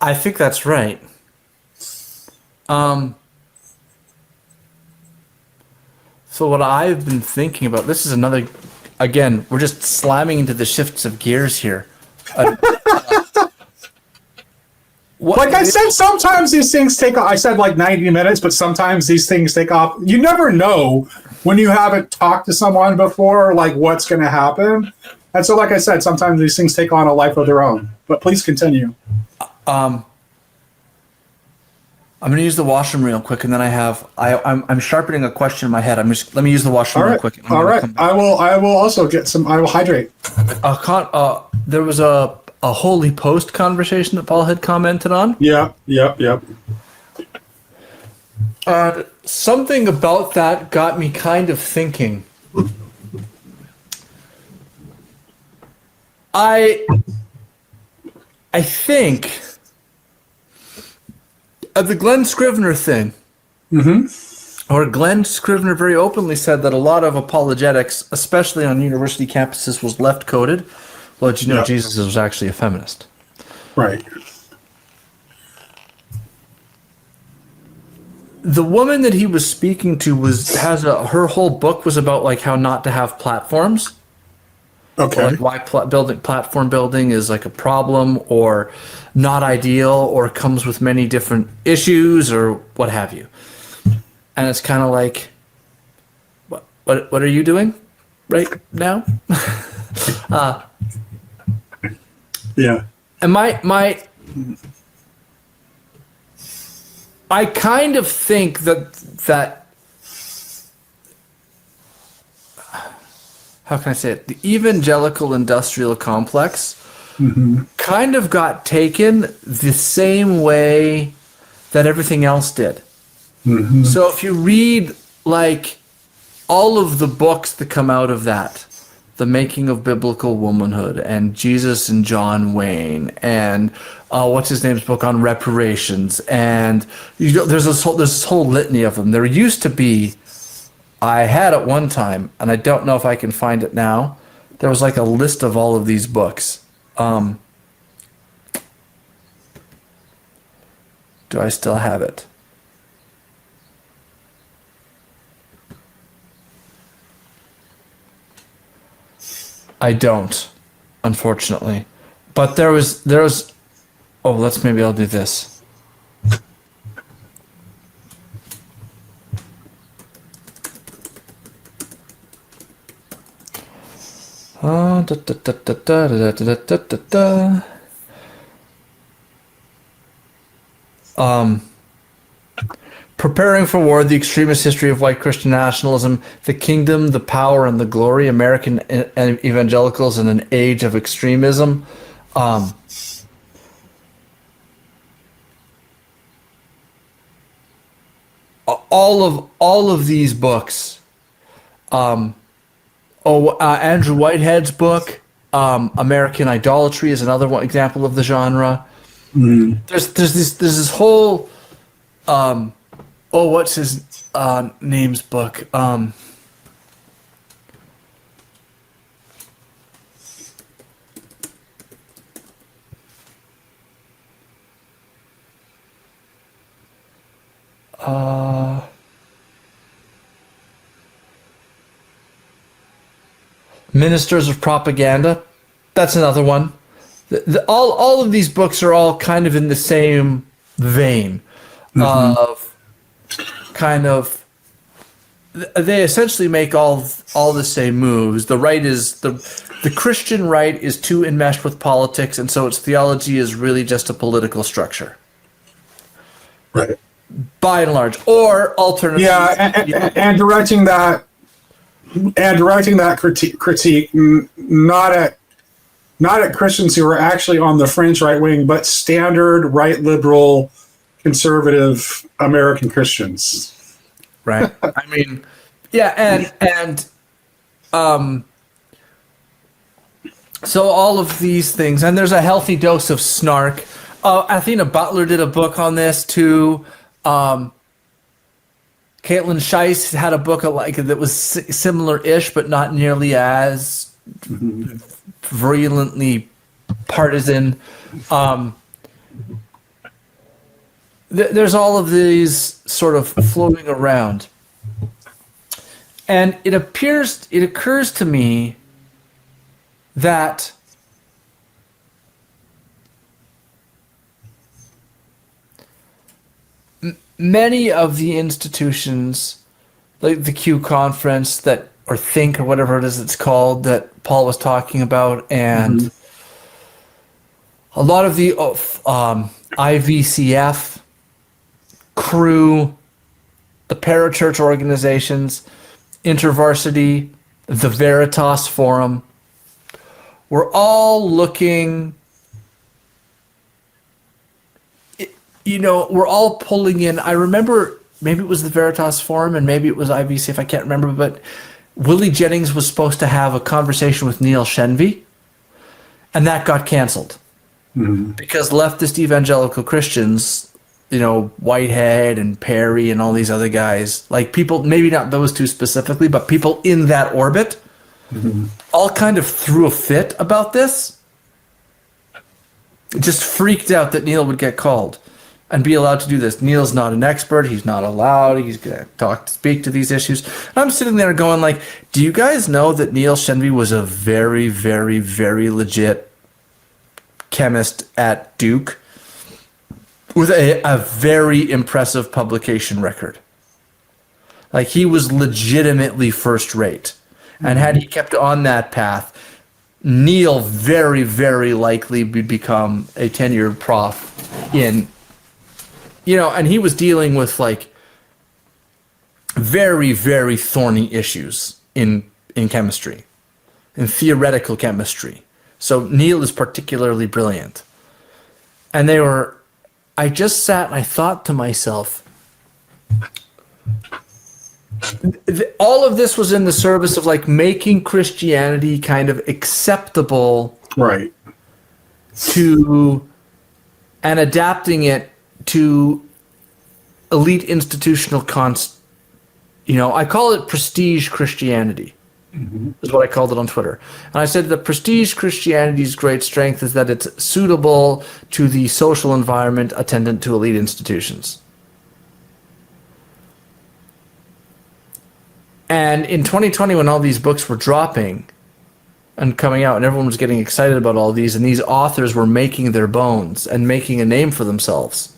I think that's right. So what I've been thinking about, this is another, again, we're just slamming into the shifts of gears here. Like I said, sometimes these things take off. I said like 90 minutes, but sometimes these things take off. You never know when you haven't talked to someone before, like what's going to happen. And so, like I said, sometimes these things take on a life of their own. But please continue. I'm going to use the washroom real quick, and then I'm sharpening a question in my head. Let me use the washroom real quick. All right. I will also get some. I will hydrate. There was a holy post conversation that Paul had commented on. Yep. Something about that got me kind of thinking. I think of the Glenn Scrivener thing. Mm-hmm. Or Glenn Scrivener very openly said that a lot of apologetics, especially on university campuses, was left-coded. Well, did you know Jesus was actually a feminist? Right. The woman that he was speaking to her whole book was about like how not to have platforms. Okay. Like why platform building is like a problem or not ideal or comes with many different issues or what have you. and it's kind of like, what are you doing right now? Yeah. And I kind of think that how can I say it? The evangelical industrial complex kind of got taken the same way that everything else did. So if you read like all of the books that come out of that, The Making of Biblical Womanhood and Jesus and John Wayne and what's his name's book on reparations, and there's this whole litany of them. There used to be, I had at one time, and I don't know if I can find it now. There was like a list of all of these books. Do I still have it? I don't, unfortunately. But there was maybe I'll do this. Preparing for War, The Extremist History of White Christian Nationalism, The Kingdom, the Power, and the Glory, American Evangelicals in an Age of Extremism. All of these books. Andrew Whitehead's book, American Idolatry, is another one example of the genre. There's this whole what's his name's book? Ministers of Propaganda. That's another one. All of these books are all kind of in the same vein of kind of, they essentially make all the same moves. The right is the Christian right is too enmeshed with politics, and so its theology is really just a political structure. Right. By and large, or alternatively, and directing that critique not at Christians who are actually on the fringe right wing, but standard right liberal conservative American Christians. Right. I mean, yeah, and so all of these things, and there's a healthy dose of snark. Athena Butler did a book on this too. Caitlin Scheiss had a book that was similar-ish, but not nearly as virulently partisan. There's all of these sort of floating around, and it occurs to me that many of the institutions, like the Q conference or Think or whatever it is it's called that Paul was talking about, and a lot of the IVCF, Crew, the parachurch organizations, InterVarsity, the Veritas Forum, we're all looking, we're all pulling in. I remember maybe it was the Veritas Forum and maybe it was IVCF, I can't remember, but Willie Jennings was supposed to have a conversation with Neil Shenvi, and that got canceled because leftist evangelical Christians, Whitehead and Perry and all these other guys, like people, maybe not those two specifically, but people in that orbit, all kind of threw a fit about this. Just freaked out that Neil would get called and be allowed to do this. Neil's not an expert. He's not allowed. He's going to speak to these issues. And I'm sitting there going like, do you guys know that Neil Shenvi was a very, very, very legit chemist at Duke with a very impressive publication record? Like, he was legitimately first rate. And had he kept on that path, Neil very, very likely would become a tenured prof in, and he was dealing with like very, very thorny issues in chemistry, in theoretical chemistry. So Neil is particularly brilliant. And I just sat and I thought to myself, all of this was in the service of like making Christianity kind of acceptable, right, to and adapting it to elite institutional I call it prestige Christianity. Is what I called it on Twitter. And I said that prestige Christianity's great strength is that it's suitable to the social environment attendant to elite institutions. And in 2020, when all these books were dropping and coming out, and everyone was getting excited about all these, and these authors were making their bones and making a name for themselves,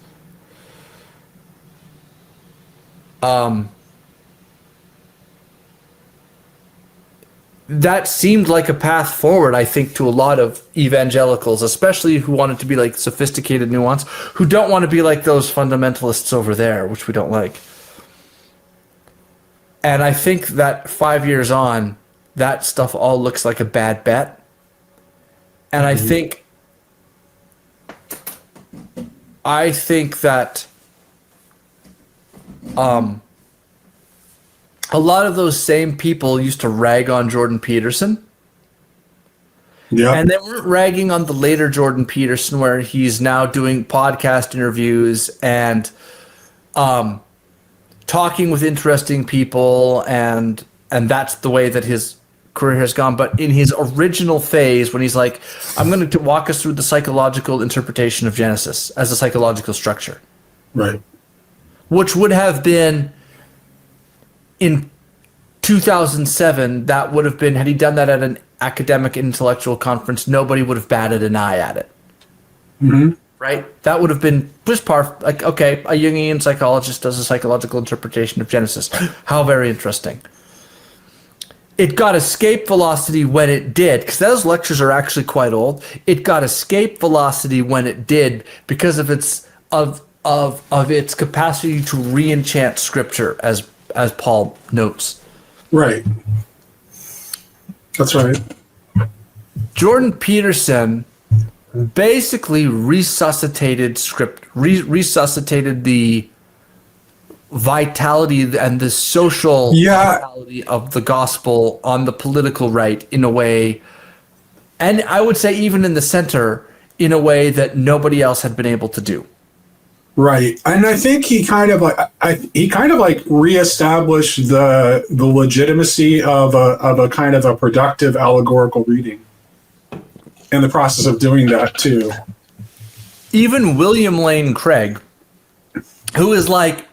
that seemed like a path forward, I think, to a lot of evangelicals, especially who wanted to be like sophisticated nuance, who don't want to be like those fundamentalists over there, which we don't like. And I think that 5 years on, that stuff all looks like a bad bet. And I think that a lot of those same people used to rag on Jordan Peterson. Yeah. And they weren't ragging on the later Jordan Peterson, where he's now doing podcast interviews and talking with interesting people, and that's the way that his career has gone. But in his original phase, when he's like, I'm going to walk us through the psychological interpretation of Genesis as a psychological structure. Right. Which would have been, in 2007, that would have been, had he done that at an academic intellectual conference, nobody would have batted an eye at it. Mm-hmm. Right? That would have been just like, okay, a Jungian psychologist does a psychological interpretation of Genesis. How very interesting. It got escape velocity when it did, because those lectures are actually quite old. It got escape velocity when it did because of its capacity to re-enchant scripture, as Paul notes. Right. That's right. Jordan Peterson basically resuscitated the vitality and the social vitality of the gospel on the political right in a way, and I would say even in the center, in a way that nobody else had been able to do. Right. And I think he kind of like reestablished the legitimacy of a kind of a productive allegorical reading in the process of doing that too. Even William Lane Craig, who is like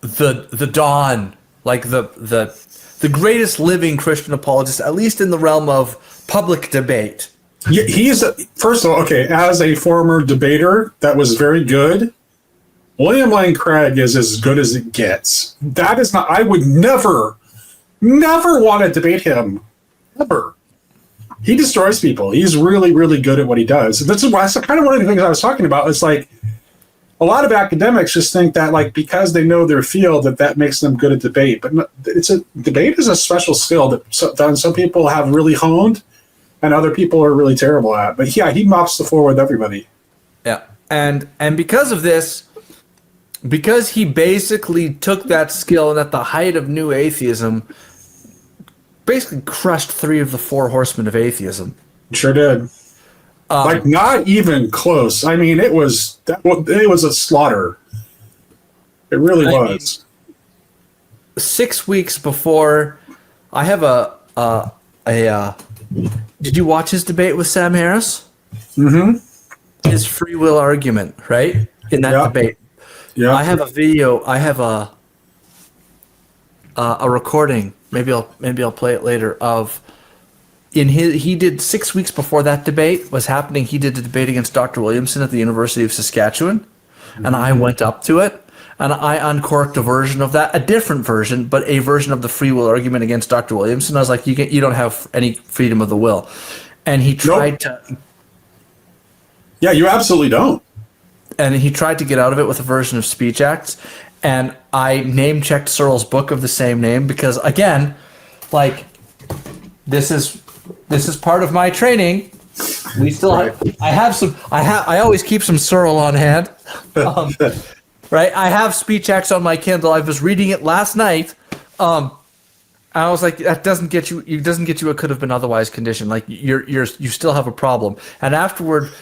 the Don, like the greatest living Christian apologist, at least in the realm of public debate. Yeah, first of all, okay, as a former debater that was very good, William Lane Craig is as good as it gets. That is not, I would never want to debate him. Never. He destroys people. He's really, really good at what he does. That's kind of one of the things I was talking about. It's like a lot of academics just think that, like, because they know their field, that makes them good at debate. But debate is a special skill that some people have really honed, and other people are really terrible at. But yeah, he mops the floor with everybody. Yeah, and because of this, because he basically took that skill and at the height of new atheism, basically crushed 3 of the 4 horsemen of atheism. Sure did. Like, not even close. I mean, it was a slaughter. It really was. 6 weeks before, I have did you watch his debate with Sam Harris? Mm-hmm. His free will argument, right? In that debate. Yeah. I have a video. I have a recording. Maybe I'll play it later. He did 6 weeks before that debate was happening. He did the debate against Dr. Williamson at the University of Saskatchewan, and I went up to it, and I uncorked a version of that, a different version, but a version of the free will argument against Dr. Williamson. I was like, you don't have any freedom of the will. And he tried to... Yeah, you absolutely don't. And he tried to get out of it with a version of Speech Acts. And I name-checked Searle's book of the same name because, again, like, this is part of my training. We still I always keep some Searle on hand. Right? I have Speech Acts on my Kindle. I was reading it last night. I was like, that doesn't get you a could have been otherwise condition. Like you still have a problem. And afterward,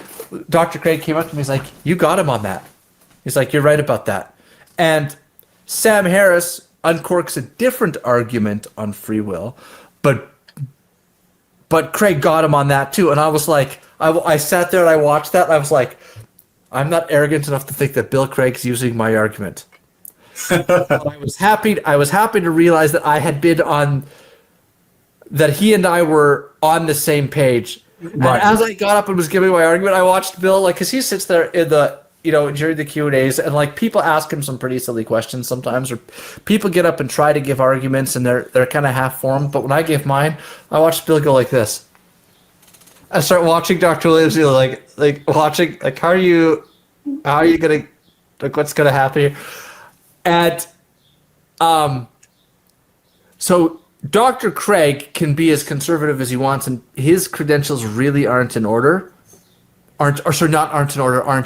Dr. Craig came up to me. He's like, you got him on that. He's like, you're right about that. And Sam Harris uncorks a different argument on free will, but Craig got him on that too. And I was like, I sat there and I watched that. And I was like, I'm not arrogant enough to think that Bill Craig's using my argument. But I was happy to realize that I had been on, that he and I were on the same page. Right. And as I got up and was giving my argument, I watched Bill, like, because he sits there in the, during the Q&As, and like people ask him some pretty silly questions sometimes, or people get up and try to give arguments, and they're kind of half formed. But when I gave mine, I watched Bill go like this. I start watching Dr. Williams, like watching, like, how are you gonna, like, what's gonna happen here? And so Dr. Craig can be as conservative as he wants, and his credentials really aren't in order, aren't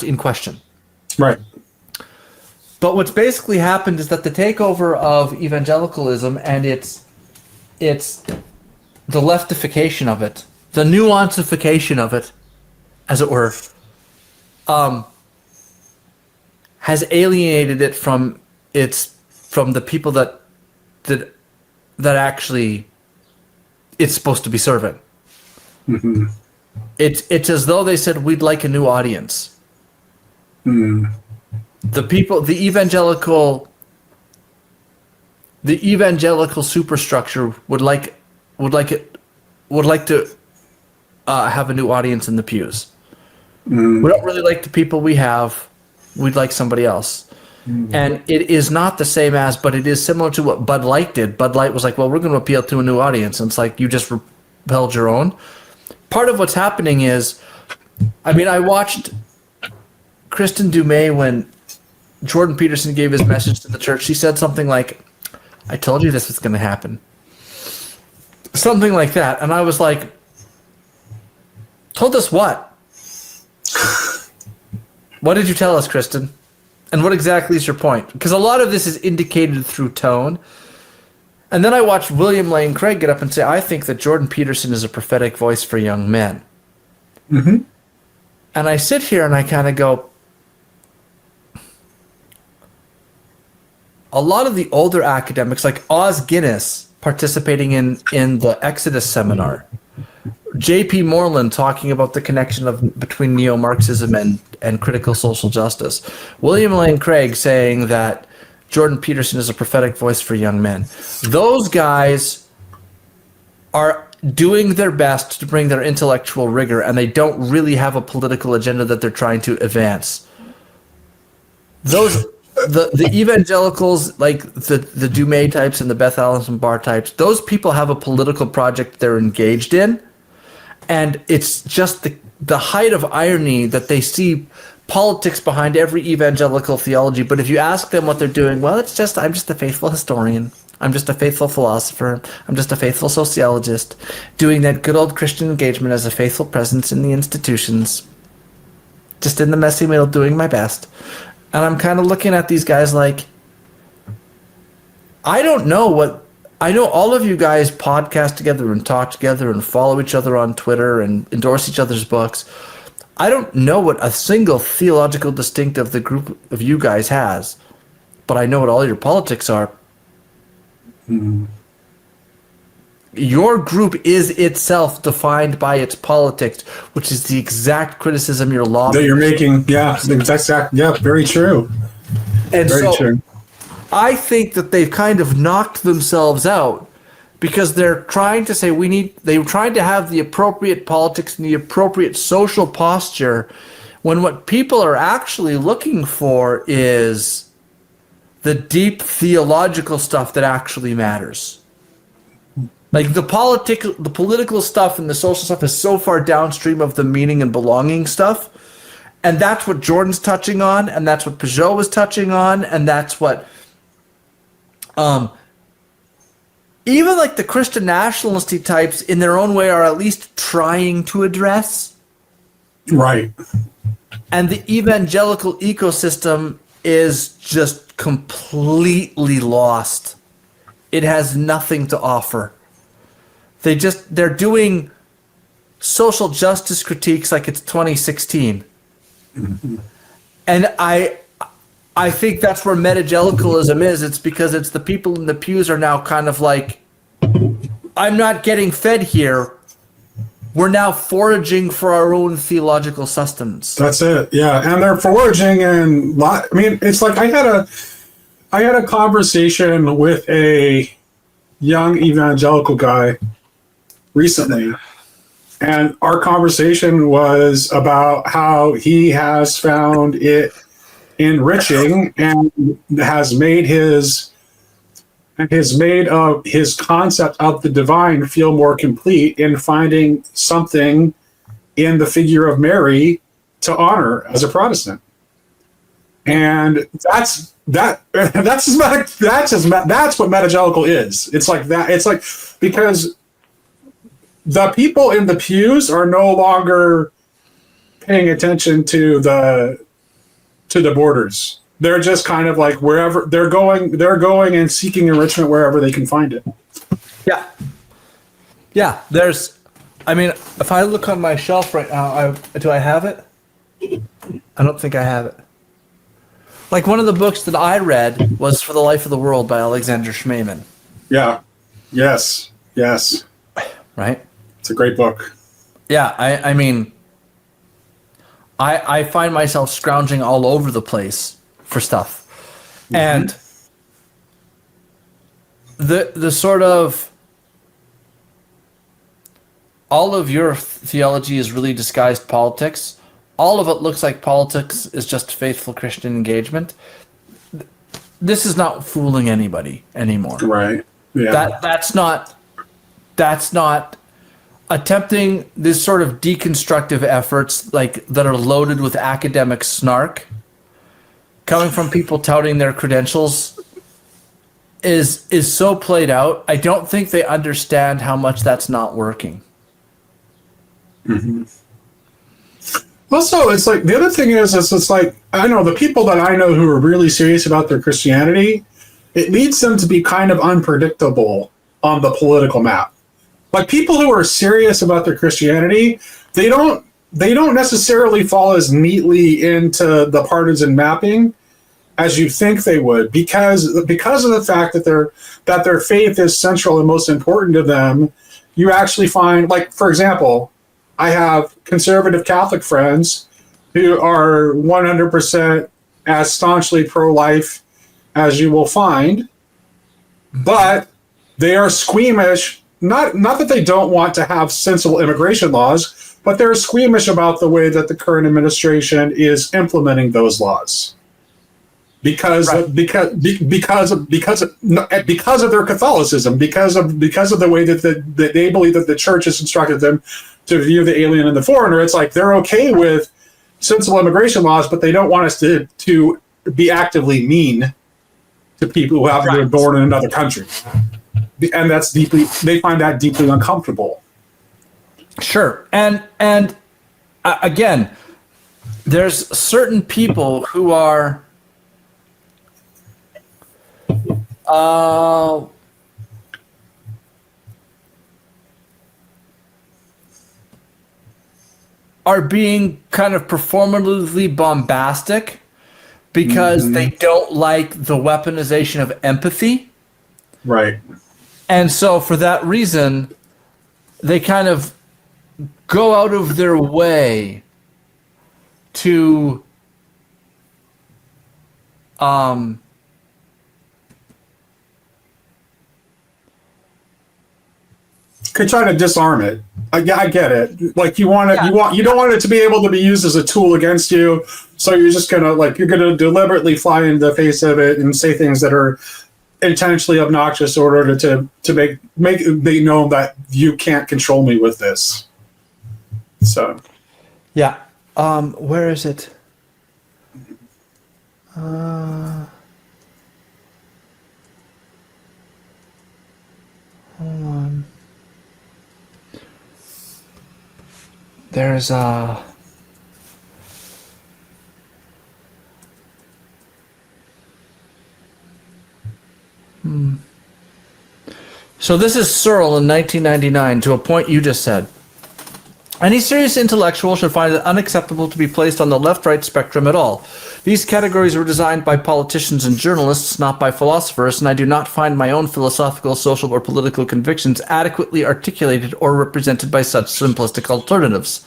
in question. Right. But what's basically happened is that the takeover of evangelicalism and it's the leftification of it, the nuanceification of it, as it were, has alienated it from the people that actually it's supposed to be serving. Mm-hmm. It's as though they said, we'd like a new audience. Mm. The evangelical superstructure would like to have a new audience in the pews. Mm. We don't really like the people we have. We'd like somebody else. Mm. And it is not the same as, but it is similar to what Bud Light did. Bud Light was like, well, we're going to appeal to a new audience. And it's like, you just repelled your own. Part of what's happening is, I watched Kristen Dumais when Jordan Peterson gave his message to the church. She said something like, I told you this was going to happen. Something like that. And I was like, told us what? What did you tell us, Kristen? And what exactly is your point? Because a lot of this is indicated through tone. And then I watched William Lane Craig get up and say, I think that Jordan Peterson is a prophetic voice for young men. Mm-hmm. And I sit here and I kind of go, a lot of the older academics, like Oz Guinness, participating in the Exodus seminar, J.P. Moreland talking about the connection between neo-Marxism and critical social justice, William Lane Craig saying that Jordan Peterson is a prophetic voice for young men. Those guys are doing their best to bring their intellectual rigor, and they don't really have a political agenda that they're trying to advance. The evangelicals, like the Dumais types and the Beth Allison Barr types, those people have a political project they're engaged in, and it's just the height of irony that they see politics behind every evangelical theology. But if you ask them what they're doing, well, I'm just a faithful historian. I'm just a faithful philosopher. I'm just a faithful sociologist, doing that good old Christian engagement as a faithful presence in the institutions, just in the messy middle, doing my best. And I'm kind of looking at these guys like, I know all of you guys podcast together and talk together and follow each other on Twitter and endorse each other's books. I don't know what a single theological distinctive the group of you guys has, but I know what all your politics are. Mm-hmm. Your group is itself defined by its politics, which is the exact criticism you're lobbying. That you're making, yeah, very true. And very so true. I think that they've kind of knocked themselves out because they're trying to say they're trying to have the appropriate politics and the appropriate social posture, when what people are actually looking for is the deep theological stuff that actually matters. Like the political stuff and the social stuff is so far downstream of the meaning and belonging stuff. And that's what Jordan's touching on, and that's what Peugeot was touching on, and that's what even like the Christian nationalisty types in their own way are at least trying to address. Right. And the evangelical ecosystem is just completely lost. It has nothing to offer. They're doing social justice critiques like it's 2016. Mm-hmm. And I think that's where metagelicalism is. It's because it's the people in the pews are now kind of like, I'm not getting fed here. We're now foraging for our own theological sustenance. That's it. Yeah, and they're foraging, and I mean, it's like I had a conversation with a young evangelical guy recently, and our conversation was about how he has found it enriching and has made his concept of the divine feel more complete in finding something in the figure of Mary to honor as a Protestant. And that's what metagelical is. It's like that. It's like, because the people in the pews are no longer paying attention to the borders. They're just kind of like wherever they're going and seeking enrichment wherever they can find it. Yeah. Yeah. I mean, if I look on my shelf right now, do I have it? I don't think I have it. Like one of the books that I read was For the Life of the World by Alexander Schmemann. Yeah. Yes. Yes. Right? It's a great book. Yeah. I mean, I find myself scrounging all over the place for stuff. Mm-hmm. And the sort of all of your theology is really disguised politics. All of it looks like politics is just faithful Christian engagement. This is not fooling anybody anymore. Right. Yeah. That's not attempting this sort of deconstructive efforts like that are loaded with academic snark coming from people touting their credentials is so played out. I don't think they understand how much that's not working. Mm-hmm. Also, it's like the other thing is it's like, I know the people that I know who are really serious about their Christianity, it leads them to be kind of unpredictable on the political map. Like people who are serious about their Christianity, they don't necessarily fall as neatly into the partisan mapping as you think they would, because of the fact that their faith is central and most important to them. You actually find, like, for example, I have conservative Catholic friends who are 100% as staunchly pro-life as you will find, but they are squeamish. Not that they don't want to have sensible immigration laws, but they're squeamish about the way that the current administration is implementing those laws because of their Catholicism, because of the way that they believe that the church has instructed them to view the alien and the foreigner. It's like they're okay with sensible immigration laws, but they don't want us to be actively mean to people who happen to be born in another country. And they find that deeply uncomfortable. Sure. And again, there's certain people who are being kind of performatively bombastic because they don't like the weaponization of empathy. Right. And so for that reason, they kind of go out of their way to could try to disarm it. I get it. Like you want it, you don't want it to be able to be used as a tool against you. So you're just gonna you're gonna deliberately fly in the face of it and say things that are intentionally obnoxious in order to make they know that you can't control me with this. So yeah. Where is it? Hold on. There's So this is Searle in 1999, to a point you just said. Any serious intellectual should find it unacceptable to be placed on the left-right spectrum at all. These categories were designed by politicians and journalists, not by philosophers, and I do not find my own philosophical, social, or political convictions adequately articulated or represented by such simplistic alternatives.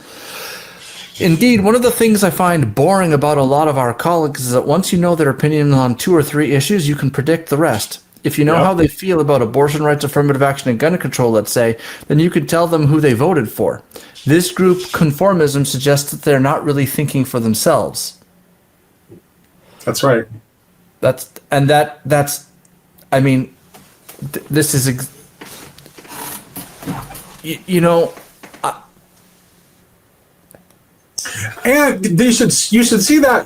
Indeed, one of the things I find boring about a lot of our colleagues is that once you know their opinion on 2 or 3 issues, you can predict the rest. If you know how they feel about abortion rights, affirmative action, and gun control, let's say, then you can tell them who they voted for. This group conformism suggests that they're not really thinking for themselves. that's right. This is, And you should see that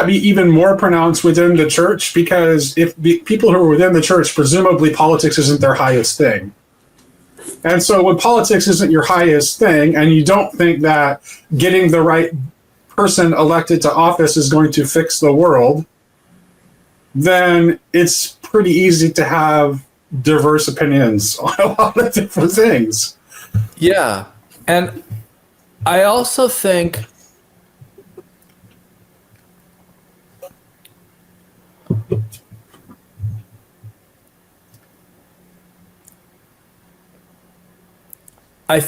be even more pronounced within the church, because if the people who are within the church, presumably politics isn't their highest thing. And so when politics isn't your highest thing, and you don't think that getting the right person elected to office is going to fix the world, then it's pretty easy to have diverse opinions on a lot of different things. yeah. And I also think when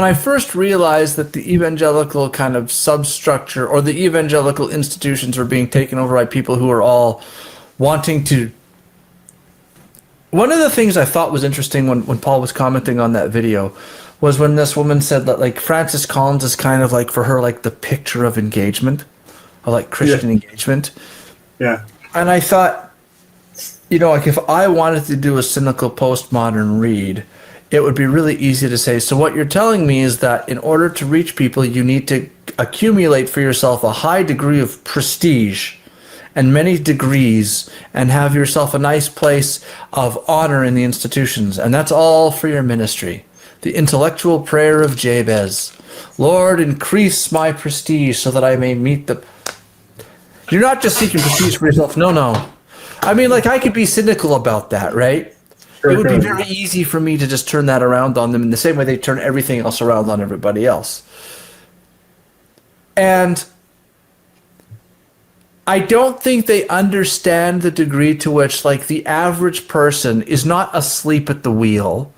I first realized that the evangelical kind of substructure or the evangelical institutions were being taken over by people who are all wanting to. One of the things I thought was interesting when Paul was commenting on that video was when this woman said that like Francis Collins is kind of like for her like the picture of engagement, of like Christian engagement. Yeah. And I thought, like if I wanted to do a cynical postmodern read, it would be really easy to say, so what you're telling me is that in order to reach people, you need to accumulate for yourself a high degree of prestige and many degrees and have yourself a nice place of honor in the institutions. And that's all for your ministry. The intellectual prayer of Jabez. Lord, increase my prestige so that I may meet the... You're not just seeking prestige for yourself. No. I mean, like, I could be cynical about that, right? It would be very easy for me to just turn that around on them in the same way they turn everything else around on everybody else. And I don't think they understand the degree to which, like, the average person is not asleep at the wheel.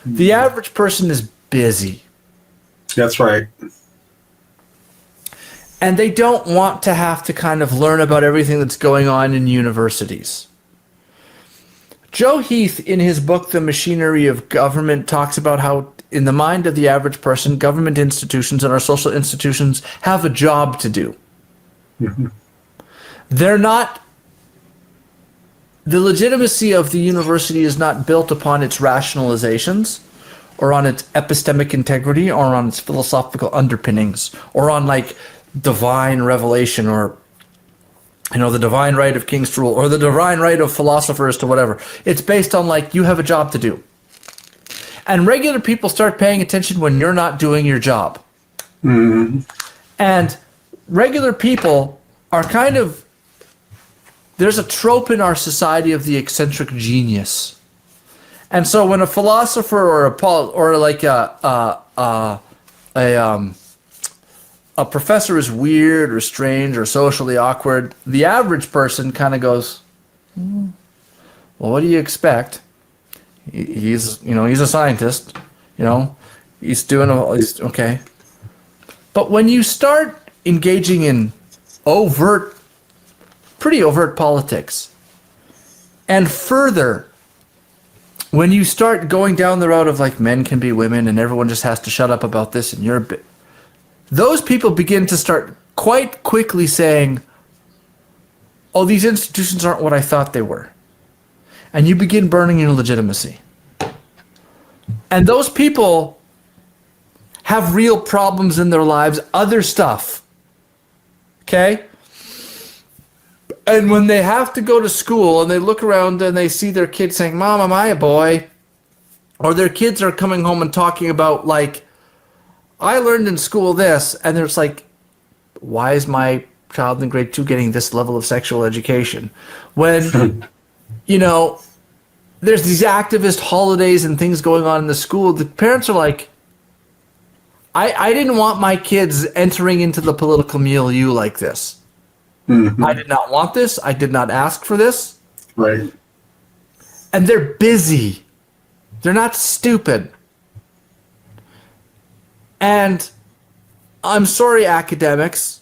The average person is busy. That's right. And they don't want to have to kind of learn about everything that's going on in universities. Joe Heath, in his book, The Machinery of Government, talks about how, in the mind of the average person, government institutions and our social institutions have a job to do. Mm-hmm. They're not... The legitimacy of the university is not built upon its rationalizations or on its epistemic integrity or on its philosophical underpinnings or on, like, divine revelation or, the divine right of kings to rule or the divine right of philosophers to whatever. It's based on, like, you have a job to do. And regular people start paying attention when you're not doing your job. Mm-hmm. And regular people are kind of... There's a trope in our society of the eccentric genius. And so when a philosopher or a professor is weird or strange or socially awkward, the average person kind of goes, well, what do you expect? He's a scientist, he's okay. But when you start engaging in pretty overt politics, And further, when you start going down the road of like men can be women and everyone just has to shut up about this and you're a bit, those people begin to start quite quickly saying, oh, these institutions aren't what I thought they were. And you begin burning your legitimacy. And those people have real problems in their lives, other stuff. Okay? And when they have to go to school and they look around and they see their kids saying, Mom, am I a boy? Or their kids are coming home and talking about, like, I learned in school this, and there's like, why is my child in grade 2 getting this level of sexual education? When, you know, there's these activist holidays and things going on in the school, the parents are like, I didn't want my kids entering into the political milieu like this. Mm-hmm. I did not want this. I did not ask for this. Right. And they're busy. They're not stupid. And I'm sorry, academics,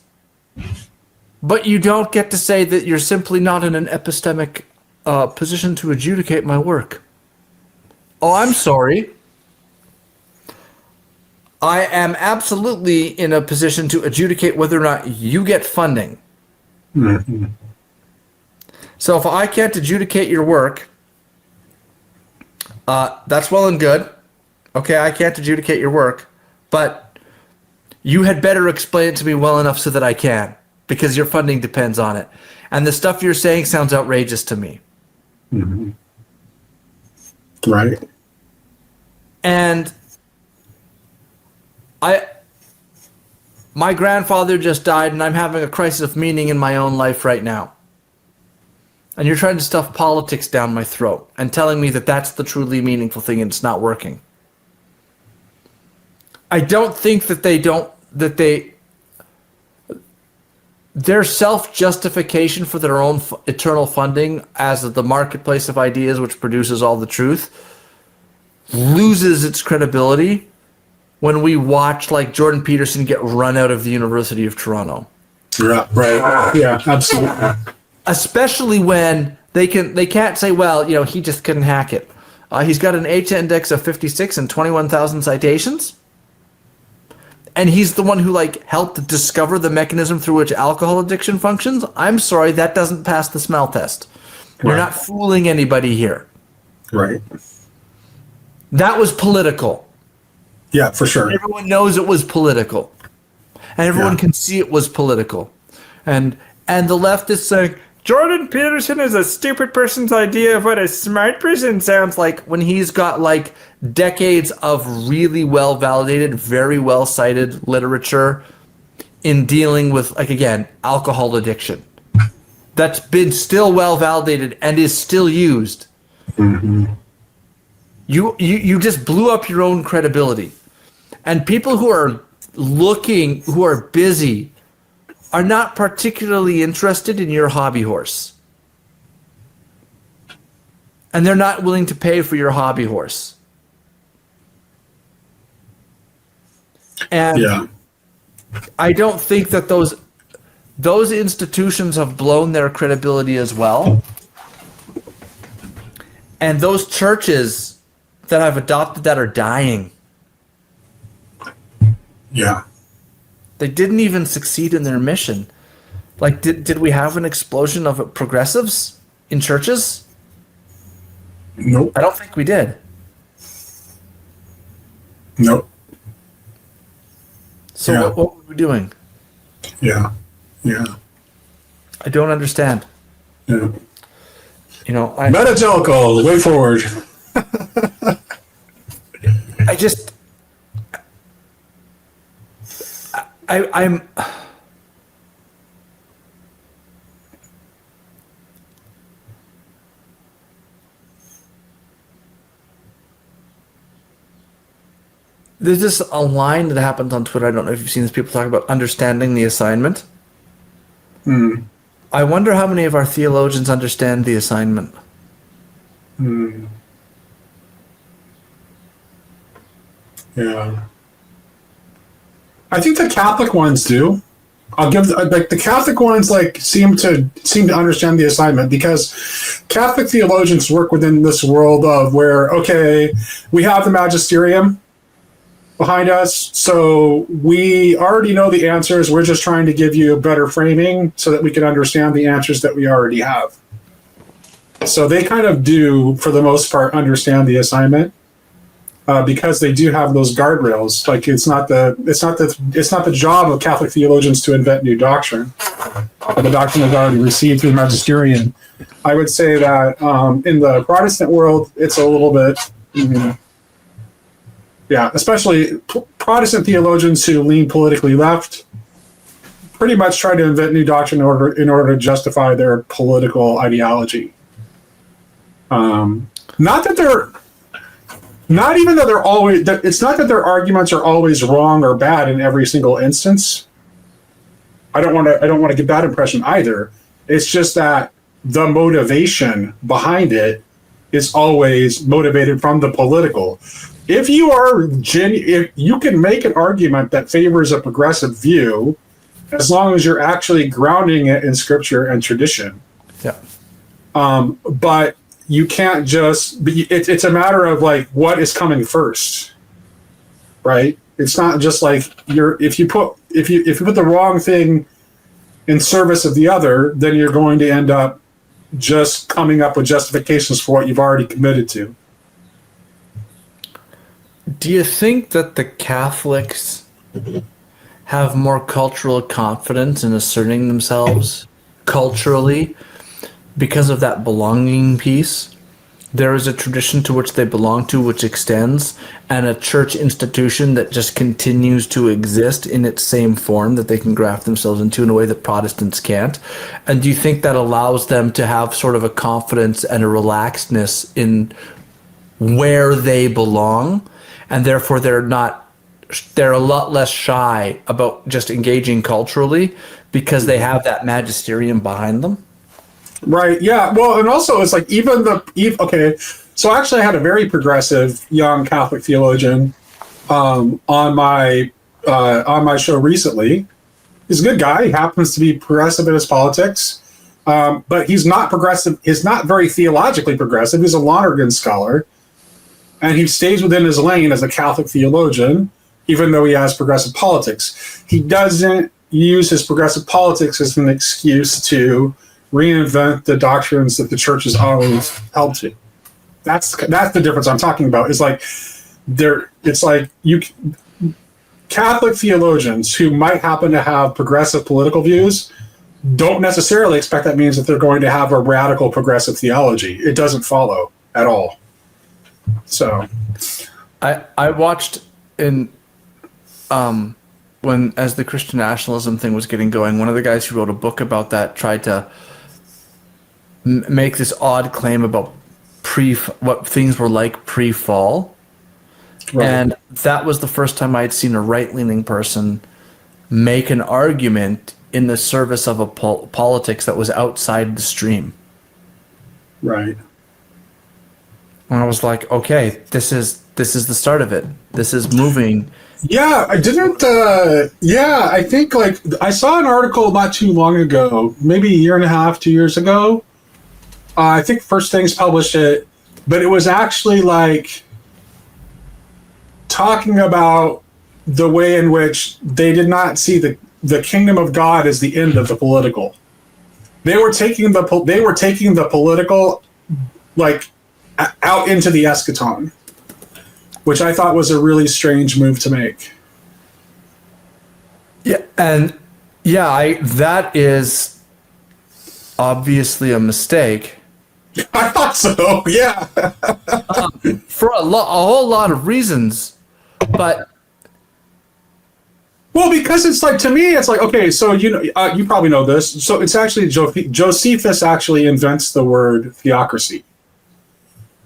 but you don't get to say that you're simply not in an epistemic position to adjudicate my work. Oh, I'm sorry. I am absolutely in a position to adjudicate whether or not you get funding. Mm-hmm. So if I can't adjudicate your work, that's well and good. Okay, I can't adjudicate your work, but you had better explain it to me well enough so that I can, because your funding depends on it. And the stuff you're saying sounds outrageous to me. Mm-hmm. Right. And my grandfather just died, and I'm having a crisis of meaning in my own life right now. And you're trying to stuff politics down my throat and telling me that that's the truly meaningful thing and it's not working. I don't think that their self-justification for their own eternal funding as the marketplace of ideas which produces all the truth loses its credibility when we watch like Jordan Peterson get run out of the University of Toronto. Right. Yeah, absolutely. Especially when they can't say, well, you know, he just couldn't hack it. He's got an H index of 56 and 21,000 citations. And he's the one who like helped discover the mechanism through which alcohol addiction functions. I'm sorry, that doesn't pass the smell test. Right. You're not fooling anybody here. Right. That was political. Yeah, for sure. Everyone knows it was political. And everyone can see it was political. And the left is saying, Jordan Peterson is a stupid person's idea of what a smart person sounds like, when he's got like decades of really well validated, very well cited literature in dealing with, like, again, alcohol addiction. That's been still well validated and is still used. Mm-hmm. You just blew up your own credibility. And people who are looking, who are busy, are not particularly interested in your hobby horse. And they're not willing to pay for your hobby horse. And I don't think that those institutions have blown their credibility as well. And those churches that I've adopted that are dying. Yeah. They didn't even succeed in their mission. Like, did we have an explosion of progressives in churches? Nope. I don't think we did. Nope. So what were we doing? Yeah. I don't understand. Yeah. You know, Metagelical, way forward. I'm there's this a line that happens on Twitter. I don't know if you've seen this. People talk about understanding the assignment. I wonder how many of our theologians understand the assignment. Yeah. I think the Catholic ones do. I'll give like the Catholic ones like seem to understand the assignment, because Catholic theologians work within this world of where, okay, we have the magisterium behind us, so we already know the answers. We're just trying to give you a better framing so that we can understand the answers that we already have. So they kind of do, for the most part, understand the assignment. Because they do have those guardrails. Like it's not the job of Catholic theologians to invent new doctrine. The doctrine is already received through the magisterium. I would say that in the Protestant world, it's a little bit, especially Protestant theologians who lean politically left, pretty much try to invent new doctrine in order to justify their political ideology. Not even that they're always. It's not that their arguments are always wrong or bad in every single instance. I don't want to give that impression either. It's just that the motivation behind it is always motivated from the political. If you can make an argument that favors a progressive view, as long as you're actually grounding it in scripture and tradition. Yeah. But you can't just. It's a matter of like what is coming first, right? It's not just like if you put the wrong thing in service of the other, then you're going to end up just coming up with justifications for what you've already committed to. Do you think that the Catholics have more cultural confidence in asserting themselves culturally because of that belonging piece? There is a tradition to which they belong to, which extends, and a church institution that just continues to exist in its same form that they can graft themselves into in a way that Protestants can't. And do you think that allows them to have sort of a confidence and a relaxedness in where they belong, and therefore they're a lot less shy about just engaging culturally because they have that magisterium behind them? Right. Yeah. Well, and also it's like okay. So actually, I had a very progressive young Catholic theologian on my show recently. He's a good guy. He happens to be progressive in his politics, but he's not progressive. He's not very theologically progressive. He's a Lonergan scholar, and he stays within his lane as a Catholic theologian, even though he has progressive politics. He doesn't use his progressive politics as an excuse to reinvent the doctrines that the church has always held to. That's the difference I'm talking about. Catholic theologians who might happen to have progressive political views don't necessarily expect that means that they're going to have a radical progressive theology. It doesn't follow at all. So I watched when as the Christian nationalism thing was getting going, one of the guys who wrote a book about that tried to make this odd claim about what things were like pre-fall. Right. And that was the first time I had seen a right-leaning person make an argument in the service of a politics that was outside the stream. Right. And I was like, okay, this is the start of it. This is moving. Yeah, I didn't. I think like I saw an article not too long ago, maybe a year and a half, 2 years ago. I think First Things published it, but it was actually like talking about the way in which they did not see the kingdom of God as the end of the political. They were taking the political like out into the eschaton, which I thought was a really strange move to make. Yeah, and that is obviously a mistake. I thought so. Yeah, for a whole lot of reasons, but well, because it's like, to me, it's like, okay, so you probably know this. So it's actually Josephus actually invents the word theocracy.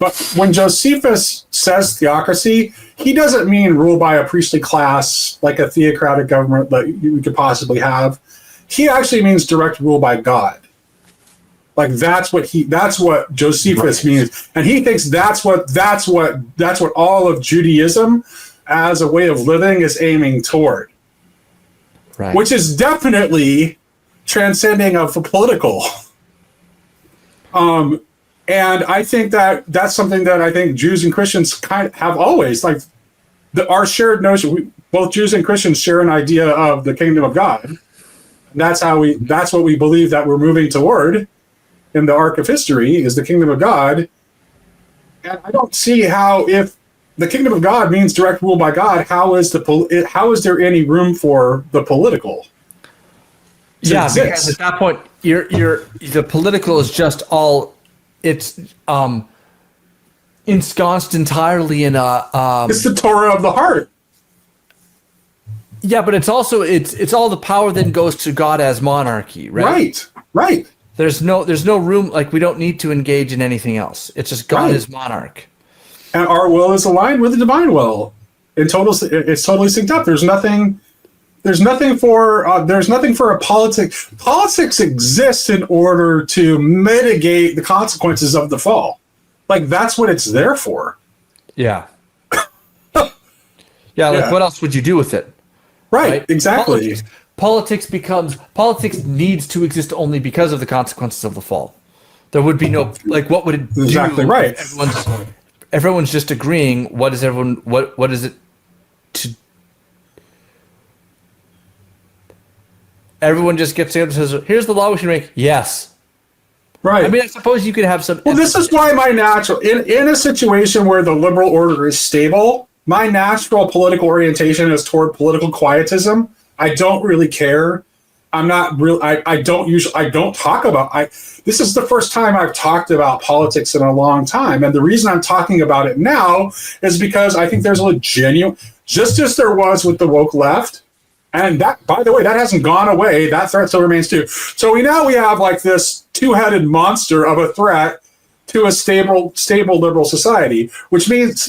But when Josephus says theocracy, he doesn't mean rule by a priestly class like a theocratic government that we could possibly have. He actually means direct rule by God. Like that's what Josephus means, and he thinks that's what all of Judaism as a way of living is aiming toward. Right. which is definitely transcending of the political. And I think that's something that I think Jews and Christians kind of have always, like, our shared notion. Both Jews and Christians share an idea of the kingdom of God. And that's what we believe that we're moving toward in the arc of history, is the kingdom of God. And I don't see how, if the kingdom of God means direct rule by God, how is there any room for the political? Yeah, because at that point, the political is just all, it's ensconced entirely in a. It's the Torah of the heart. Yeah, but it's also it's all the power then goes to God as monarchy, right? Right. There's no room, like, we don't need to engage in anything else. It's just God as monarch. And our will is aligned with the divine will. It's totally synced up. There's nothing for a politic. Politics exists in order to mitigate the consequences of the fall. Like, that's what it's there for. Yeah. Like, what else would you do with it? Right? Exactly. Politics needs to exist only because of the consequences of the fall. There would be no, like, what would it do? Exactly right. Everyone's just agreeing. What is it to? Everyone just gets together and says, "Here's the law we should make." Yes. Right. I mean, I suppose you could have some. Well, this is why in a situation where the liberal order is stable, my natural political orientation is toward political quietism. I don't really care. I'm not real. I don't talk about. This is the first time I've talked about politics in a long time, and the reason I'm talking about it now is because I think there's a genuine, just as there was with the woke left, and that, by the way, that hasn't gone away. That threat still remains too. So we have like this two-headed monster of a threat to a stable liberal society, which means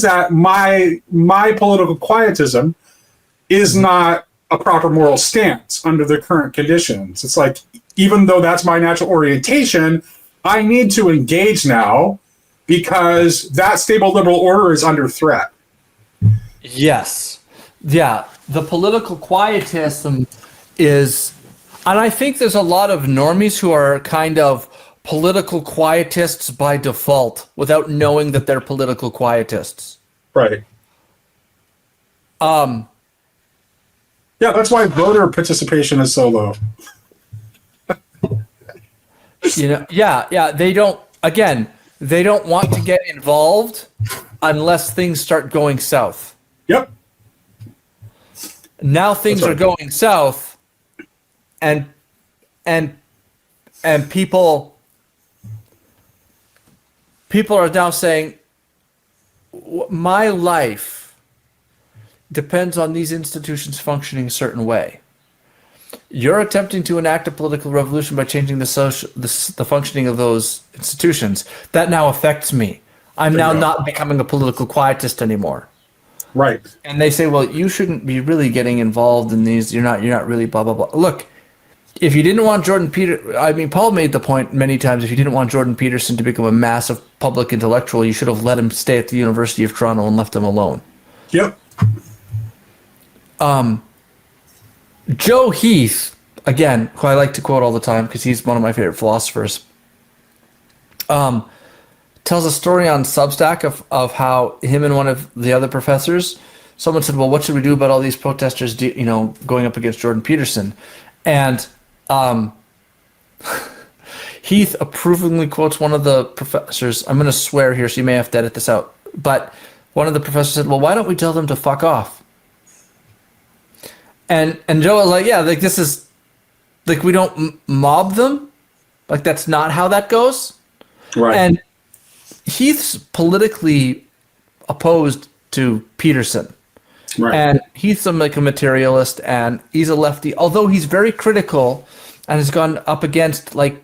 that my political quietism is not a proper moral stance under the current conditions. It's like, even though that's my natural orientation, I need to engage now because that stable liberal order is under threat. Yes. Yeah. The political quietism is, and I think there's a lot of normies who are kind of political quietists by default without knowing that they're political quietists. Right. Yeah, that's why voter participation is so low. They don't want to get involved unless things start going south. Yep. Now things are going south, and people are now saying, my life depends on these institutions functioning a certain way. You're attempting to enact a political revolution by changing the functioning of those institutions. That now affects me. I'm now not becoming a political quietist anymore. Right. And they say, well, you shouldn't be really getting involved in these. You're not really blah, blah, blah. Look, if you didn't want Paul made the point many times, if you didn't want Jordan Peterson to become a massive public intellectual, you should have let him stay at the University of Toronto and left him alone. Yep. Joe Heath, again, who I like to quote all the time because he's one of my favorite philosophers, tells a story on Substack of how him and one of the other professors, someone said, well, what should we do about all these protesters, going up against Jordan Peterson? And Heath approvingly quotes one of the professors. I'm going to swear here, so you may have to edit this out. But one of the professors said, well, why don't we tell them to fuck off? And Joe was like, yeah, like, this is, like, we don't mob them. Like, that's not how that goes. Right. And Heath's politically opposed to Peterson. Right. And he's a materialist, and he's a lefty, although he's very critical and has gone up against, like,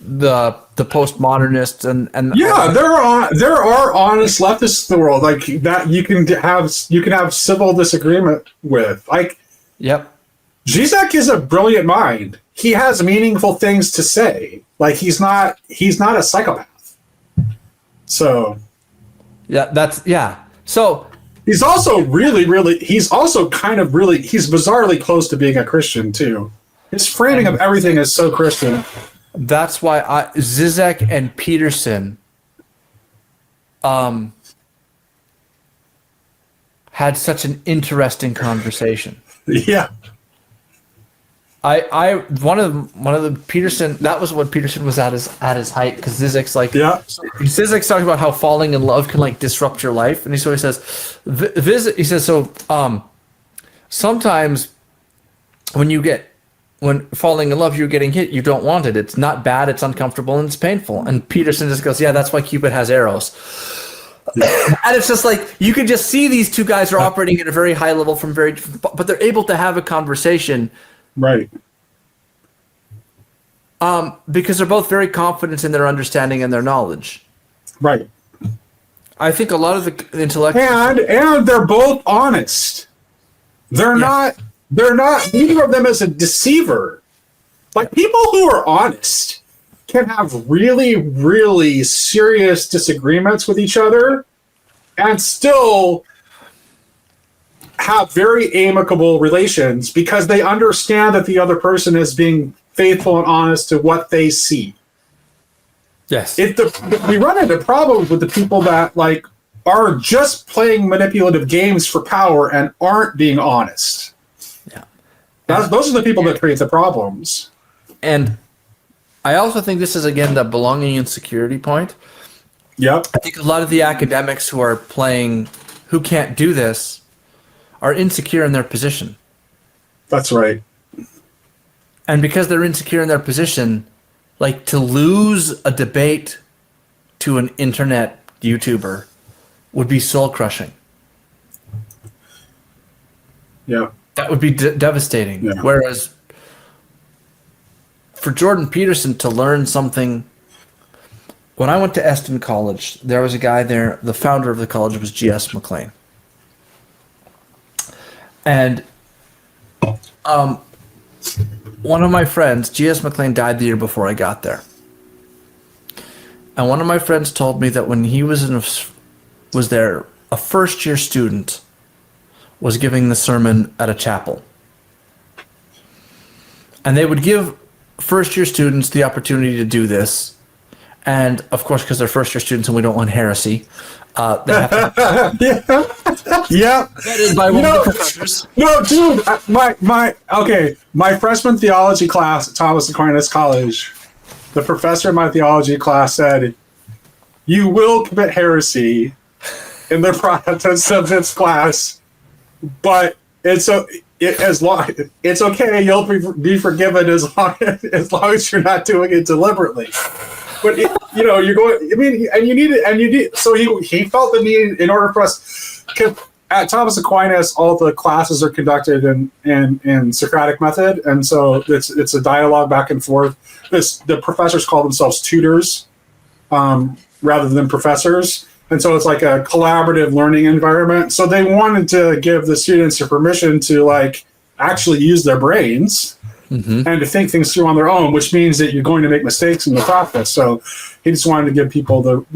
the postmodernists and yeah, there are honest leftists in the world, like, that you can have civil disagreement with. Like, yep. Zizek is a brilliant mind. He has meaningful things to say. Like, he's not a psychopath. So yeah, So He's also he's also kind of really, he's bizarrely close to being a Christian too. His framing of everything is so Christian. That's why Zizek and Peterson had such an interesting conversation. Yeah. One of the Peterson, that was when Peterson was at his height, because Zizek's like, Yeah. Zizek's talking about how falling in love can like disrupt your life, and he says, sometimes when falling in love, you're getting hit, you don't want it. It's not bad, it's uncomfortable, and it's painful. And Peterson just goes, yeah, that's why Cupid has arrows. And it's just like, you could just see these two guys are operating at a very high level but they're able to have a conversation. Right. Because they're both very confident in their understanding and their knowledge. Right. I think a lot of the intellectuals... And they're neither of them is a deceiver. Like, people who are honest can have really, really serious disagreements with each other and still have very amicable relations because they understand that the other person is being faithful and honest to what they see. Yes. We run into problems with the people that like are just playing manipulative games for power and aren't being honest. Yeah. Those are the people that create the problems. And I also think this is, again, the belonging and security point. Yep. I think a lot of the academics who can't do this are insecure in their position. That's right. And because they're insecure in their position, like, to lose a debate to an internet YouTuber would be soul crushing. Yeah. That would be devastating. Yeah. Whereas for Jordan Peterson to learn something, when I went to Eston College, there was a guy there, the founder of the college was G.S. McLean. And one of my friends, G.S. McLean, died the year before I got there. And one of my friends told me that when he was there, a first-year student was giving the sermon at a chapel. And they would give first-year students the opportunity to do this. And, of course, because they're first-year students and we don't want heresy, they have to... Yeah. Vetted by one of the professors. No, dude, my freshman theology class at Thomas Aquinas College, the professor in my theology class said, "You will commit heresy in the Protestants of this class, but it's okay. You'll be forgiven as long as you're not doing it deliberately." But you're going. I mean, and you need it, and you need. So he felt the need in order for us. At Thomas Aquinas, all the classes are conducted in Socratic method, and so it's a dialogue back and forth. The professors call themselves tutors rather than professors, and so it's like a collaborative learning environment. So they wanted to give the students the permission to like actually use their brains. Mm-hmm. And to think things through on their own, which means that you're going to make mistakes in the process. So he just wanted to give people the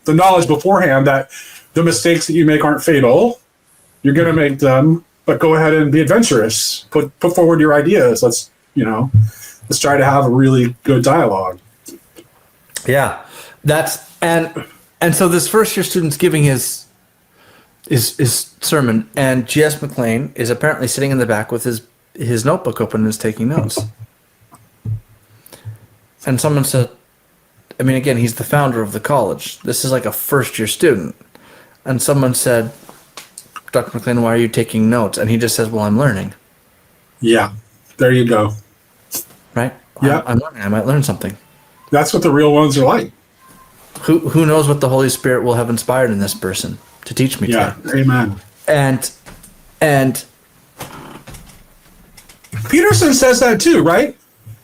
knowledge beforehand that the mistakes that you make aren't fatal. You're going to make them, but go ahead and be adventurous. Put forward your ideas. Let's try to have a really good dialogue. Yeah, and so this first year student's giving his sermon, and G.S. McLean is apparently sitting in the back with his notebook open and is taking notes. And someone said, I mean, again, he's the founder of the college. This is like a first-year student. And someone said, "Dr. McLean, why are you taking notes?" And he just says, "Well, I'm learning." Yeah, there you go. Right? Yeah. I'm learning. I might learn something. That's what the real ones are like. Who knows what the Holy Spirit will have inspired in this person to teach me today. Amen. And Peterson says that too, right?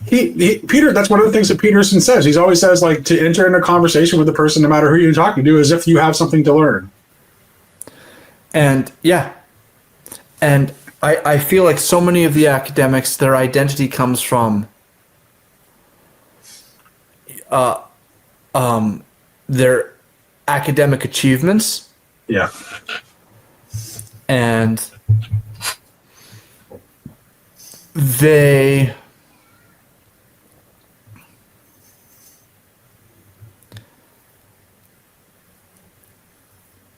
Peter, that's one of the things that Peterson says. He always says, like, to enter into a conversation with the person, no matter who you're talking to, as if you have something to learn. And yeah, and I feel like so many of the academics, their identity comes from their academic achievements. Yeah. And they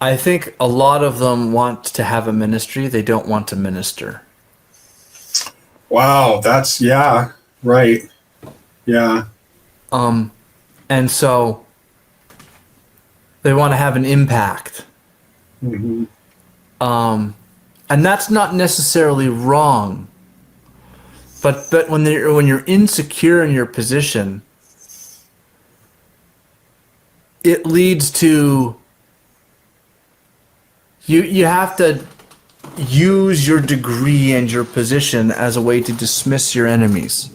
I think a lot of them want to have a ministry. They don't want to minister. Wow, that's right. Yeah. And so they want to have an impact. Mm-hmm. And that's not necessarily wrong. But when you're insecure in your position, it leads to you have to use your degree and your position as a way to dismiss your enemies.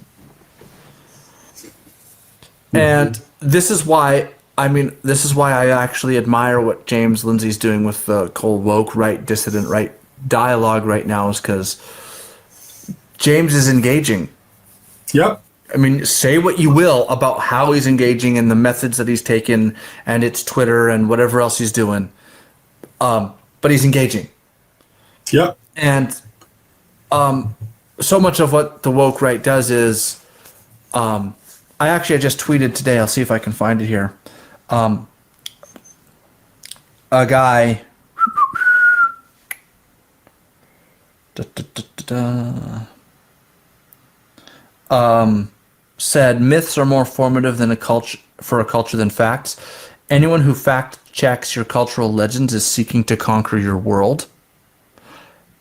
Mm-hmm. And this is why I actually admire what James Lindsay's doing with the whole woke right, dissident right dialogue right now, is because James is engaging. Yep. I mean, say what you will about how he's engaging and the methods that he's taken, and it's Twitter and whatever else he's doing. But he's engaging. Yep. And so much of what the woke right does is, I just tweeted today. I'll see if I can find it here. A guy said myths are more formative than a culture than facts. Anyone who fact checks your cultural legends is seeking to conquer your world.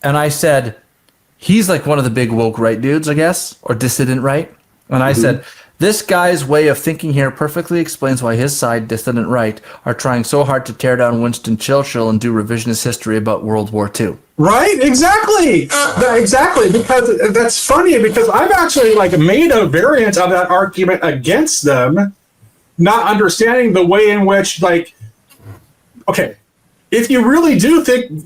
And I said, he's like one of the big woke right dudes, I guess, or dissident right. And I said, this guy's way of thinking here perfectly explains why his side, dissident right, are trying so hard to tear down Winston Churchill and do revisionist history about World War II. Right? Exactly. Exactly. Because that's funny, because I've actually made a variant of that argument against them, not understanding the way in which, okay, if you really do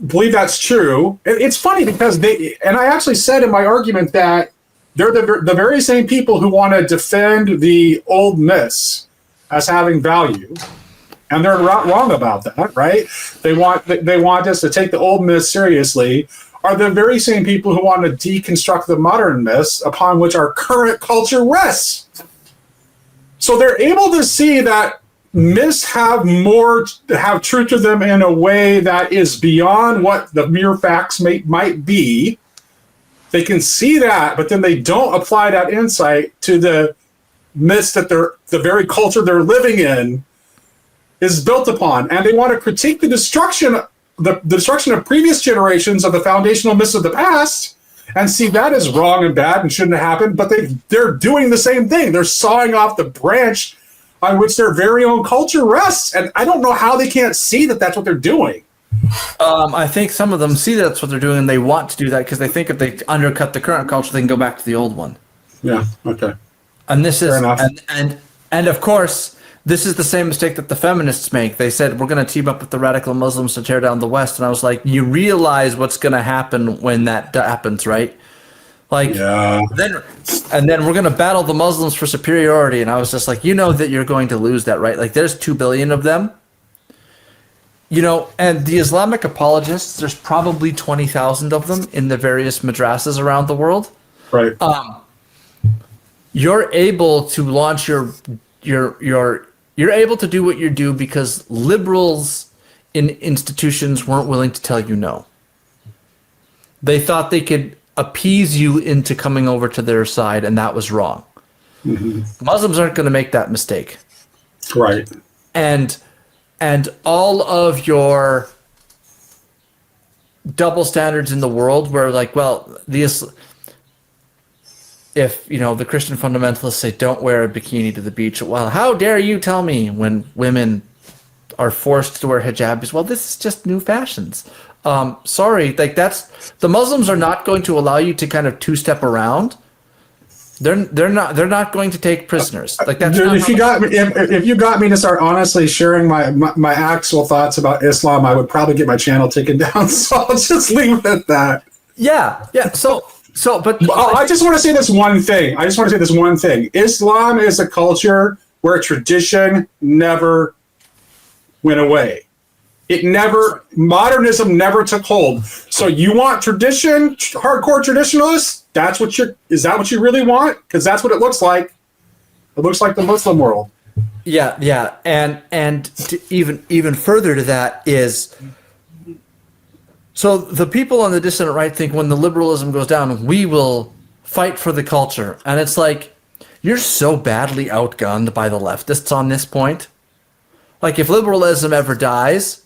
believe that's true, it's funny because and I actually said in my argument that they're the very same people who want to defend the old myths as having value, and they're not wrong about that, right? They want us to take the old myths seriously. Are the very same people who want to deconstruct the modern myths upon which our current culture rests. So they're able to see that myths have truth to them in a way that is beyond what the mere facts might be. They can see that, but then they don't apply that insight to the myths that the very culture they're living in is built upon. And they want to critique the destruction of previous generations of the foundational myths of the past and see that as wrong and bad and shouldn't have happened. But they're doing the same thing. They're sawing off the branch on which their very own culture rests. And I don't know how they can't see that that's what they're doing. I think some of them see that's what they're doing, and they want to do that because they think if they undercut the current culture, they can go back to the old one. Yeah. Okay. And this Fair is enough. and of course, this is the same mistake that the feminists make. They said we're going to team up with the radical Muslims to tear down the West, and I was like, you realize what's going to happen when that happens, right? Yeah. Then we're going to battle the Muslims for superiority, and I was just like, that you're going to lose that, right? There's 2 billion of them. And the Islamic apologists, there's probably 20,000 of them in the various madrasas around the world. Right. You're able to launch you're able to do what you do because liberals in institutions weren't willing to tell you no. They thought they could appease you into coming over to their side, and that was wrong. Mm-hmm. Muslims aren't going to make that mistake. Right. And all of your double standards in the world where if the Christian fundamentalists say don't wear a bikini to the beach, well, how dare you tell me when women are forced to wear hijabs? Well, this is just new fashions. Sorry, that's the Muslims are not going to allow you to kind of two-step around. They're not going to take prisoners. That's Dude, if you got me to start honestly sharing my actual thoughts about Islam, I would probably get my channel taken down. So I'll just leave it at that. Yeah. But I just want to say this one thing. Islam is a culture where tradition never went away. Modernism never took hold. So you want tradition, hardcore traditionalists? Is that what you really want? Because that's what it looks like. It looks like the Muslim world. Yeah. And even further to that is, so the people on the dissident right think when the liberalism goes down, we will fight for the culture. And it's like, you're so badly outgunned by the leftists on this point. Like, if liberalism ever dies,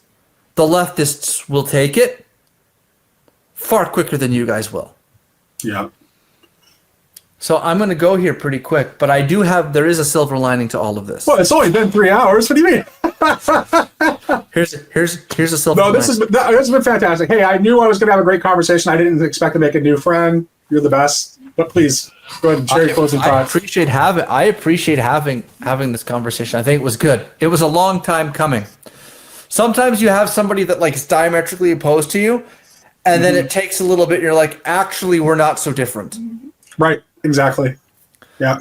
the leftists will take it far quicker than you guys will. Yeah. So I'm going to go here pretty quick, but there is a silver lining to all of this. Well, it's only been 3 hours. What do you mean? Here's a silver lining. No, this has been fantastic. Hey, I knew I was going to have a great conversation. I didn't expect to make a new friend. You're the best. But please, go ahead and share your closing thoughts. I appreciate having this conversation. I think it was good. It was a long time coming. Sometimes you have somebody that like is diametrically opposed to you, and then it takes a little bit. And you're like, actually, we're not so different. Right. Exactly. Yeah.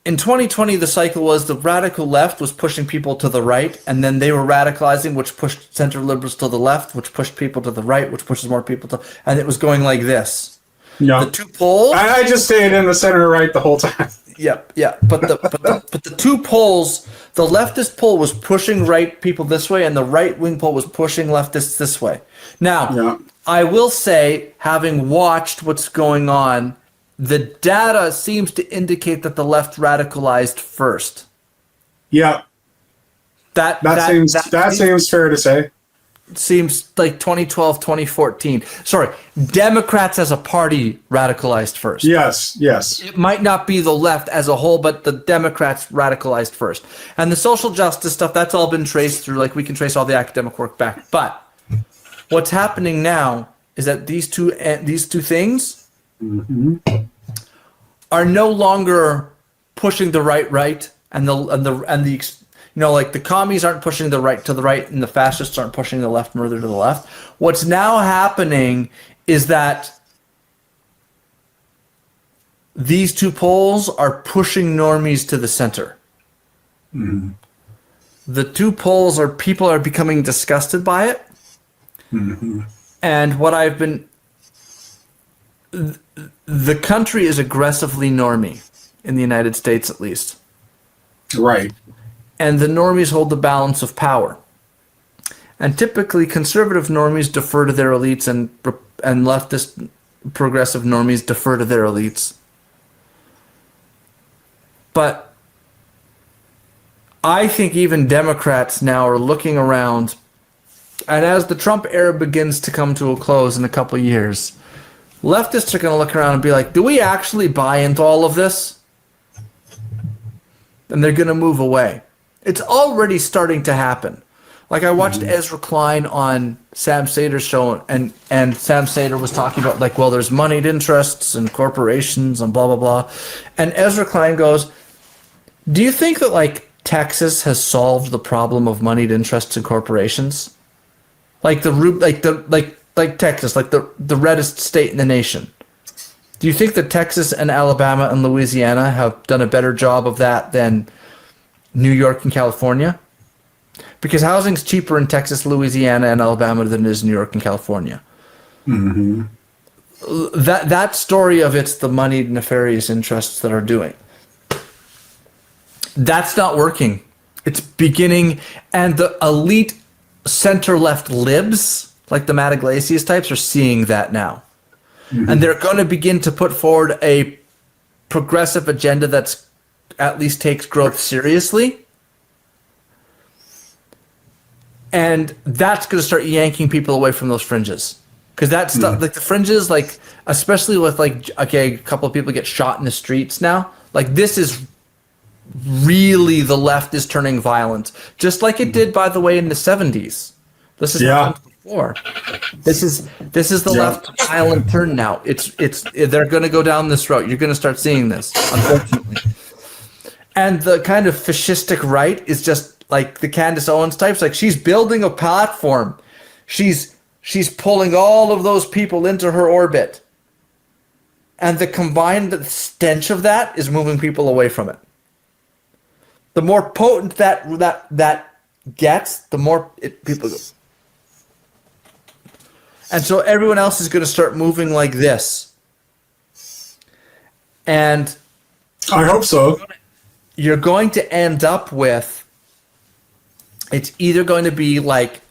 In 2020, the cycle was the radical left was pushing people to the right, and then they were radicalizing, which pushed center liberals to the left, which pushed people to the right, which pushes more people to, and it was going like this. Yeah. The two poles. I just stayed in the center right the whole time. Yep. But the two poles, the leftist pole was pushing right people this way, and the right wing pole was pushing leftists this way. Now, I will say, having watched what's going on, the data seems to indicate that the left radicalized first. Yeah. That seems fair to say. Seems like 2012, 2014. Sorry, Democrats as a party radicalized first. Yes. It might not be the left as a whole, but the Democrats radicalized first. And the social justice stuff, that's all been traced through, like we can trace all the academic work back. But what's happening now is that these two things are no longer pushing the right, and the like the commies aren't pushing the right to the right, and the fascists aren't pushing the left further to the left. What's now happening is that these two poles are pushing normies to the center. The two poles people are becoming disgusted by it. And what the country is aggressively normie, in the United States at least. Right. And the normies hold the balance of power. And typically conservative normies defer to their elites, and leftist progressive normies defer to their elites. But I think even Democrats now are looking around, and as the Trump era begins to come to a close in a couple of years, leftists are going to look around and be like, do we actually buy into all of this? And they're going to move away. It's already starting to happen. Like, I watched Ezra Klein on Sam Sater's show, and Sam Sater was talking about, like, well, there's moneyed interests and corporations and blah, blah, blah. And Ezra Klein goes, do you think that, like, Texas has solved the problem of moneyed interests and corporations? Like Texas, like the reddest state in the nation. Do you think that Texas and Alabama and Louisiana have done a better job of that than New York and California? Because housing's cheaper in Texas, Louisiana, and Alabama than it is in New York and California. That story of it's the moneyed nefarious interests that are doing. That's not working. It's beginning, and the elite center-left libs, like the Matt Iglesias types, are seeing that now. And they're going to begin to put forward a progressive agenda that's at least takes growth seriously. And that's going to start yanking people away from those fringes. Because that stuff, like the fringes, like, especially with, like, okay, a couple of people get shot in the streets now. Like, this is really, the left is turning violent. Just like it did, by the way, in the 70s. This is before. This is the left violent turn now. They're going to go down this road. You're going to start seeing this, unfortunately. And the kind of fascistic right is just like the Candace Owens types. Like, she's building a platform. She's pulling all of those people into her orbit. And the combined stench of that is moving people away from it. the more potent that gets, the more people go. And so everyone else is going to start moving like this. And I hope so. You're going to end up with, it's either going to be like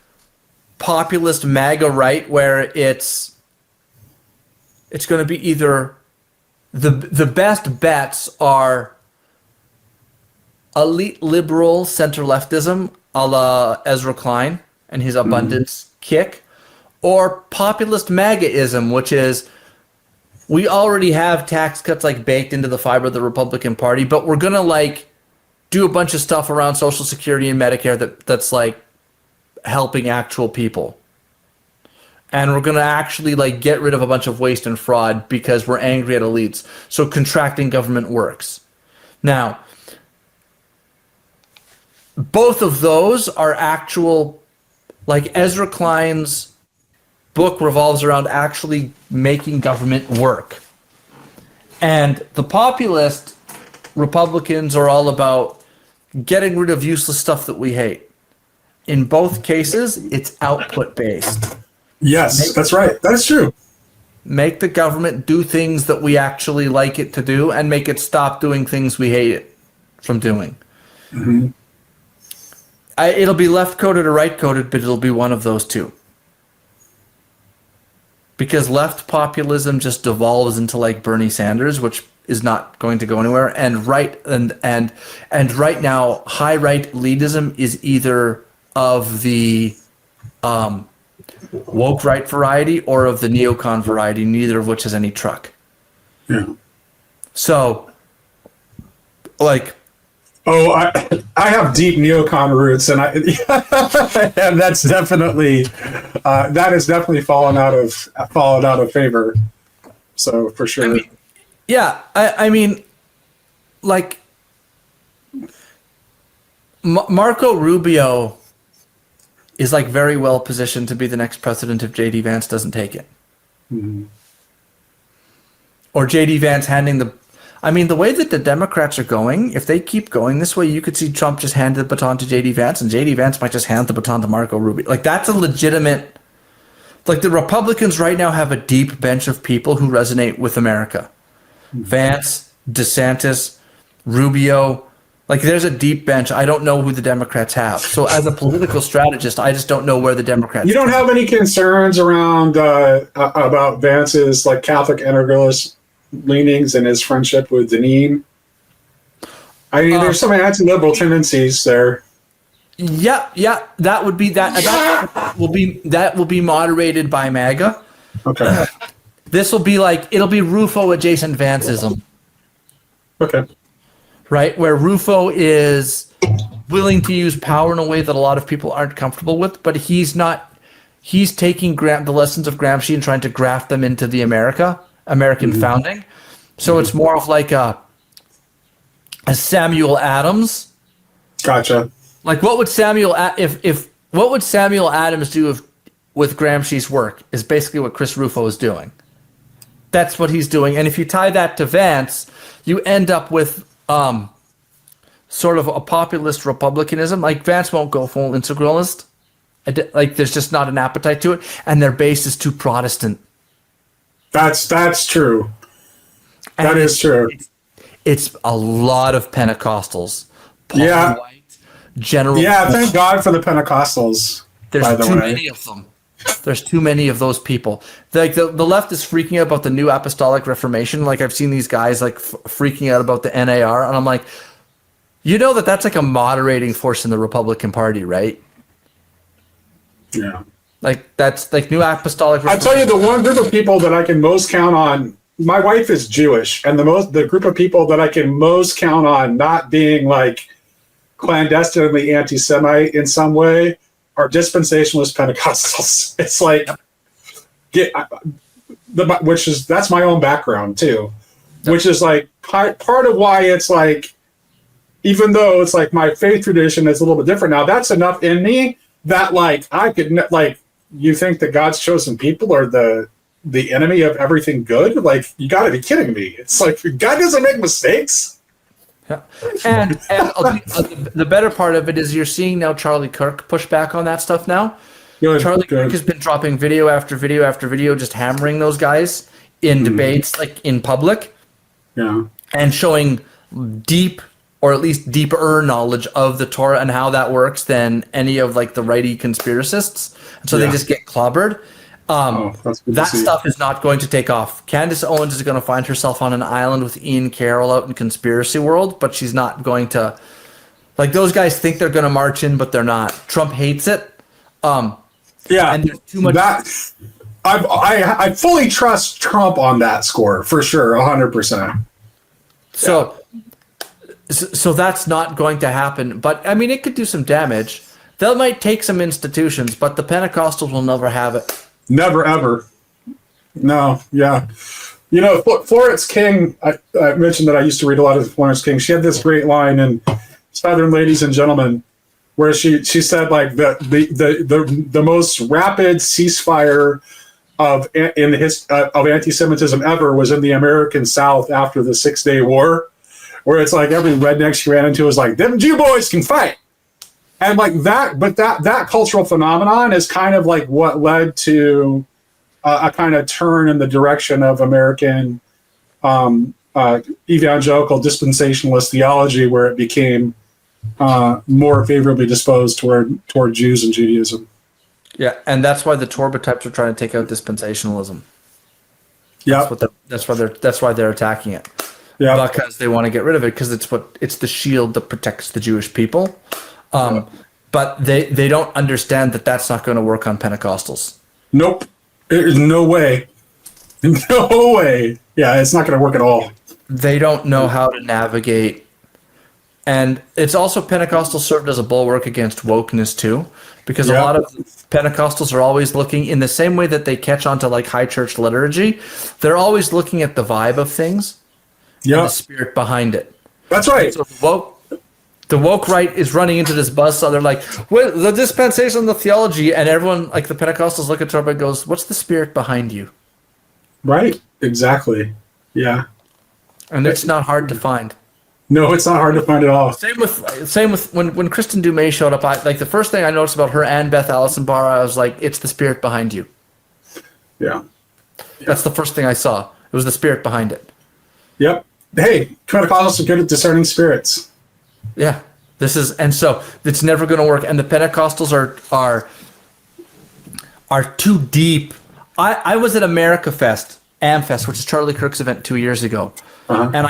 populist MAGA right, where it's going to be either the best bets are elite liberal center leftism a la Ezra Klein and his abundance kick, or populist MAGAism, which is we already have tax cuts like baked into the fiber of the Republican Party, but we're gonna like do a bunch of stuff around Social Security and Medicare that's like helping actual people. And we're gonna actually like get rid of a bunch of waste and fraud because we're angry at elites. So contracting government works. Now, both of those are actual, like Ezra Klein's book revolves around actually making government work. And the populist Republicans are all about getting rid of useless stuff that we hate. In both cases, it's output based. Yes, that's right. That's true. Make the government do things that we actually like it to do and make it stop doing things we hate it from doing. Mm-hmm. It'll be left-coded or right-coded, but it'll be one of those two. Because left populism just devolves into like Bernie Sanders, which is not going to go anywhere, and right now high right elitism is either of the woke right variety or of the neocon variety, neither of which has any truck. Yeah. So, like, I have deep neocon roots, and and that's definitely that has definitely fallen out of favor. So for sure. I mean, like Marco Rubio is like very well positioned to be the next president if JD Vance doesn't take it. Mm-hmm. Or JD Vance handing the way that the Democrats are going, if they keep going this way, you could see Trump just hand the baton to JD Vance, and JD Vance might just hand the baton to Marco Rubio. Like, that's a legitimate, like, the Republicans right now have a deep bench of people who resonate with America. Mm-hmm. Vance, DeSantis, Rubio, like, there's a deep bench. I don't know who the Democrats have. So as a political strategist, I just don't know where the Democrats You don't have any concerns around about Vance's like Catholic integralist leanings and his friendship with Deneen? I mean, there's some anti-liberal tendencies there. Yeah, that would be that will be moderated by MAGA. Okay. This will be like, it'll be Rufo adjacent Vanceism. Okay. Right, where Rufo is willing to use power in a way that a lot of people aren't comfortable with, but he's taking the lessons of Gramsci and trying to graft them into the American mm-hmm. founding. So it's more of like a Samuel Adams. Gotcha. Like, what would Samuel Adams do with Gramsci's work is basically what Chris Rufo is doing. That's what he's doing. And if you tie that to Vance, you end up with sort of a populist republicanism. Like, Vance won't go full integralist. Like, there's just not an appetite to it, and their base is too Protestant. That's true. That is true. It's a lot of Pentecostals. Paul White, General. Yeah, thank God for the Pentecostals. There's too many of them. There's too many of those people. Like the left is freaking out about the New Apostolic Reformation. Like, I've seen these guys like freaking out about the NAR, and I'm like, you know that's like a moderating force in the Republican Party, right? Yeah. Like, that's like New Apostolic Reformation. I'll tell you the one group of people that I can most count on. My wife is Jewish, and the group of people that I can most count on not being like clandestinely anti-Semite in some way are dispensationalist Pentecostals. It's like, that's my own background too, which is like part of why it's like, even though it's like my faith tradition is a little bit different now, that's enough in me that like I could like, you think that God's chosen people are the enemy of everything good? Like, you got to be kidding me. It's like, God doesn't make mistakes. The better part of it is you're seeing now Charlie Kirk push back on that stuff now. Charlie Kirk has been dropping video after video after video, just hammering those guys in debates, like in public, and showing deep, or at least deeper knowledge of the Torah and how that works than any of like the righty conspiracists. And so they just get clobbered. That stuff is not going to take off. Candace Owens is going to find herself on an island with Ian Carroll out in conspiracy world, but she's not going to. Like, those guys think they're going to march in, but they're not. Trump hates it. And there's too much. I fully trust Trump on that score for sure, 100%. So that's not going to happen. But I mean, it could do some damage. They might take some institutions, but the Pentecostals will never have it. Never, ever. No, yeah. You know, Florence King, I mentioned that I used to read a lot of Florence King. She had this great line in Southern Ladies and Gentlemen where she said, like, the most rapid ceasefire of anti-Semitism ever was in the American South after the 6 Day War, where it's like every redneck she ran into was like, them Jew boys can fight. And like that, but that cultural phenomenon is kind of like what led to a kind of turn in the direction of American evangelical dispensationalist theology, where it became more favorably disposed toward Jews and Judaism. Yeah, and that's why the Torah types are trying to take out dispensationalism. Yeah, that's why they're attacking it. Yeah, because they want to get rid of it, because it's the shield that protects the Jewish people. But they don't understand that that's not going to work on Pentecostals. Nope. There's no way. No way. Yeah, it's not going to work at all. They don't know how to navigate. And it's also, Pentecostals served as a bulwark against wokeness too, because a lot of Pentecostals are always looking, in the same way that they catch on to like high church liturgy, they're always looking at the vibe of things and the spirit behind it. That's right. So the woke right is running into this buzzsaw. They're like, well, the dispensation, the theology, and everyone, like the Pentecostals, look at Trump and goes, what's the spirit behind you? Right. Exactly. Yeah. And it's not hard to find. No, it's not hard to find at all. Same with when Kristen Dumais showed up. The first thing I noticed about her and Beth Allison Barr, I was like, it's the spirit behind you. Yeah. That's the first thing I saw. It was the spirit behind it. Yep. Hey, Pentecostals are good at discerning spirits. Yeah, and so it's never going to work. And the Pentecostals are too deep. I was at America Fest, AmFest, which is Charlie Kirk's event 2 years ago, and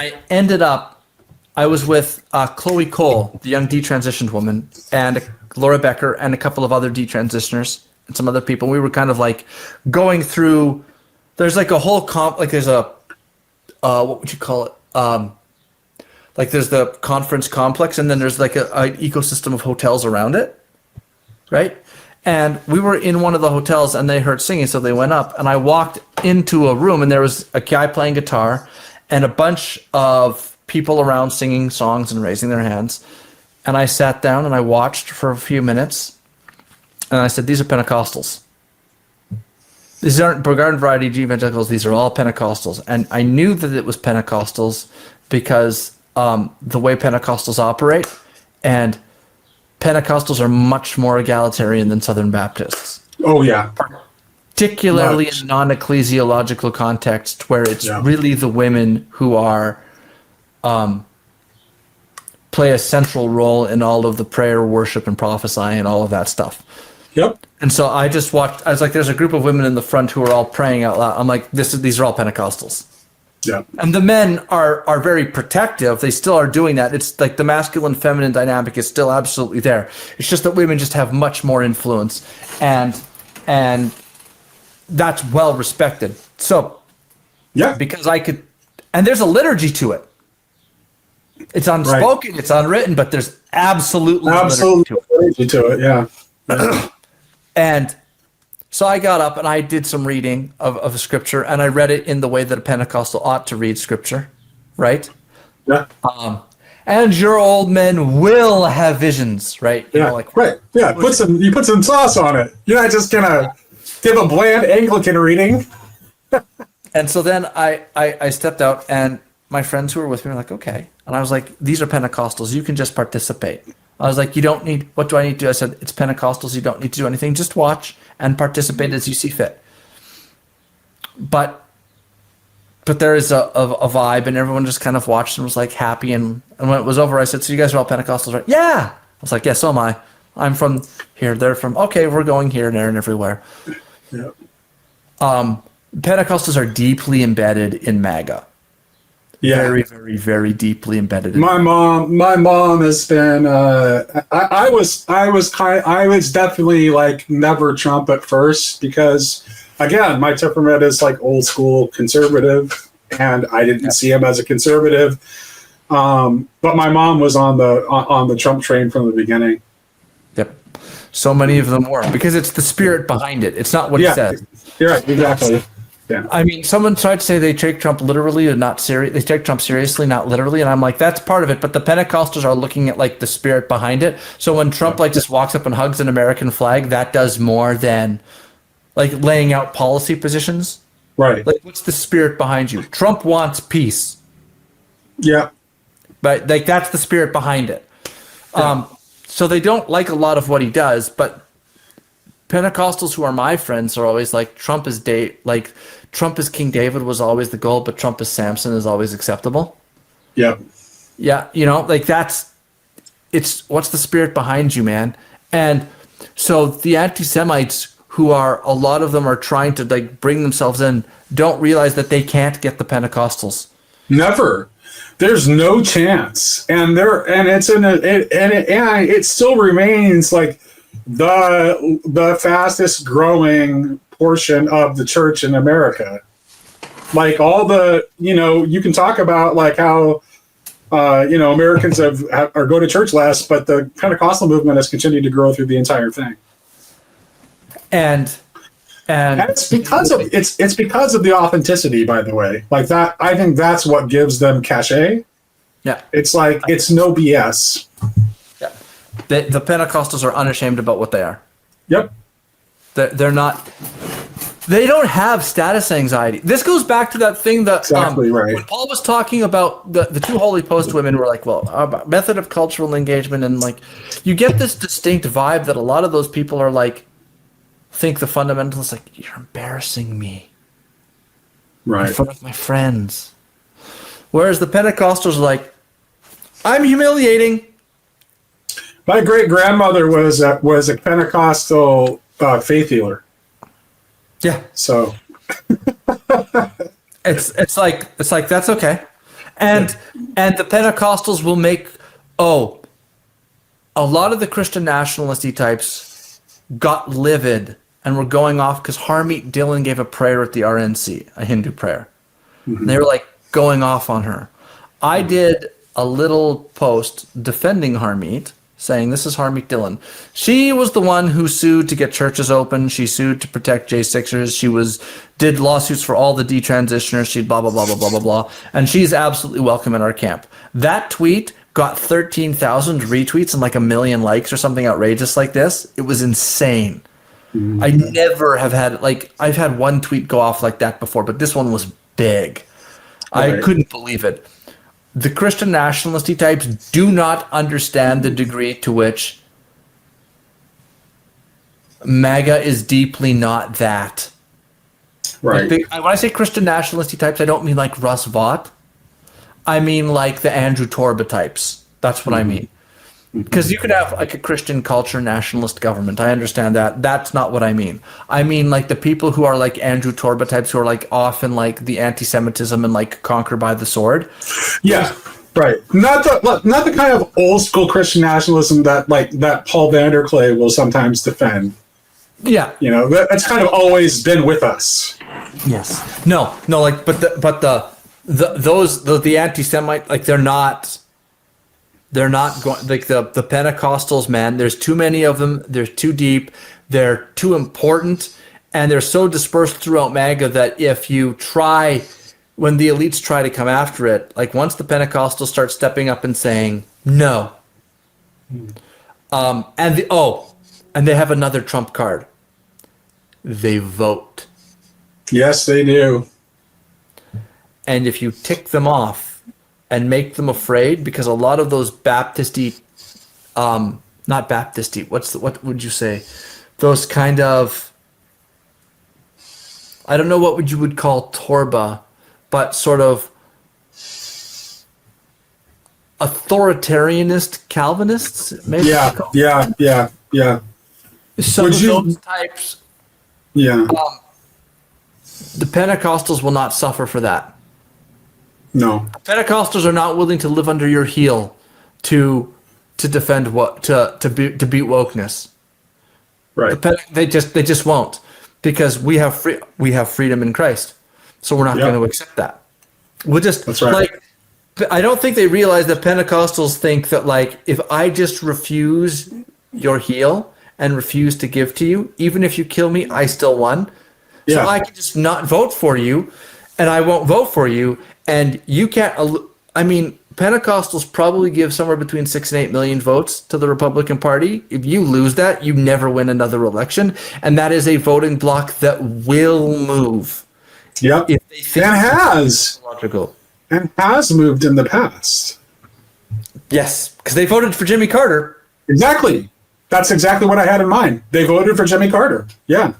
I was with Chloe Cole, the young detransitioned woman, and Laura Becker, and a couple of other detransitioners, and some other people. We were kind of like going through. There's like a whole there's a what would you call it? Like there's the conference complex, and then there's like an ecosystem of hotels around it, right? And we were in one of the hotels, and they heard singing, so they went up. And I walked into a room, and there was a guy playing guitar, and a bunch of people around singing songs and raising their hands. And I sat down, and I watched for a few minutes, and I said, these are Pentecostals. These aren't garden variety evangelicals. These are all Pentecostals. And I knew that it was Pentecostals because the way Pentecostals operate, and Pentecostals are much more egalitarian than Southern Baptists. Oh, yeah. Particularly in non-ecclesiological context, where it's really the women who are play a central role in all of the prayer, worship, and prophesying and all of that stuff. Yep. And so I just watched. I was like, "There's a group of women in the front who are all praying out loud." I'm like, "These are all Pentecostals." Yeah. And the men are very protective. They still are doing that. It's like the masculine feminine dynamic is still absolutely there. It's just that women just have much more influence, and that's well respected. So because I could, and there's a liturgy to it. It's unspoken, it's unwritten, but there's absolutely liturgy to it. Yeah. And so I got up and I did some reading of scripture, and I read it in the way that a Pentecostal ought to read scripture, right? Yeah. And your old men will have visions, right? You know, like, right. Yeah. You put some sauce on it. You're not just gonna give a bland Anglican reading. And so then I stepped out, and my friends who were with me were like, okay. And I was like, these are Pentecostals. You can just participate. I was like, you don't need, what do I need to do? I said, it's Pentecostals. You don't need to do anything. Just watch and participate as you see fit. But there is a vibe, and everyone just kind of watched and was like happy. And when it was over, I said, so you guys are all Pentecostals, right? Yeah. I was like, yeah, so am I. I'm from here. They're from, okay, we're going here and there and everywhere. Yep. Pentecostals are deeply embedded in MAGA. Yeah. Very, very, very deeply embedded. My mom has been. I was definitely like never Trump at first because, again, my temperament is like old school conservative, and I didn't see him as a conservative. But my mom was on the Trump train from the beginning. Yep. So many of them were because it's the spirit behind it. It's not what he says. You're right. Exactly. Yeah. I mean, someone tried to say they take Trump literally or not serious. They take Trump seriously, not literally, and I'm like, that's part of it. But the Pentecostals are looking at like the spirit behind it. So when Trump like just walks up and hugs an American flag, that does more than like laying out policy positions. Right. Like, what's the spirit behind you? Trump wants peace. Yeah. But like that's the spirit behind it. Yeah. So they don't like a lot of what he does, but Pentecostals who are my friends are always like Trump is King David was always the goal, but Trump is Samson is always acceptable. Yeah. Yeah, like it's what's the spirit behind you, man? And so the anti-Semites who are a lot of them are trying to like bring themselves in don't realize that they can't get the Pentecostals. Never. There's no chance, and it still remains like the fastest growing portion of the church in America. Like all the, you can talk about like how Americans are go to church less, but the Pentecostal movement has continued to grow through the entire thing. And it's because of it's because of the authenticity, by the way. Like that, I think that's what gives them cachet. Yeah, it's like it's no BS. Yeah, the Pentecostals are unashamed about what they are. Yep, they're not. They don't have status anxiety. This goes back to that thing that exactly right. When Paul was talking about the two holy post women were like, well, about method of cultural engagement, and like you get this distinct vibe that a lot of those people are like. Think the fundamentalists like you're embarrassing me, right, in front of my friends. Whereas the Pentecostals are like, I'm humiliating. My great grandmother was a Pentecostal faith healer. Yeah, so it's like that's okay, and the Pentecostals will make a lot of the Christian nationalisty types got livid. And we're going off because Harmeet Dillon gave a prayer at the RNC, a Hindu prayer. Mm-hmm. They were like going off on her. I did a little post defending Harmeet, saying this is Harmeet Dillon. She was the one who sued to get churches open. She sued to protect J6ers. She did lawsuits for all the detransitioners. She blah, blah, blah, blah, blah, blah, blah. And she's absolutely welcome in our camp. That tweet got 13,000 retweets and like 1 million likes or something outrageous like this. It was insane. I never have had, I've had one tweet go off like that before, but this one was big. Right. I couldn't believe it. The Christian nationalisty types do not understand the degree to which MAGA is deeply not that. Right. When I say Christian nationalisty types, I don't mean like Russ Vought. I mean like the Andrew Torba types. That's what I mean. Because you could have like a Christian culture nationalist government. I understand that. That's not what I mean. I mean like the people who are like Andrew Torba types who are like often like the anti-Semitism and like conquer by the sword. Yeah, right. Not the kind of old school Christian nationalism that Paul Vanderklay will sometimes defend. Yeah, that's kind of always been with us. Yes. No. Like, but the anti-Semite like they're not. They're not going like the Pentecostals, man. There's too many of them. They're too deep. They're too important, and they're so dispersed throughout MAGA that if you try, when the elites try to come after it, like once the Pentecostals start stepping up and saying no, and they have another trump card. They vote. Yes, they do. And if you tick them off, and make them afraid, because a lot of those Baptisty, not Baptisty, what would you say? Those kind of, I don't know what you would call Torba, but sort of authoritarianist Calvinists, maybe. Yeah. Some Would of you- those types, Yeah. the Pentecostals will not suffer for that. No. Pentecostals are not willing to live under your heel to defend to beat wokeness. Right. They just won't, because we have freedom in Christ, so we're not Yep. going to accept that. We'll just That's right. like, I don't think they realize that Pentecostals think that, like, if I just refuse your heel and refuse to give to you, even if you kill me, I still won. Yeah. So I can just not vote for you, and I won't vote for you, and you can't. I mean, Pentecostals probably give somewhere between 6 and 8 million votes to the Republican Party. If you lose that, you never win another election, and that is a voting bloc that will move. Yep. If they think And has. logical. And has moved in the past. Yes, because they voted for Jimmy Carter. Exactly. That's exactly what I had in mind. They voted for Jimmy Carter. Yeah.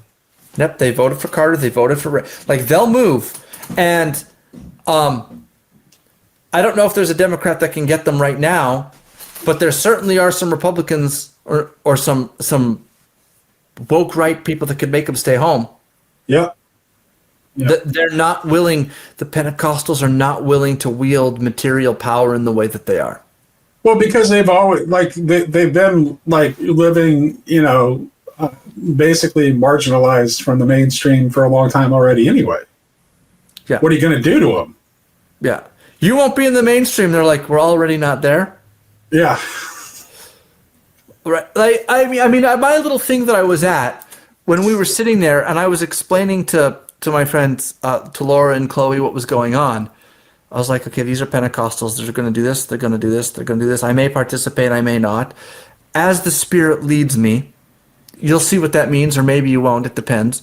Yep, they voted for Carter. They voted for, like, they'll move, and I don't know if there's a Democrat that can get them right now, but there certainly are some Republicans or some woke right people that could make them stay home. Yep. Yep. They're not willing. The Pentecostals are not willing to wield material power in the way that they are. Well, because they've always they've been like living, basically marginalized from the mainstream for a long time already. Anyway, Yeah. what are you going to do to them? Yeah. You won't be in the mainstream. They're like, we're already not there. Yeah, Right. Like, I mean, my little thing that I was at when we were sitting there, and I was explaining to my friends, to Laura and Chloe, what was going on. I was like, okay, these are Pentecostals. They're going to do this. They're going to do this. They're going to do this. I may participate. I may not. As the Spirit leads me, you'll see what that means, or maybe you won't. It depends.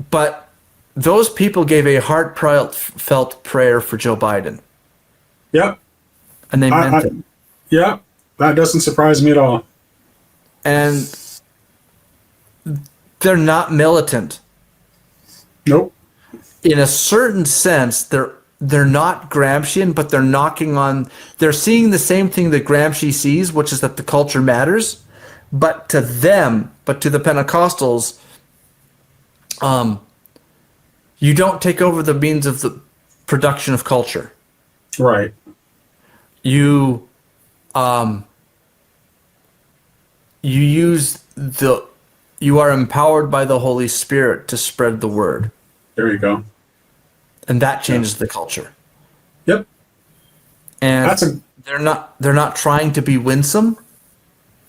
But those people gave a heartfelt prayer for Joe Biden, yep, and they meant it. Yeah, that doesn't surprise me at all. And they're not militant. Nope. In a certain sense, they're not Gramscian, but they're seeing the same thing that Gramsci sees, which is that the culture matters. But to the Pentecostals, you don't take over the means of the production of culture. Right. You you are empowered by the Holy Spirit to spread the word. There you go. And that changes the culture. Yep. And they're not trying to be winsome.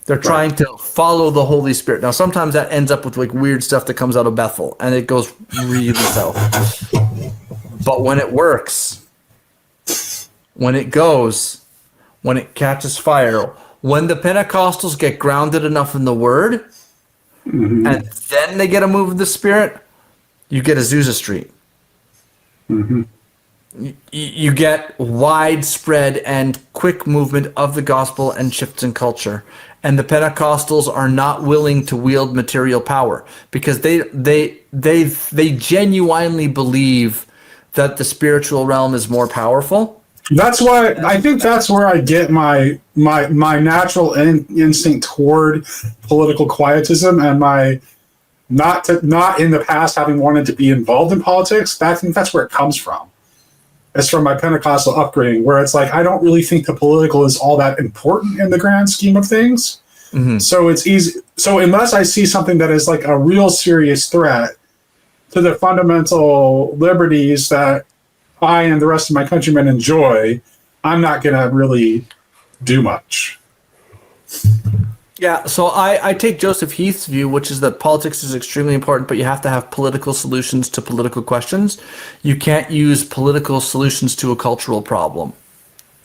They're trying to follow the Holy Spirit. Now, sometimes that ends up with like weird stuff that comes out of Bethel, and it goes really south. But when it works, when it goes, when it catches fire, when the Pentecostals get grounded enough in the Word, and then they get a move of the Spirit, you get Azusa Street. You get widespread and quick movement of the gospel and shifts in culture. And the Pentecostals are not willing to wield material power because they genuinely believe that the spiritual realm is more powerful. That's why I think that's where I get my natural instinct toward political quietism and my not in the past having wanted to be involved in politics. I think that's where it comes from. It's from my Pentecostal upbringing, where it's like I don't really think the political is all that important in the grand scheme of things. So it's easy. So unless I see something that is like a real serious threat to the fundamental liberties that I and the rest of my countrymen enjoy, I'm not going to really do much. Yeah, so I take Joseph Heath's view, which is that politics is extremely important, but you have to have political solutions to political questions. You can't use political solutions to a cultural problem.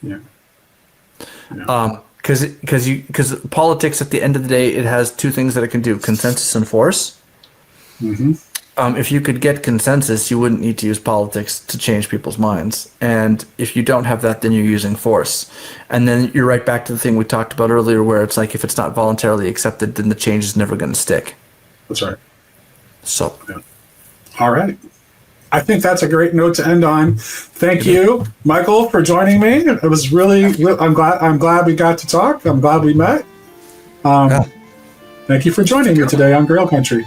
Yeah. Because politics, at the end of the day, it has two things that it can do: consensus and force. if you could get consensus, you wouldn't need to use politics to change people's minds. And if you don't have that, then you're using force. And then you're right back to the thing we talked about earlier, where it's like if it's not voluntarily accepted, then the change is never going to stick. That's right. So, yeah. All right. I think that's a great note to end on. Thank you, Michael, for joining me. It was really. I'm glad we got to talk. I'm glad we met. Thank you for joining me today on Grail Country.